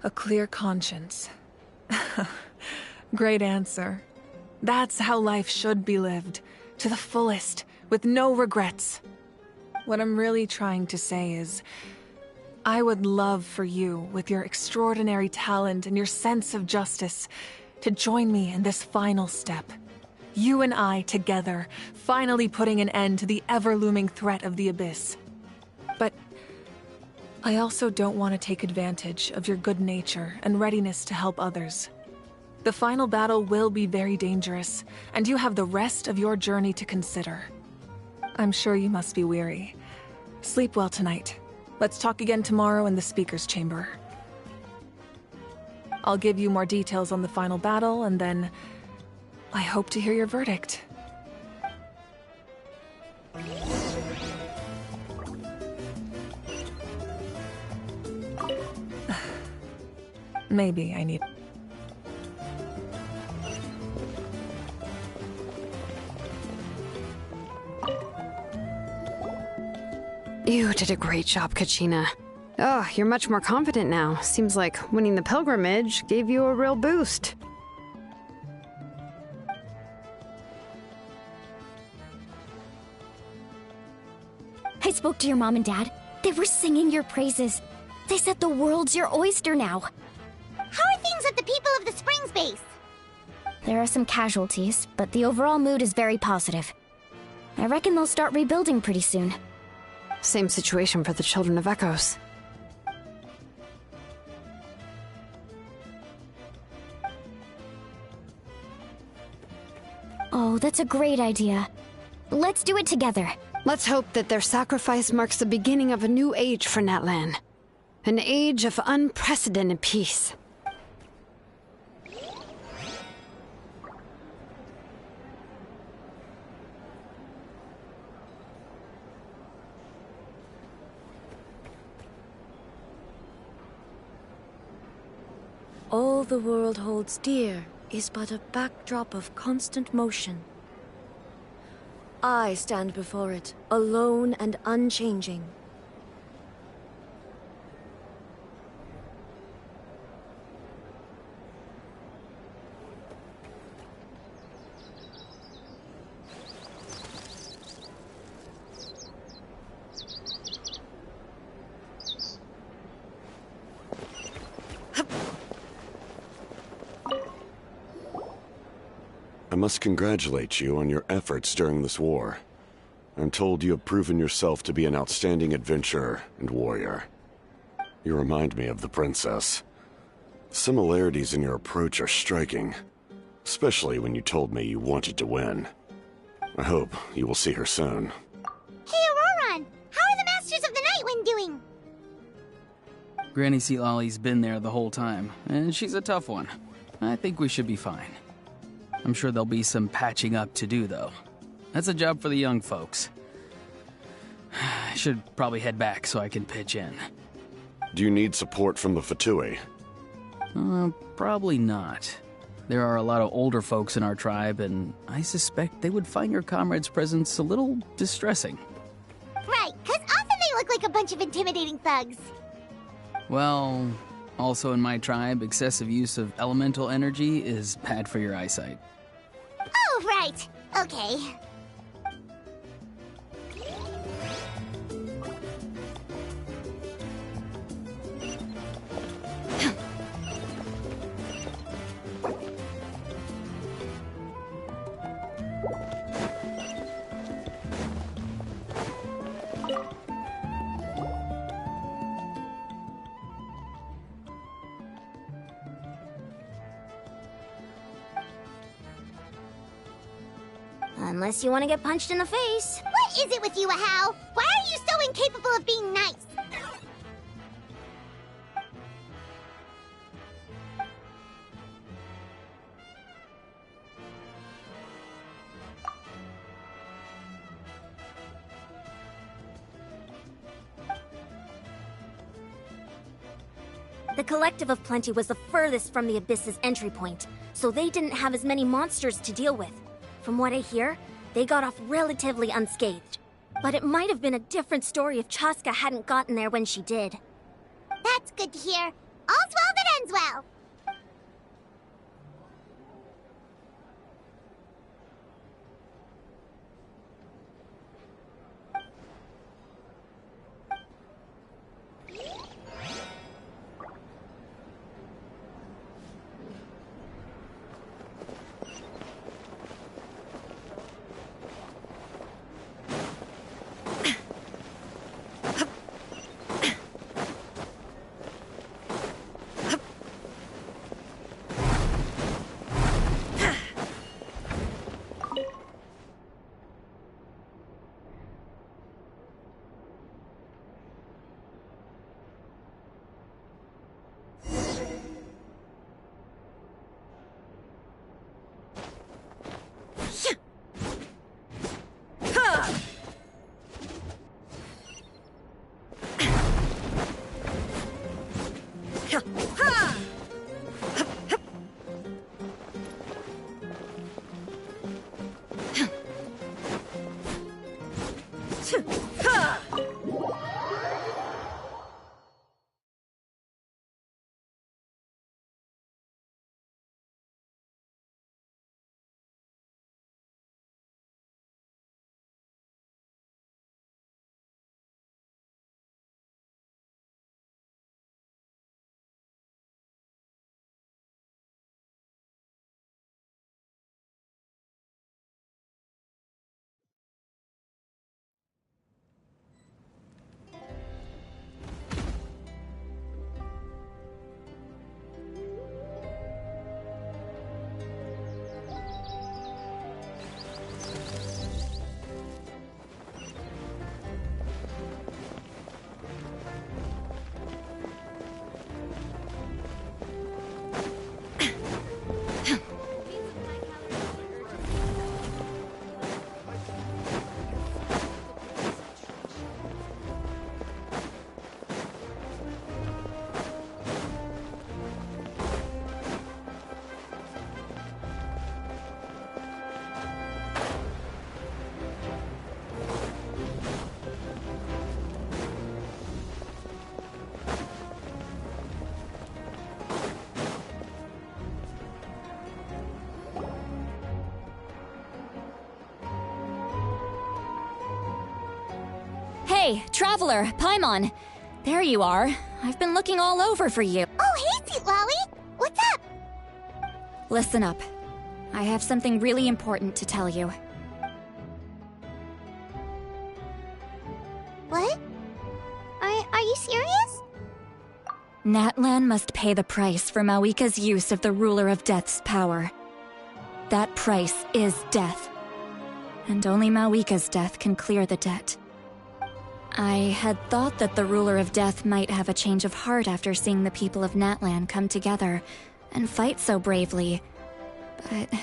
Speaker 3: A clear conscience. Great answer. That's how life should be lived, to the fullest, with no regrets. What I'm really trying to say is, I would love for you, with your extraordinary talent and your sense of justice, to join me in this final step. You and I together, finally putting an end to the ever-looming threat of the Abyss. But I also don't want to take advantage of your good nature and readiness to help others. The final battle will be very dangerous, and you have the rest of your journey to consider. I'm sure you must be weary. Sleep well tonight. Let's talk again tomorrow in the speaker's chamber. I'll give you more details on the final battle, and then I hope to hear your verdict. Maybe I need...
Speaker 11: You did a great job, Kachina. Oh, you're much more confident now. Seems like winning the pilgrimage gave you a real boost.
Speaker 15: I spoke to your mom and dad. They were singing your praises. They said the world's your oyster now.
Speaker 4: How are things at the People of the Springs base?
Speaker 15: There are some casualties, but the overall mood is very positive. I reckon they'll start rebuilding pretty soon.
Speaker 11: Same situation for the Children of Echoes.
Speaker 15: Oh, that's a great idea. Let's do it together.
Speaker 11: Let's hope that their sacrifice marks the beginning of a new age for Natlan. An age of unprecedented peace.
Speaker 1: All the world holds dear is but a backdrop of constant motion. I stand before it, alone and unchanging.
Speaker 20: I must congratulate you on your efforts during this war. I'm told you have proven yourself to be an outstanding adventurer and warrior. You remind me of the princess. Similarities in your approach are striking, especially when you told me you wanted to win. I hope you will see her soon.
Speaker 4: Hey, Auroron! How are the Masters of the Nightwind doing?
Speaker 5: Granny Sealolly's been there the whole time, and she's a tough one. I think we should be fine. I'm sure there'll be some patching up to do, though. That's a job for the young folks. I should probably head back so I can pitch in.
Speaker 20: Do you need support from the Fatui?
Speaker 5: Probably not. There are a lot of older folks in our tribe, and I suspect they would find your comrade's presence a little distressing.
Speaker 4: Right, 'cause often they look like a bunch of intimidating thugs.
Speaker 5: Well, also in my tribe, excessive use of elemental energy is bad for your eyesight.
Speaker 4: Oh, right. Okay.
Speaker 14: Unless you want to get punched in the face.
Speaker 4: What is it with you, Ahau? Why are you so incapable of being nice?
Speaker 14: The Collective of Plenty was the furthest from the Abyss's entry point, so they didn't have as many monsters to deal with. From what I hear, they got off relatively unscathed. But it might have been a different story if Chaska hadn't gotten there when she did.
Speaker 4: That's good to hear. All's well that ends well.
Speaker 15: Hey, Traveler, Paimon. There you are. I've been looking all over for you.
Speaker 4: Oh, hey, Sweet Lolly. What's up?
Speaker 15: Listen up. I have something really important to tell you.
Speaker 4: What? Are you serious?
Speaker 15: Natlan must pay the price for Mawika's use of the Ruler of Death's power. That price is death. And only Mawika's death can clear the debt. I had thought that the Ruler of Death might have a change of heart after seeing the people of Natlan come together and fight so bravely. But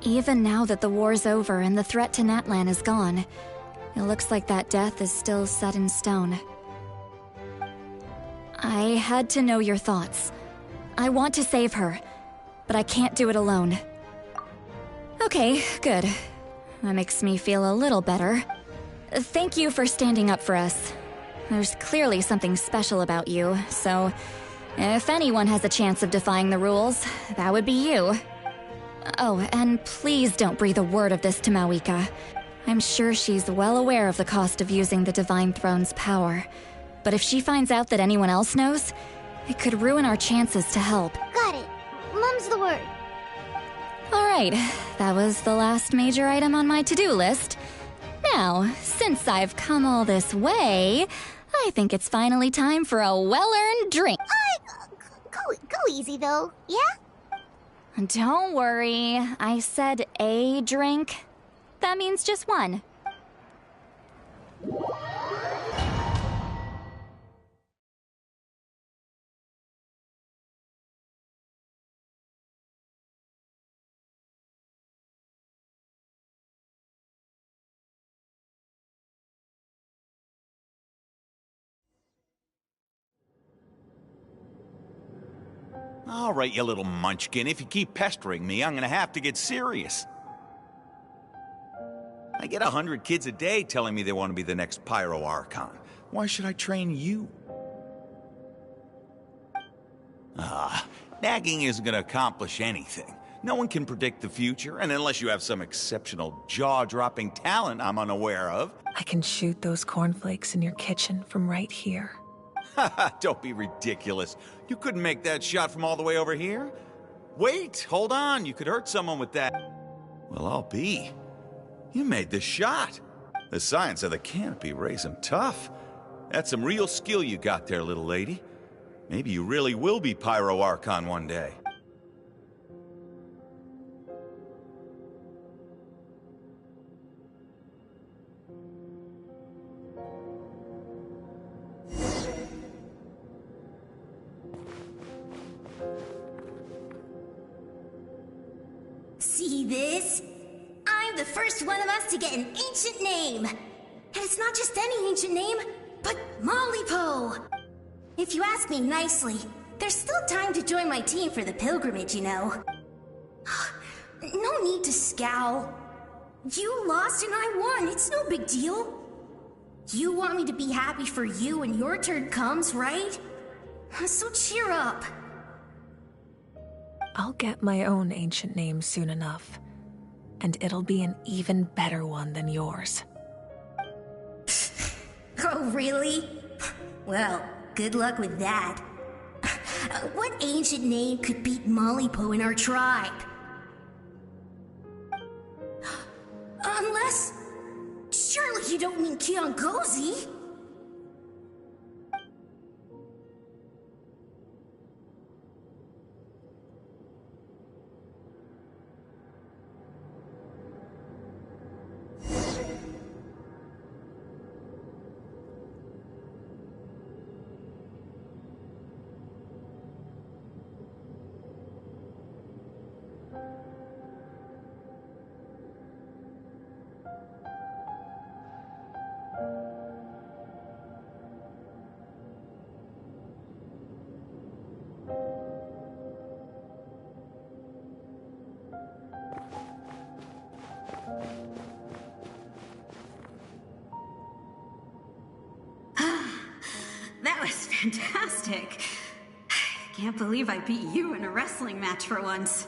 Speaker 15: even now that the war's over and the threat to Natlan is gone, it looks like that death is still set in stone. I had to know your thoughts. I want to save her, but I can't do it alone. Okay, good. That makes me feel a little better. Thank you for standing up for us. There's clearly something special about you, so if anyone has a chance of defying the rules, that would be you. Oh, and please don't breathe a word of this to Mawika. I'm sure she's well aware of the cost of using the Divine Throne's power. But if she finds out that anyone else knows, it could ruin our chances to help.
Speaker 4: Got it. Mum's the word.
Speaker 15: Alright, that was the last major item on my to-do list. Now, since I've come all this way, I think it's finally time for a well-earned drink.
Speaker 4: Go easy, though, yeah?
Speaker 15: Don't worry, I said a drink. That means just one.
Speaker 8: All right, you little munchkin. If you keep pestering me, I'm gonna have to get serious. I get 100 kids a day telling me they want to be the next Pyro Archon. Why should I train you? Nagging isn't gonna accomplish anything. No one can predict the future, and unless you have some exceptional jaw-dropping talent I'm unaware of...
Speaker 3: I can shoot those cornflakes in your kitchen from right here.
Speaker 8: Don't be ridiculous. You couldn't make that shot from all the way over here? Wait, hold on. You could hurt someone with that. Well, I'll be. You made the shot. The science of the canopy raised him tough. That's some real skill you got there, little lady. Maybe you really will be Pyro Archon one day.
Speaker 22: See this? I'm the first one of us to get an ancient name. And it's not just any ancient name, but Mollypo. If you ask me nicely, there's still time to join my team for the pilgrimage, you know. No need to scowl. You lost and I won, it's no big deal. You want me to be happy for you when your turn comes, right? So cheer up.
Speaker 3: I'll get my own ancient name soon enough. And it'll be an even better one than yours.
Speaker 22: Oh, really? Well, good luck with that. What ancient name could beat Mollypo in our tribe? Unless... surely you don't mean Kiangozi?
Speaker 17: That was fantastic. Can't believe I beat you in a wrestling match for once.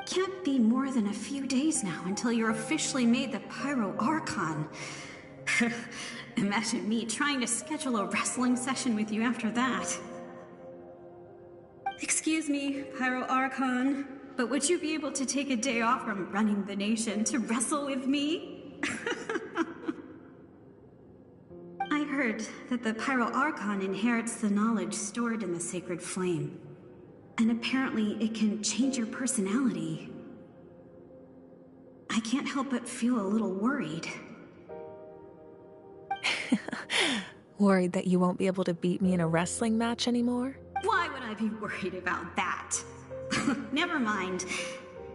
Speaker 17: Can't be more than a few days now until you're officially made the Pyro Archon. Imagine me trying to schedule a wrestling session with you after that. Excuse me, Pyro Archon, but would you be able to take a day off from running the nation to wrestle with me? I heard that the Pyro Archon inherits the knowledge stored in the sacred flame. And apparently it can change your personality. I can't help but feel a little worried.
Speaker 3: Worried that you won't be able to beat me in a wrestling match anymore?
Speaker 17: Why would I be worried about that? Never mind.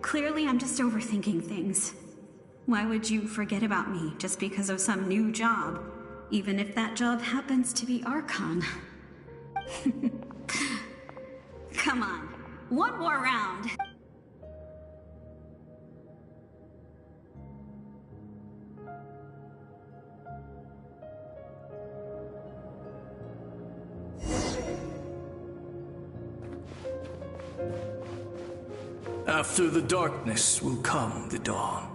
Speaker 17: Clearly I'm just overthinking things. Why would you forget about me just because of some new job? Even if that job happens to be Archon. Come on, one more round.
Speaker 16: After the darkness will come the dawn.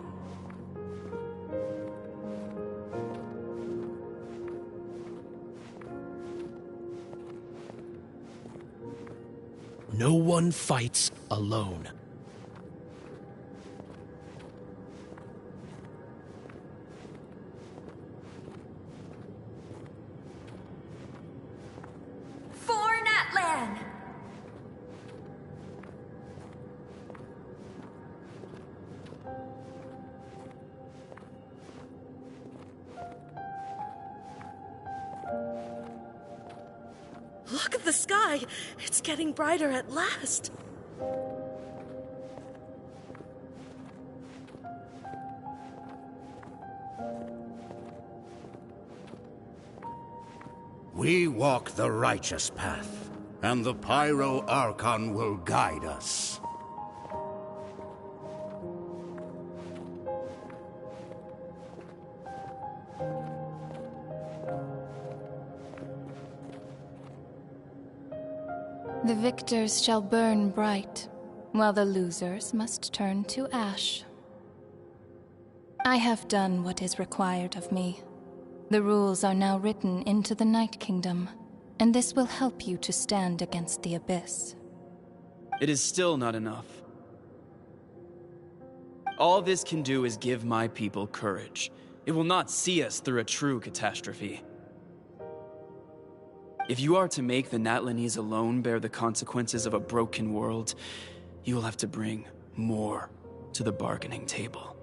Speaker 23: No one fights alone.
Speaker 22: For Natlan!
Speaker 7: Look at the sky! It's getting brighter at last!
Speaker 13: We walk the righteous path, and the Pyro Archon will guide us.
Speaker 12: The victors shall burn bright, while the losers must turn to ash. I have done what is required of me. The rules are now written into the Night Kingdom, and this will help you to stand against the Abyss.
Speaker 9: It is still not enough. All this can do is give my people courage. It will not see us through a true catastrophe. If you are to make the Natlanese alone bear the consequences of a broken world, you will have to bring more to the bargaining table.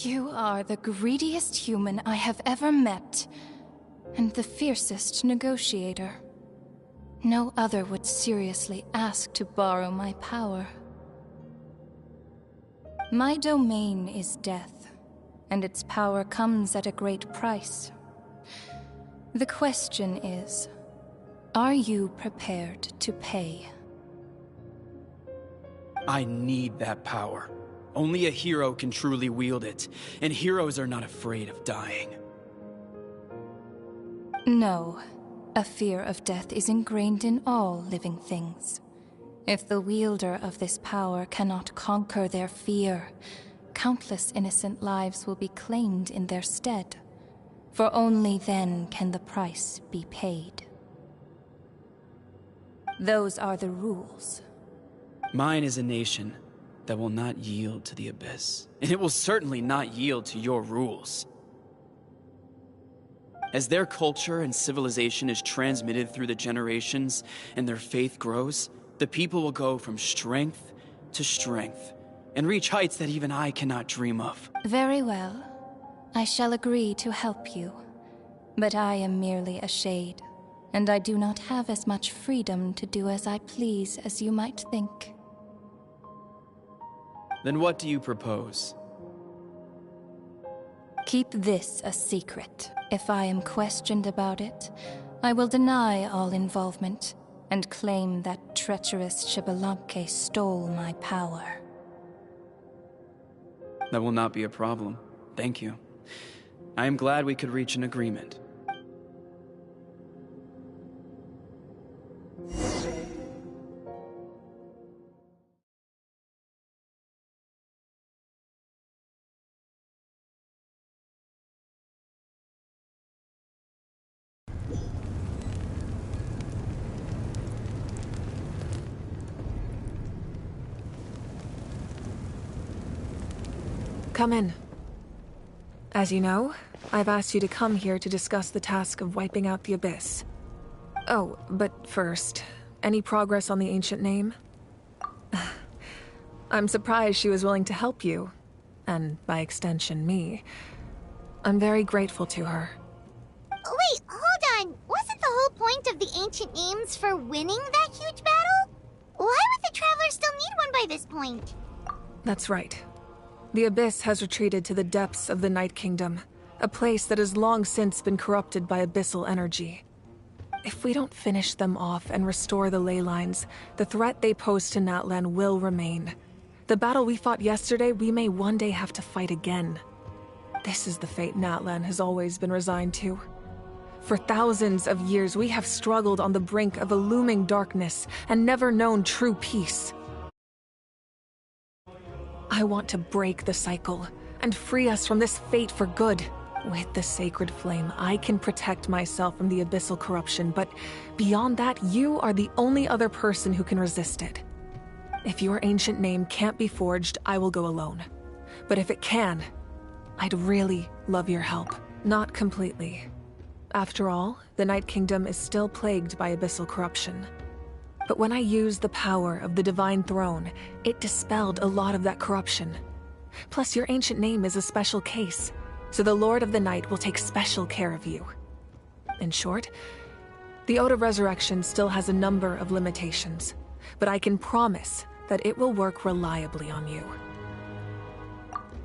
Speaker 12: You are the greediest human I have ever met, and the fiercest negotiator. No other would seriously ask to borrow my power. My domain is death, and its power comes at a great price. The question is, are you prepared to pay?
Speaker 9: I need that power. Only a hero can truly wield it, and heroes are not afraid of dying.
Speaker 12: No, a fear of death is ingrained in all living things. If the wielder of this power cannot conquer their fear, countless innocent lives will be claimed in their stead. For only then can the price be paid. Those are the rules.
Speaker 9: Mine is a nation that will not yield to the Abyss, and it will certainly not yield to your rules. As their culture and civilization is transmitted through the generations and their faith grows, the people will go from strength to strength and reach heights that even I cannot dream of.
Speaker 12: Very well. I shall agree to help you. But I am merely a shade, and I do not have as much freedom to do as I please as you might think.
Speaker 9: Then what do you propose?
Speaker 12: Keep this a secret. If I am questioned about it, I will deny all involvement and claim that treacherous Xbalanque stole my power.
Speaker 9: That will not be a problem. Thank you. I am glad we could reach an agreement.
Speaker 3: Come in. As you know, I've asked you to come here to discuss the task of wiping out the Abyss. Oh, but first, any progress on the ancient name? I'm surprised she was willing to help you, and by extension, me. I'm very grateful to her.
Speaker 4: Wait, hold on. Wasn't the whole point of the ancient names for winning that huge battle? Why would the Travelers still need one by this point?
Speaker 3: That's right. The Abyss has retreated to the depths of the Night Kingdom, a place that has long since been corrupted by abyssal energy. If we don't finish them off and restore the ley lines, the threat they pose to Natlan will remain. The battle we fought yesterday, we may one day have to fight again. This is the fate Natlan has always been resigned to. For thousands of years, we have struggled on the brink of a looming darkness and never known true peace. I want to break the cycle and free us from this fate for good. With the sacred flame, I can protect myself from the abyssal corruption, but beyond that, you are the only other person who can resist it. If your ancient name can't be forged, I will go alone. But if it can, I'd really love your help. Not completely. After all, the Night Kingdom is still plagued by abyssal corruption. But when I used the power of the Divine Throne, it dispelled a lot of that corruption. Plus, your ancient name is a special case, so the Lord of the Night will take special care of you. In short, The Ode of Resurrection still has a number of limitations, but I can promise that it will work reliably on you.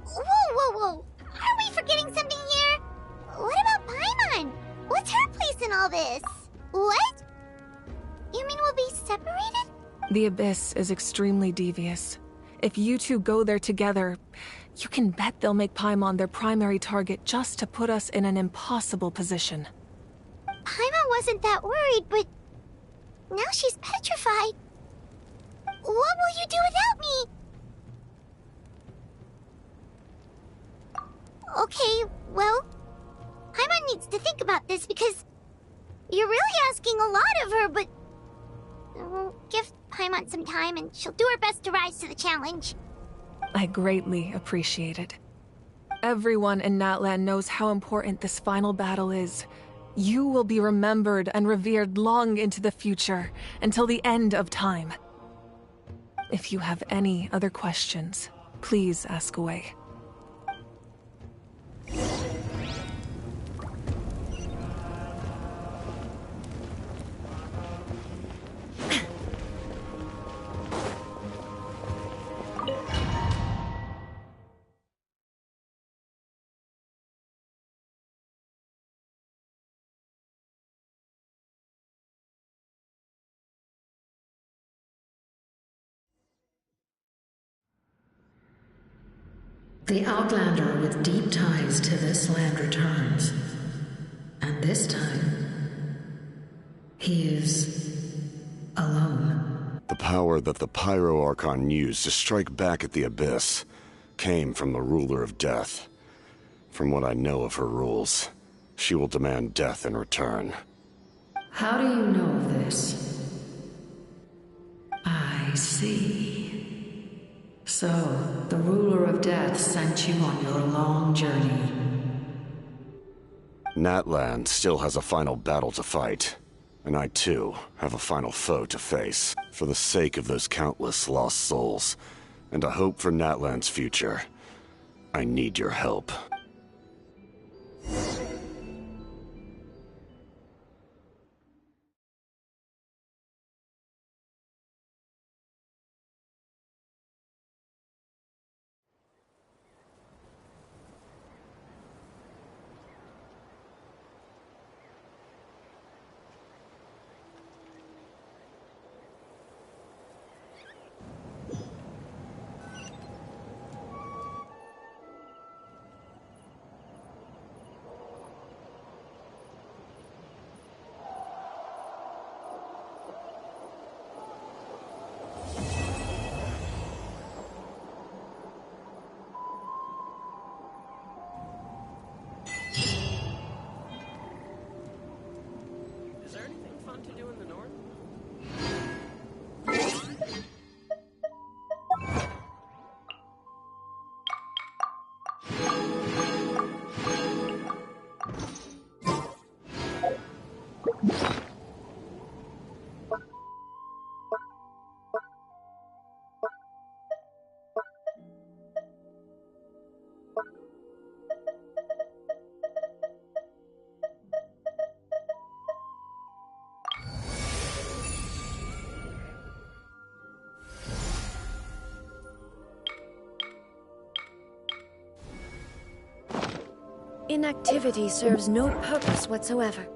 Speaker 4: Whoa! Are we forgetting something here? What about Paimon? What's her place in all this? What? You mean we'll be separated?
Speaker 3: The Abyss is extremely devious. If you two go there together, you can bet they'll make Paimon their primary target just to put us in an impossible position.
Speaker 4: Paimon wasn't that worried, but now she's petrified. What will you do without me? Okay, well, Paimon needs to think about this because you're really asking a lot of her, but we'll give Paimon some time and she'll do her best to rise to the challenge.
Speaker 3: I greatly appreciate it. Everyone in Natlan knows how important this final battle is. You will be remembered and revered long into the future, until the end of time. If you have any other questions, please ask away.
Speaker 2: The Outlander with deep ties to this land returns. And this time, he is alone.
Speaker 20: The power that the Pyro Archon used to strike back at the Abyss came from the Ruler of Death. From what I know of her rules, she will demand death in return.
Speaker 2: How do you know of this? I see. So, the Ruler of Death sent you on your long journey.
Speaker 20: Natlan still has a final battle to fight, and I too have a final foe to face, for the sake of those countless lost souls, and a hope for Natlan's future. I need your help.
Speaker 1: Inactivity serves no purpose whatsoever.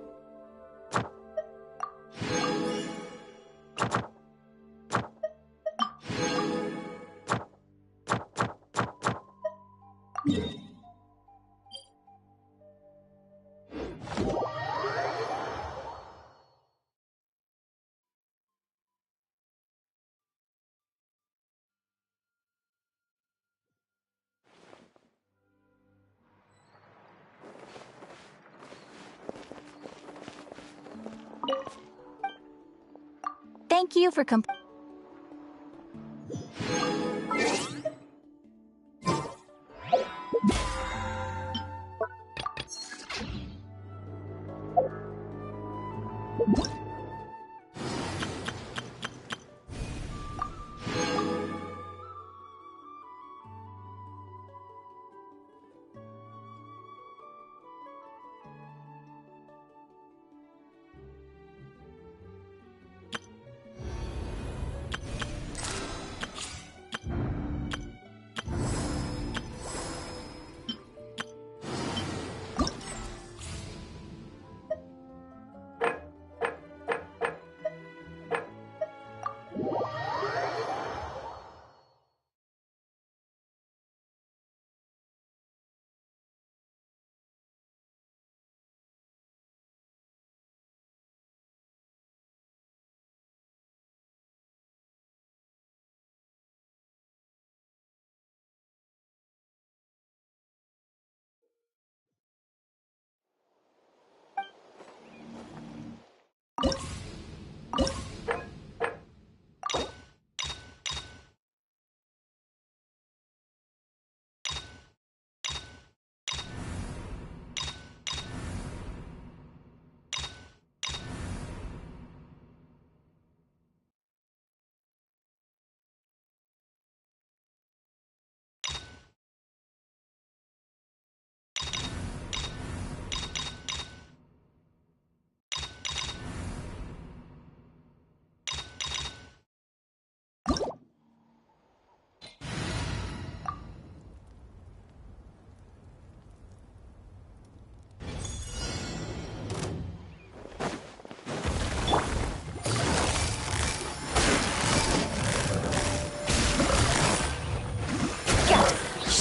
Speaker 15: Thank you for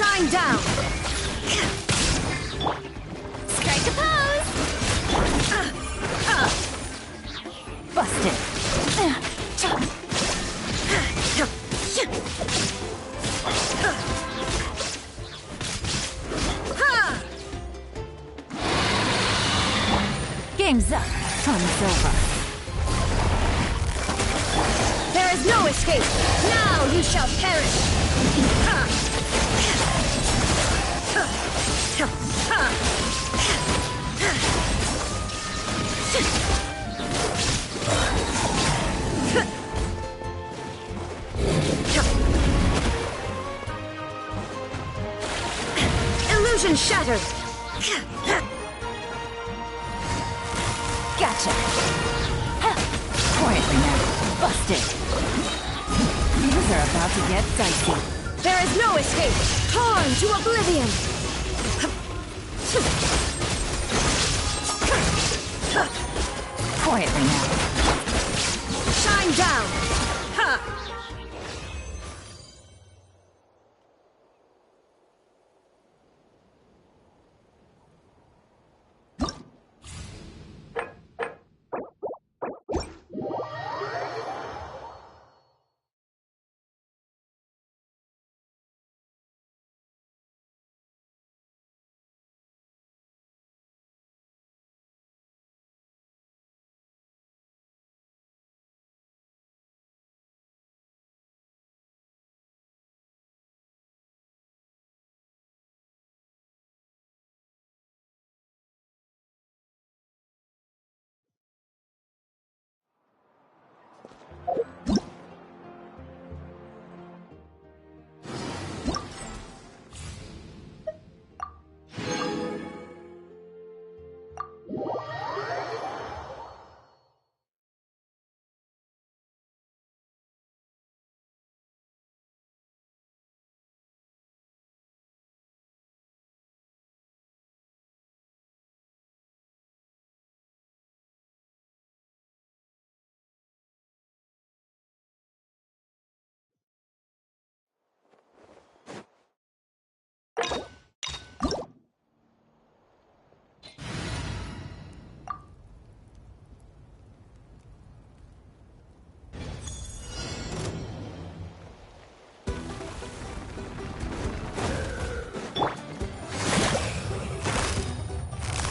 Speaker 1: Shine down!
Speaker 22: Strike a pose!
Speaker 15: Busted. Game's up. Fun's over.
Speaker 1: There is no escape! Now you shall perish! Illusion shattered!
Speaker 15: Gotcha. Quietly now. Busted. Things are about to get dicey.
Speaker 1: There is no escape! Torn to oblivion!
Speaker 15: Quietly now.
Speaker 1: Shine down! Ha!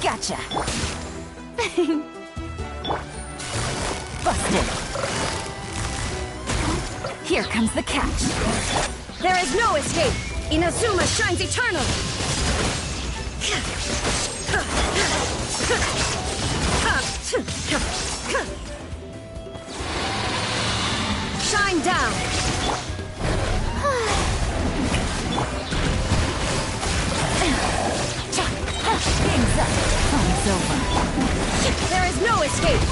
Speaker 15: Gotcha. Busted. Here comes the catch.
Speaker 1: There is no escape! Inazuma shines eternal! Shine down!
Speaker 15: Game's up. Fun's over.
Speaker 1: There is no escape!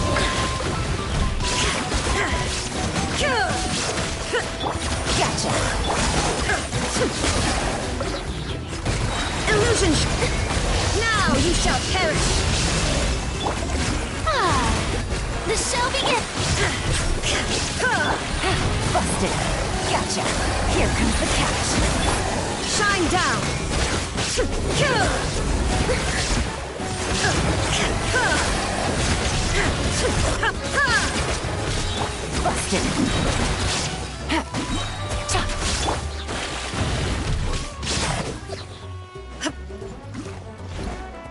Speaker 15: Gotcha.
Speaker 1: Illusion now you shall perish!
Speaker 22: The show begins!
Speaker 15: Busted. Gotcha. Here comes the catch.
Speaker 1: Shine down!
Speaker 15: Busted.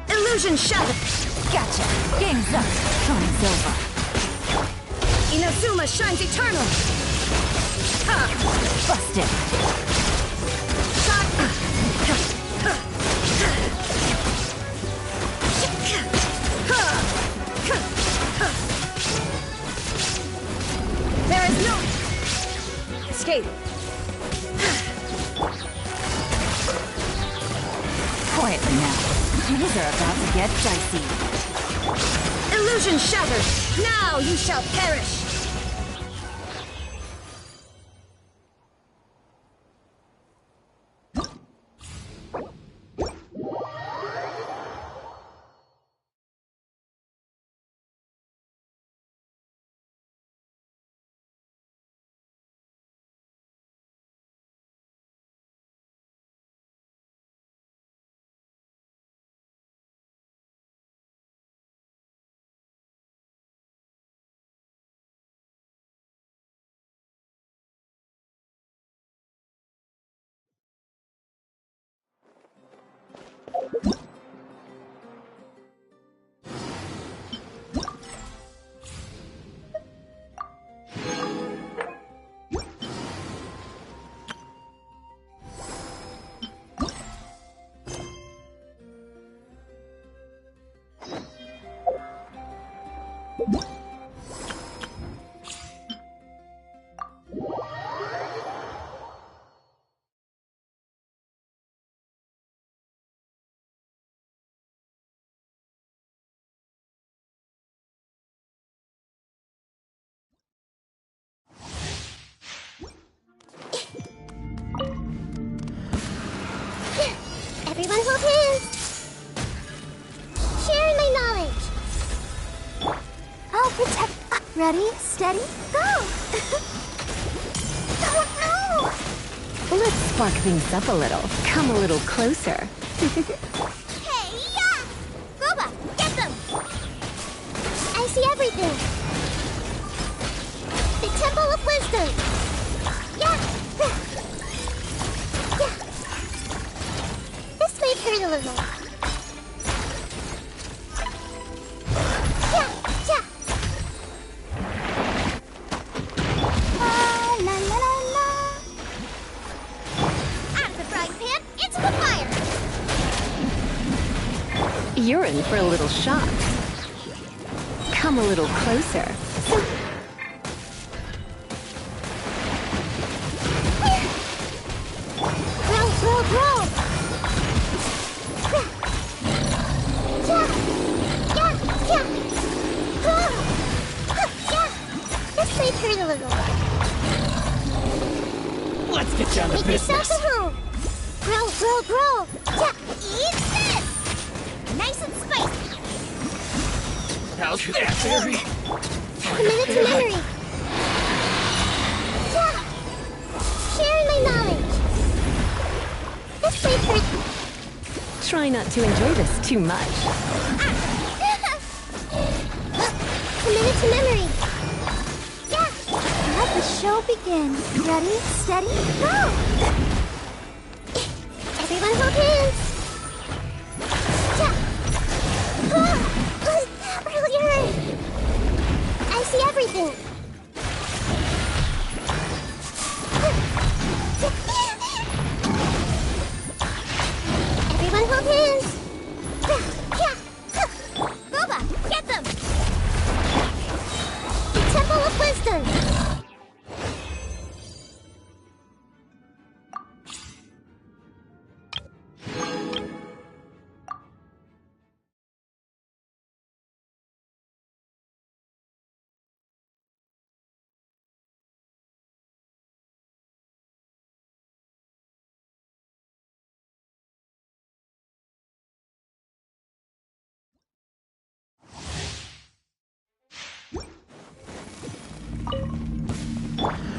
Speaker 1: Illusion shattered!
Speaker 15: Gotcha. Game's up. Fun's over.
Speaker 1: Inazuma shines eternal!
Speaker 15: Busted.
Speaker 1: There is no escape!
Speaker 15: Quietly now. Things are about to get dicey.
Speaker 1: Illusion shattered! Now you shall perish!
Speaker 4: Everyone hold hands! Share my knowledge! I'll protect... Ready, steady, go! Oh no!
Speaker 6: Let's spark things up a little. Come a little closer.
Speaker 4: Hey, yeah! Boba, get them! I see everything! The Temple of Wisdom! Yeah! Yeah! This might hurt a little. Yeah! Yeah! La la la la! Out of the frying pan, into the fire!
Speaker 6: You're in for a little shock. Come a little closer.
Speaker 4: Roll, roll, roll! Yeah! Yeah! Yeah! Yeah! Yeah! This might hurt a little.
Speaker 19: Let's get down to
Speaker 4: Make
Speaker 19: business.
Speaker 4: yourself at home! Roll, roll, roll! Yeah! Eat this! Nice and spicy!
Speaker 19: How's that, Barry?
Speaker 4: Commit it to memory! Yeah! Sharing my knowledge! This might hurt.
Speaker 6: Try not to enjoy this too much.
Speaker 4: Commit it to memory! Yeah! Let the show begin. Ready, steady, go! Everyone hold hands! Yeah! That really hurt! I see everything! Everyone hold hands! Boba, get them! The Temple of Wisdom!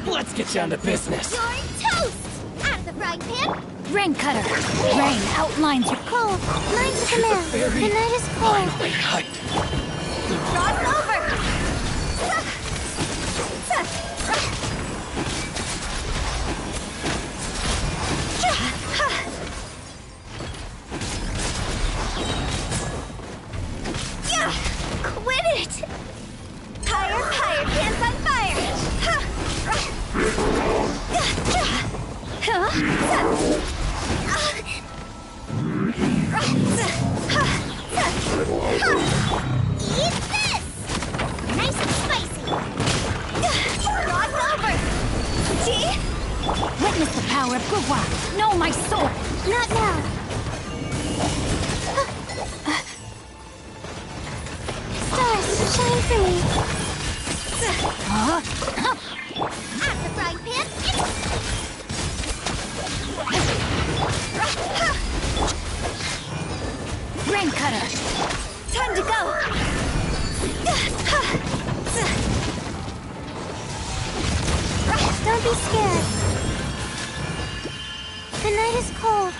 Speaker 19: Let's get down to business.
Speaker 4: You're toast! Out of the frying pan!
Speaker 15: Rain cutter. Rain outlines your
Speaker 4: Cold. Mine's the command. The night is cold.
Speaker 19: Finally, cut.
Speaker 4: Cross over! Quit it! Higher, higher, pants on fire! Eat this! Nice and spicy! Cross over! See?
Speaker 15: Witness the power of Gugwa. Know my soul.
Speaker 4: Not now! Stars, shine for me! Out the frying pan!
Speaker 15: Rain cutter.
Speaker 4: Time to go! Don't be scared. The night is cold.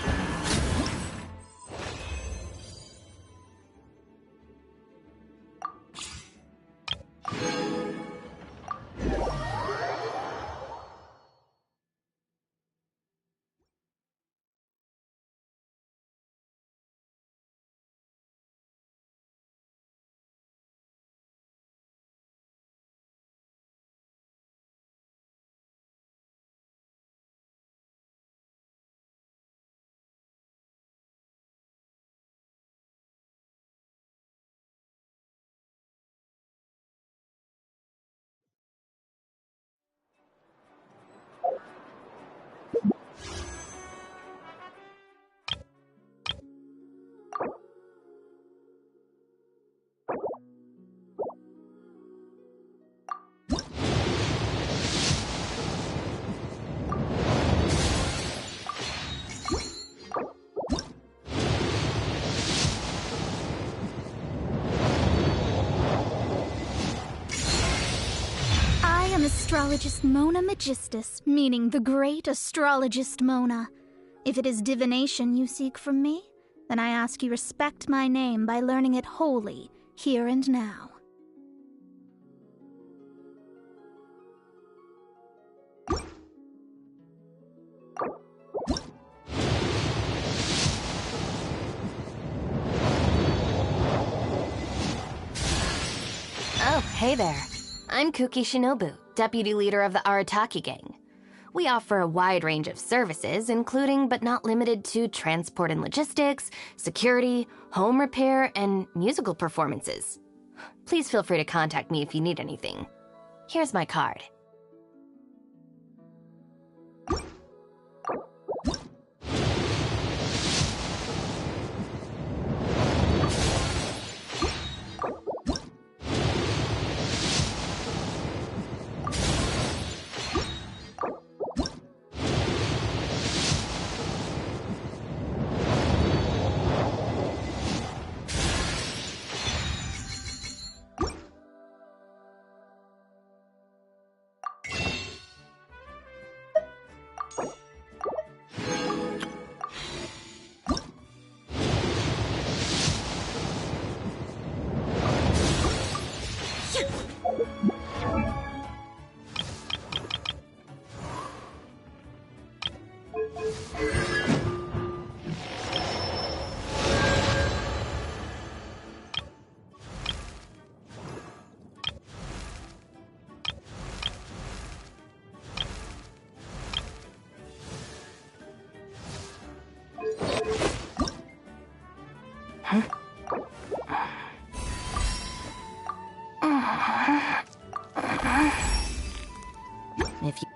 Speaker 10: Astrologist Mona Magistus, meaning the great astrologist Mona. If it is divination you seek from me, then I ask you respect my name by learning it wholly, here and now.
Speaker 6: Oh, hey there. I'm Kuki Shinobu, deputy leader of the Arataki gang. We offer a wide range of services, including but not limited to transport and logistics, security, home repair, and musical performances. Please feel free to contact me if you need anything. Here's my card. If you...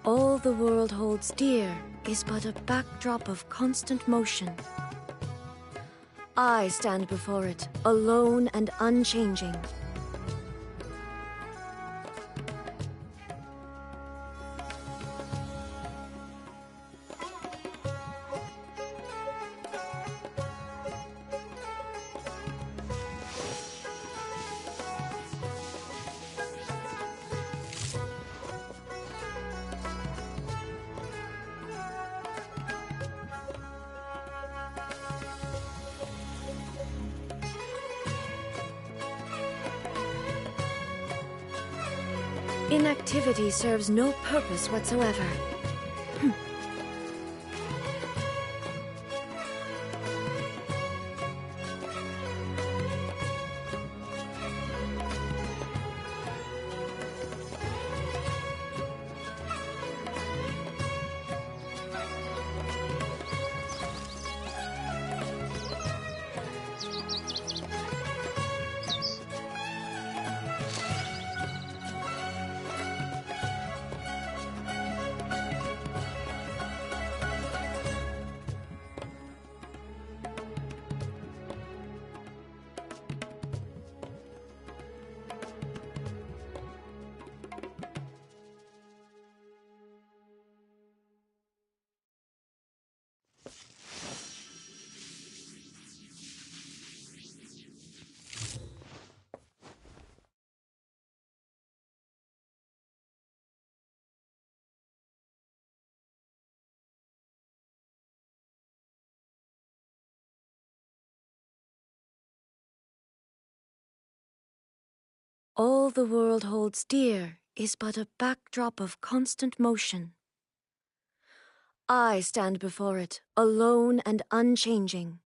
Speaker 1: All the world holds dear is but a backdrop of constant motion. I stand before it, alone and unchanging. Inactivity serves no purpose whatsoever. All the world holds dear is but a backdrop of constant motion. I stand before it, alone and unchanging.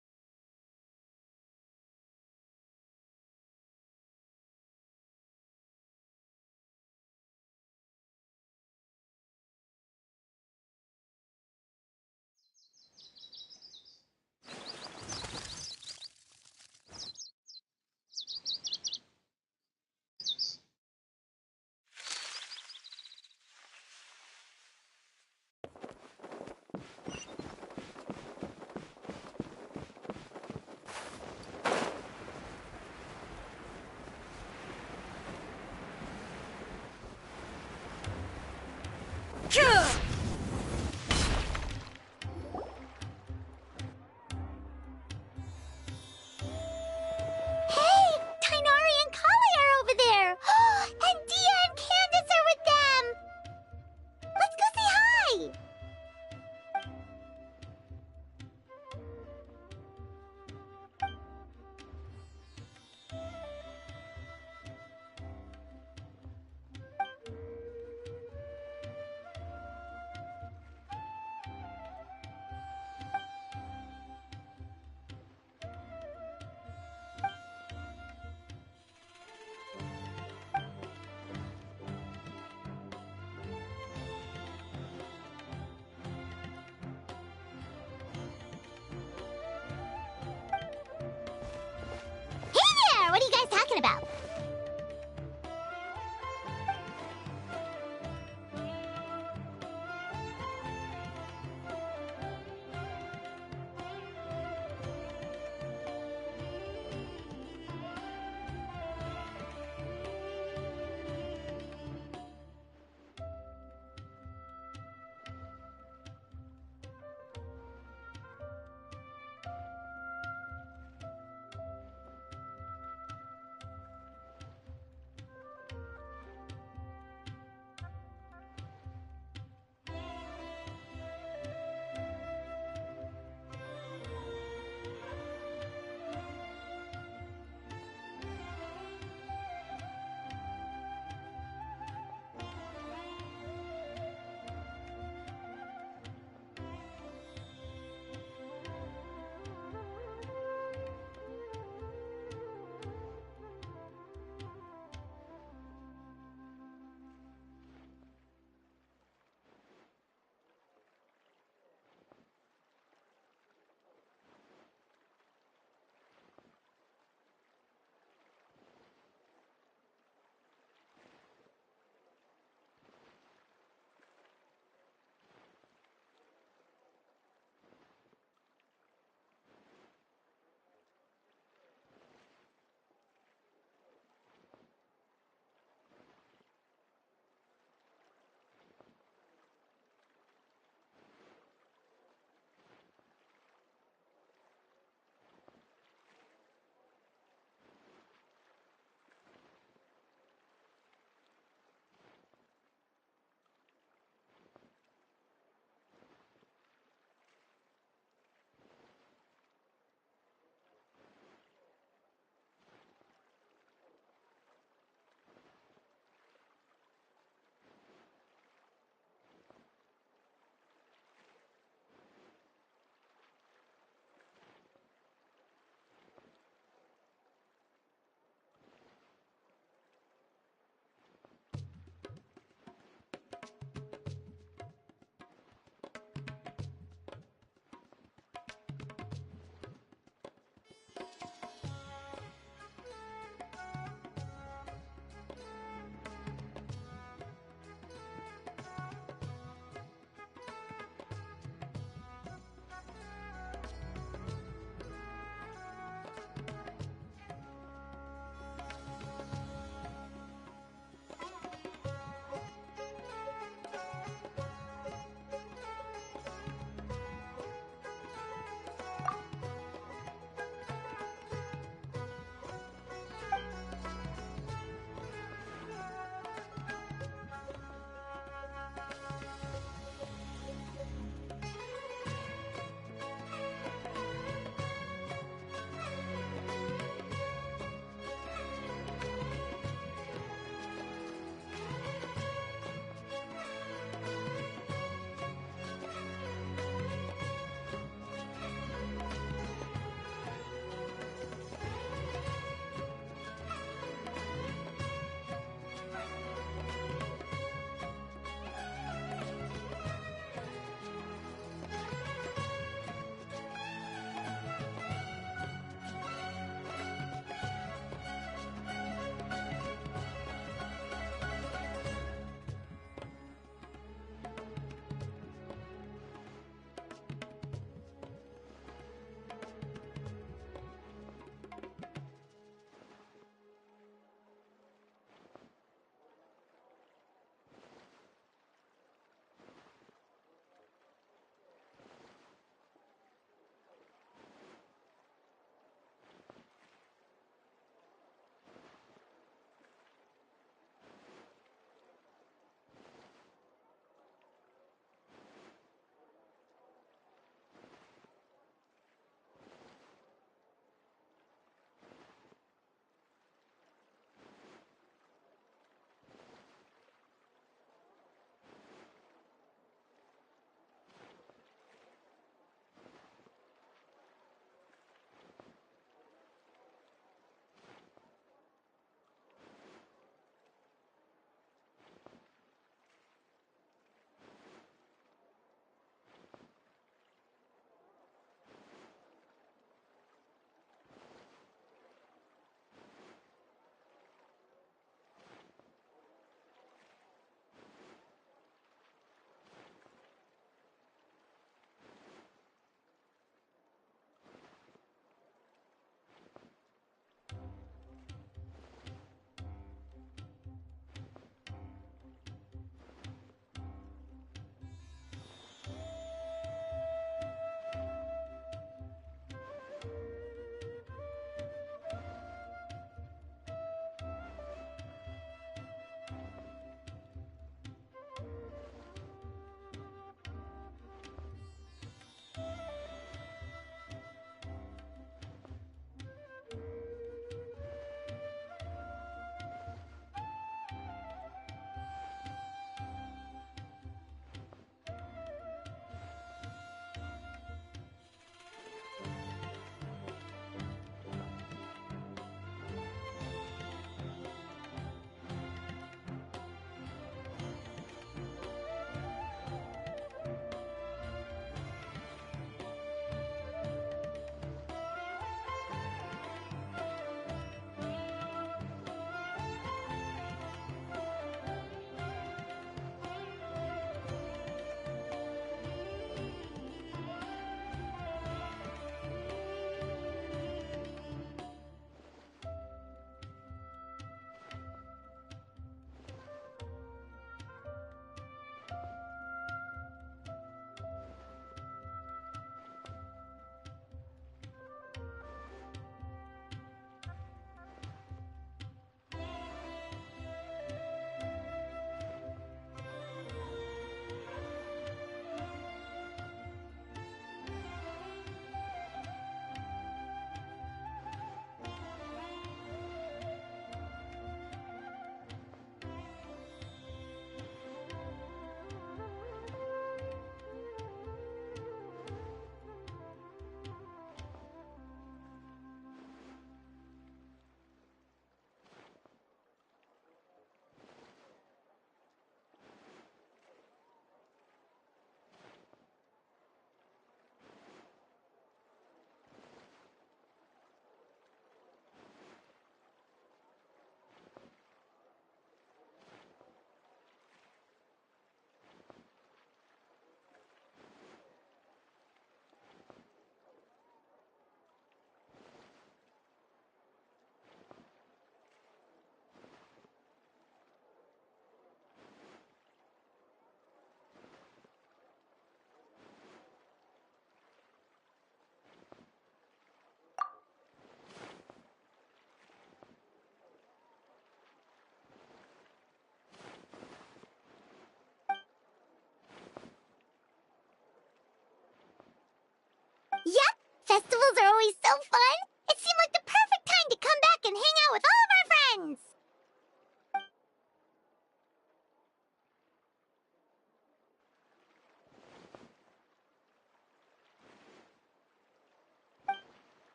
Speaker 4: Yep, festivals are always so fun. It seemed like the perfect time to come back and hang out with all of our friends.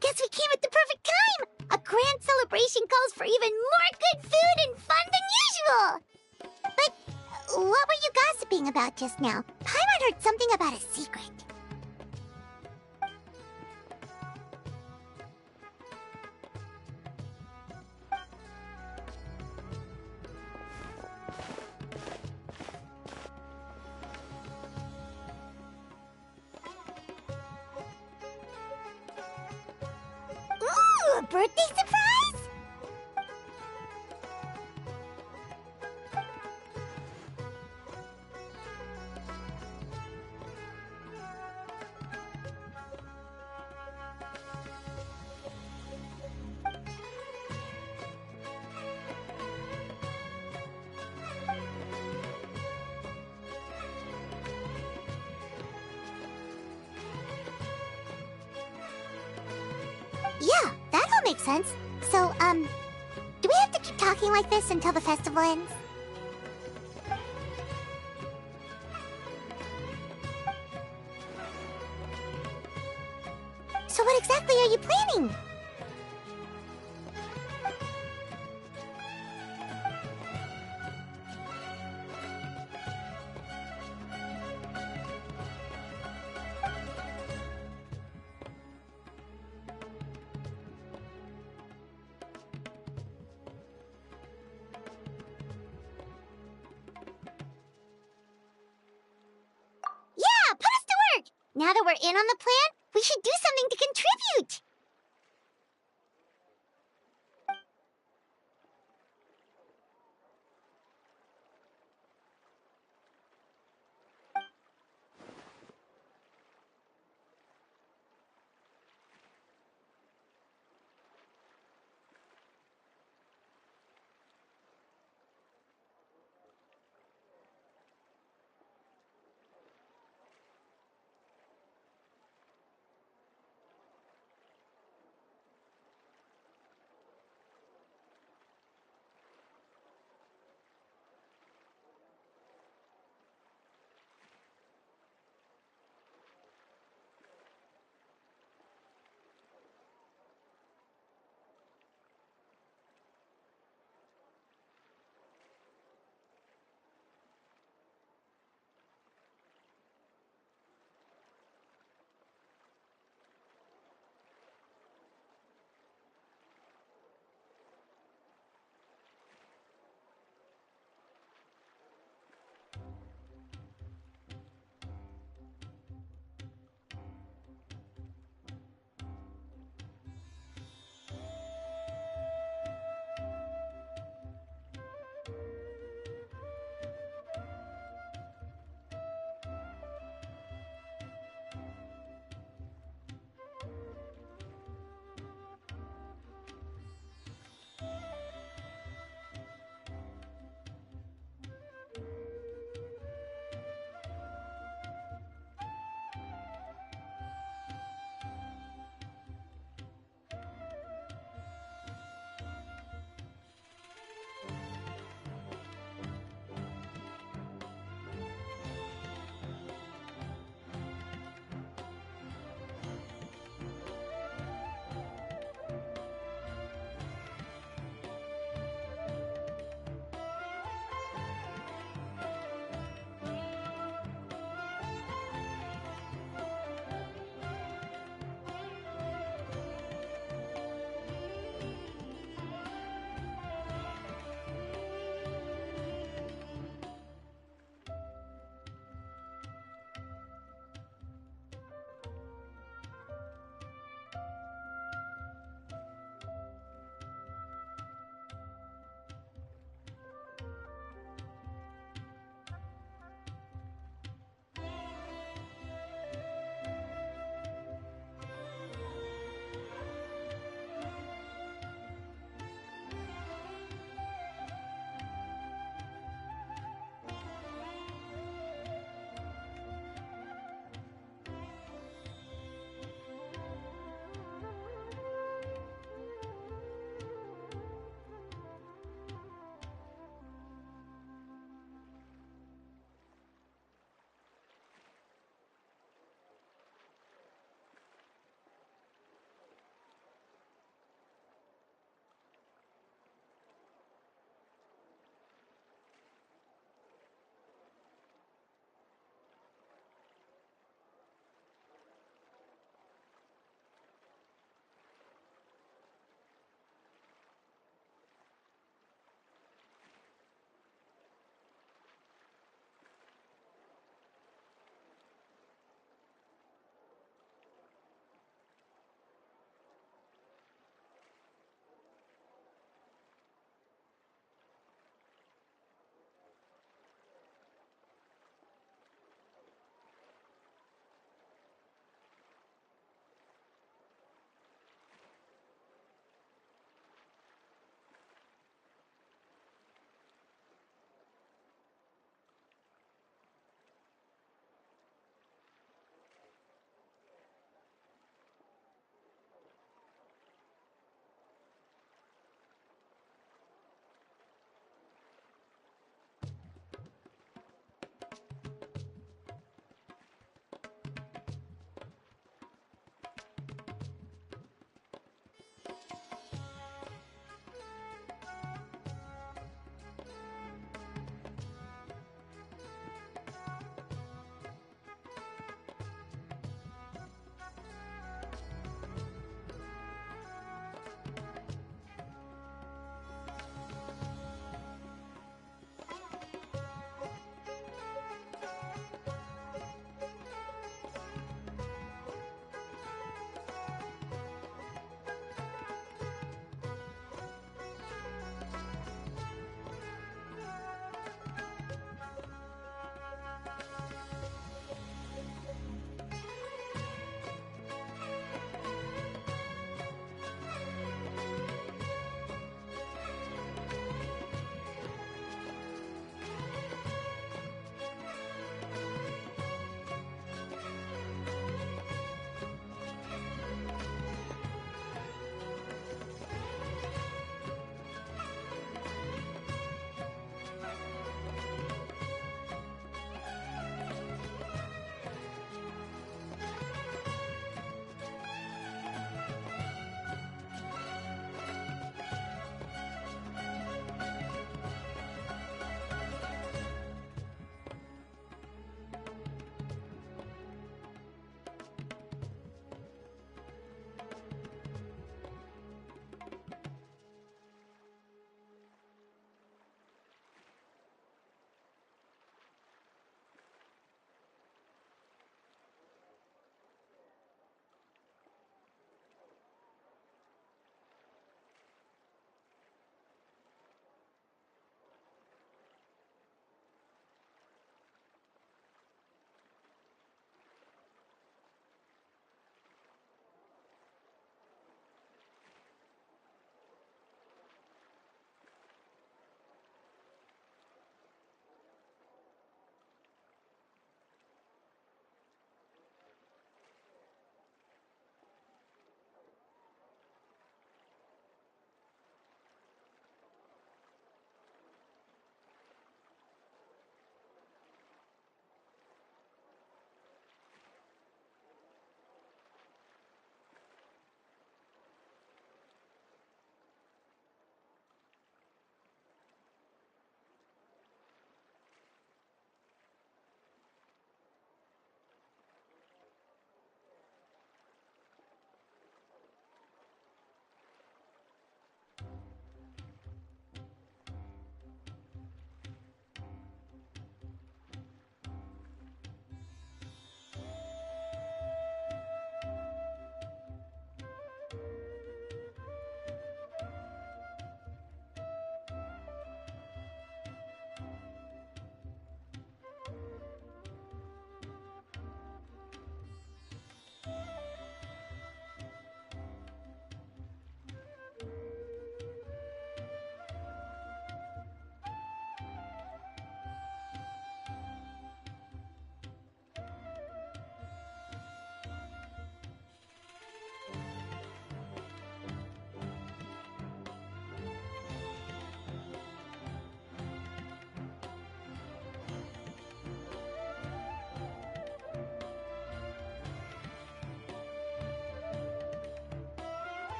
Speaker 4: Guess we came at the perfect time! A grand celebration calls for even more good food and fun than usual! But what were you gossiping about just now? Paimon heard something about a secret. Ooh, a birthday surprise? Yeah, that all makes sense. So, do we have to keep talking like this until the festival ends? So what exactly are you planning? Yeah, put us to work! Now that we're in on the plan, we should do something to contribute!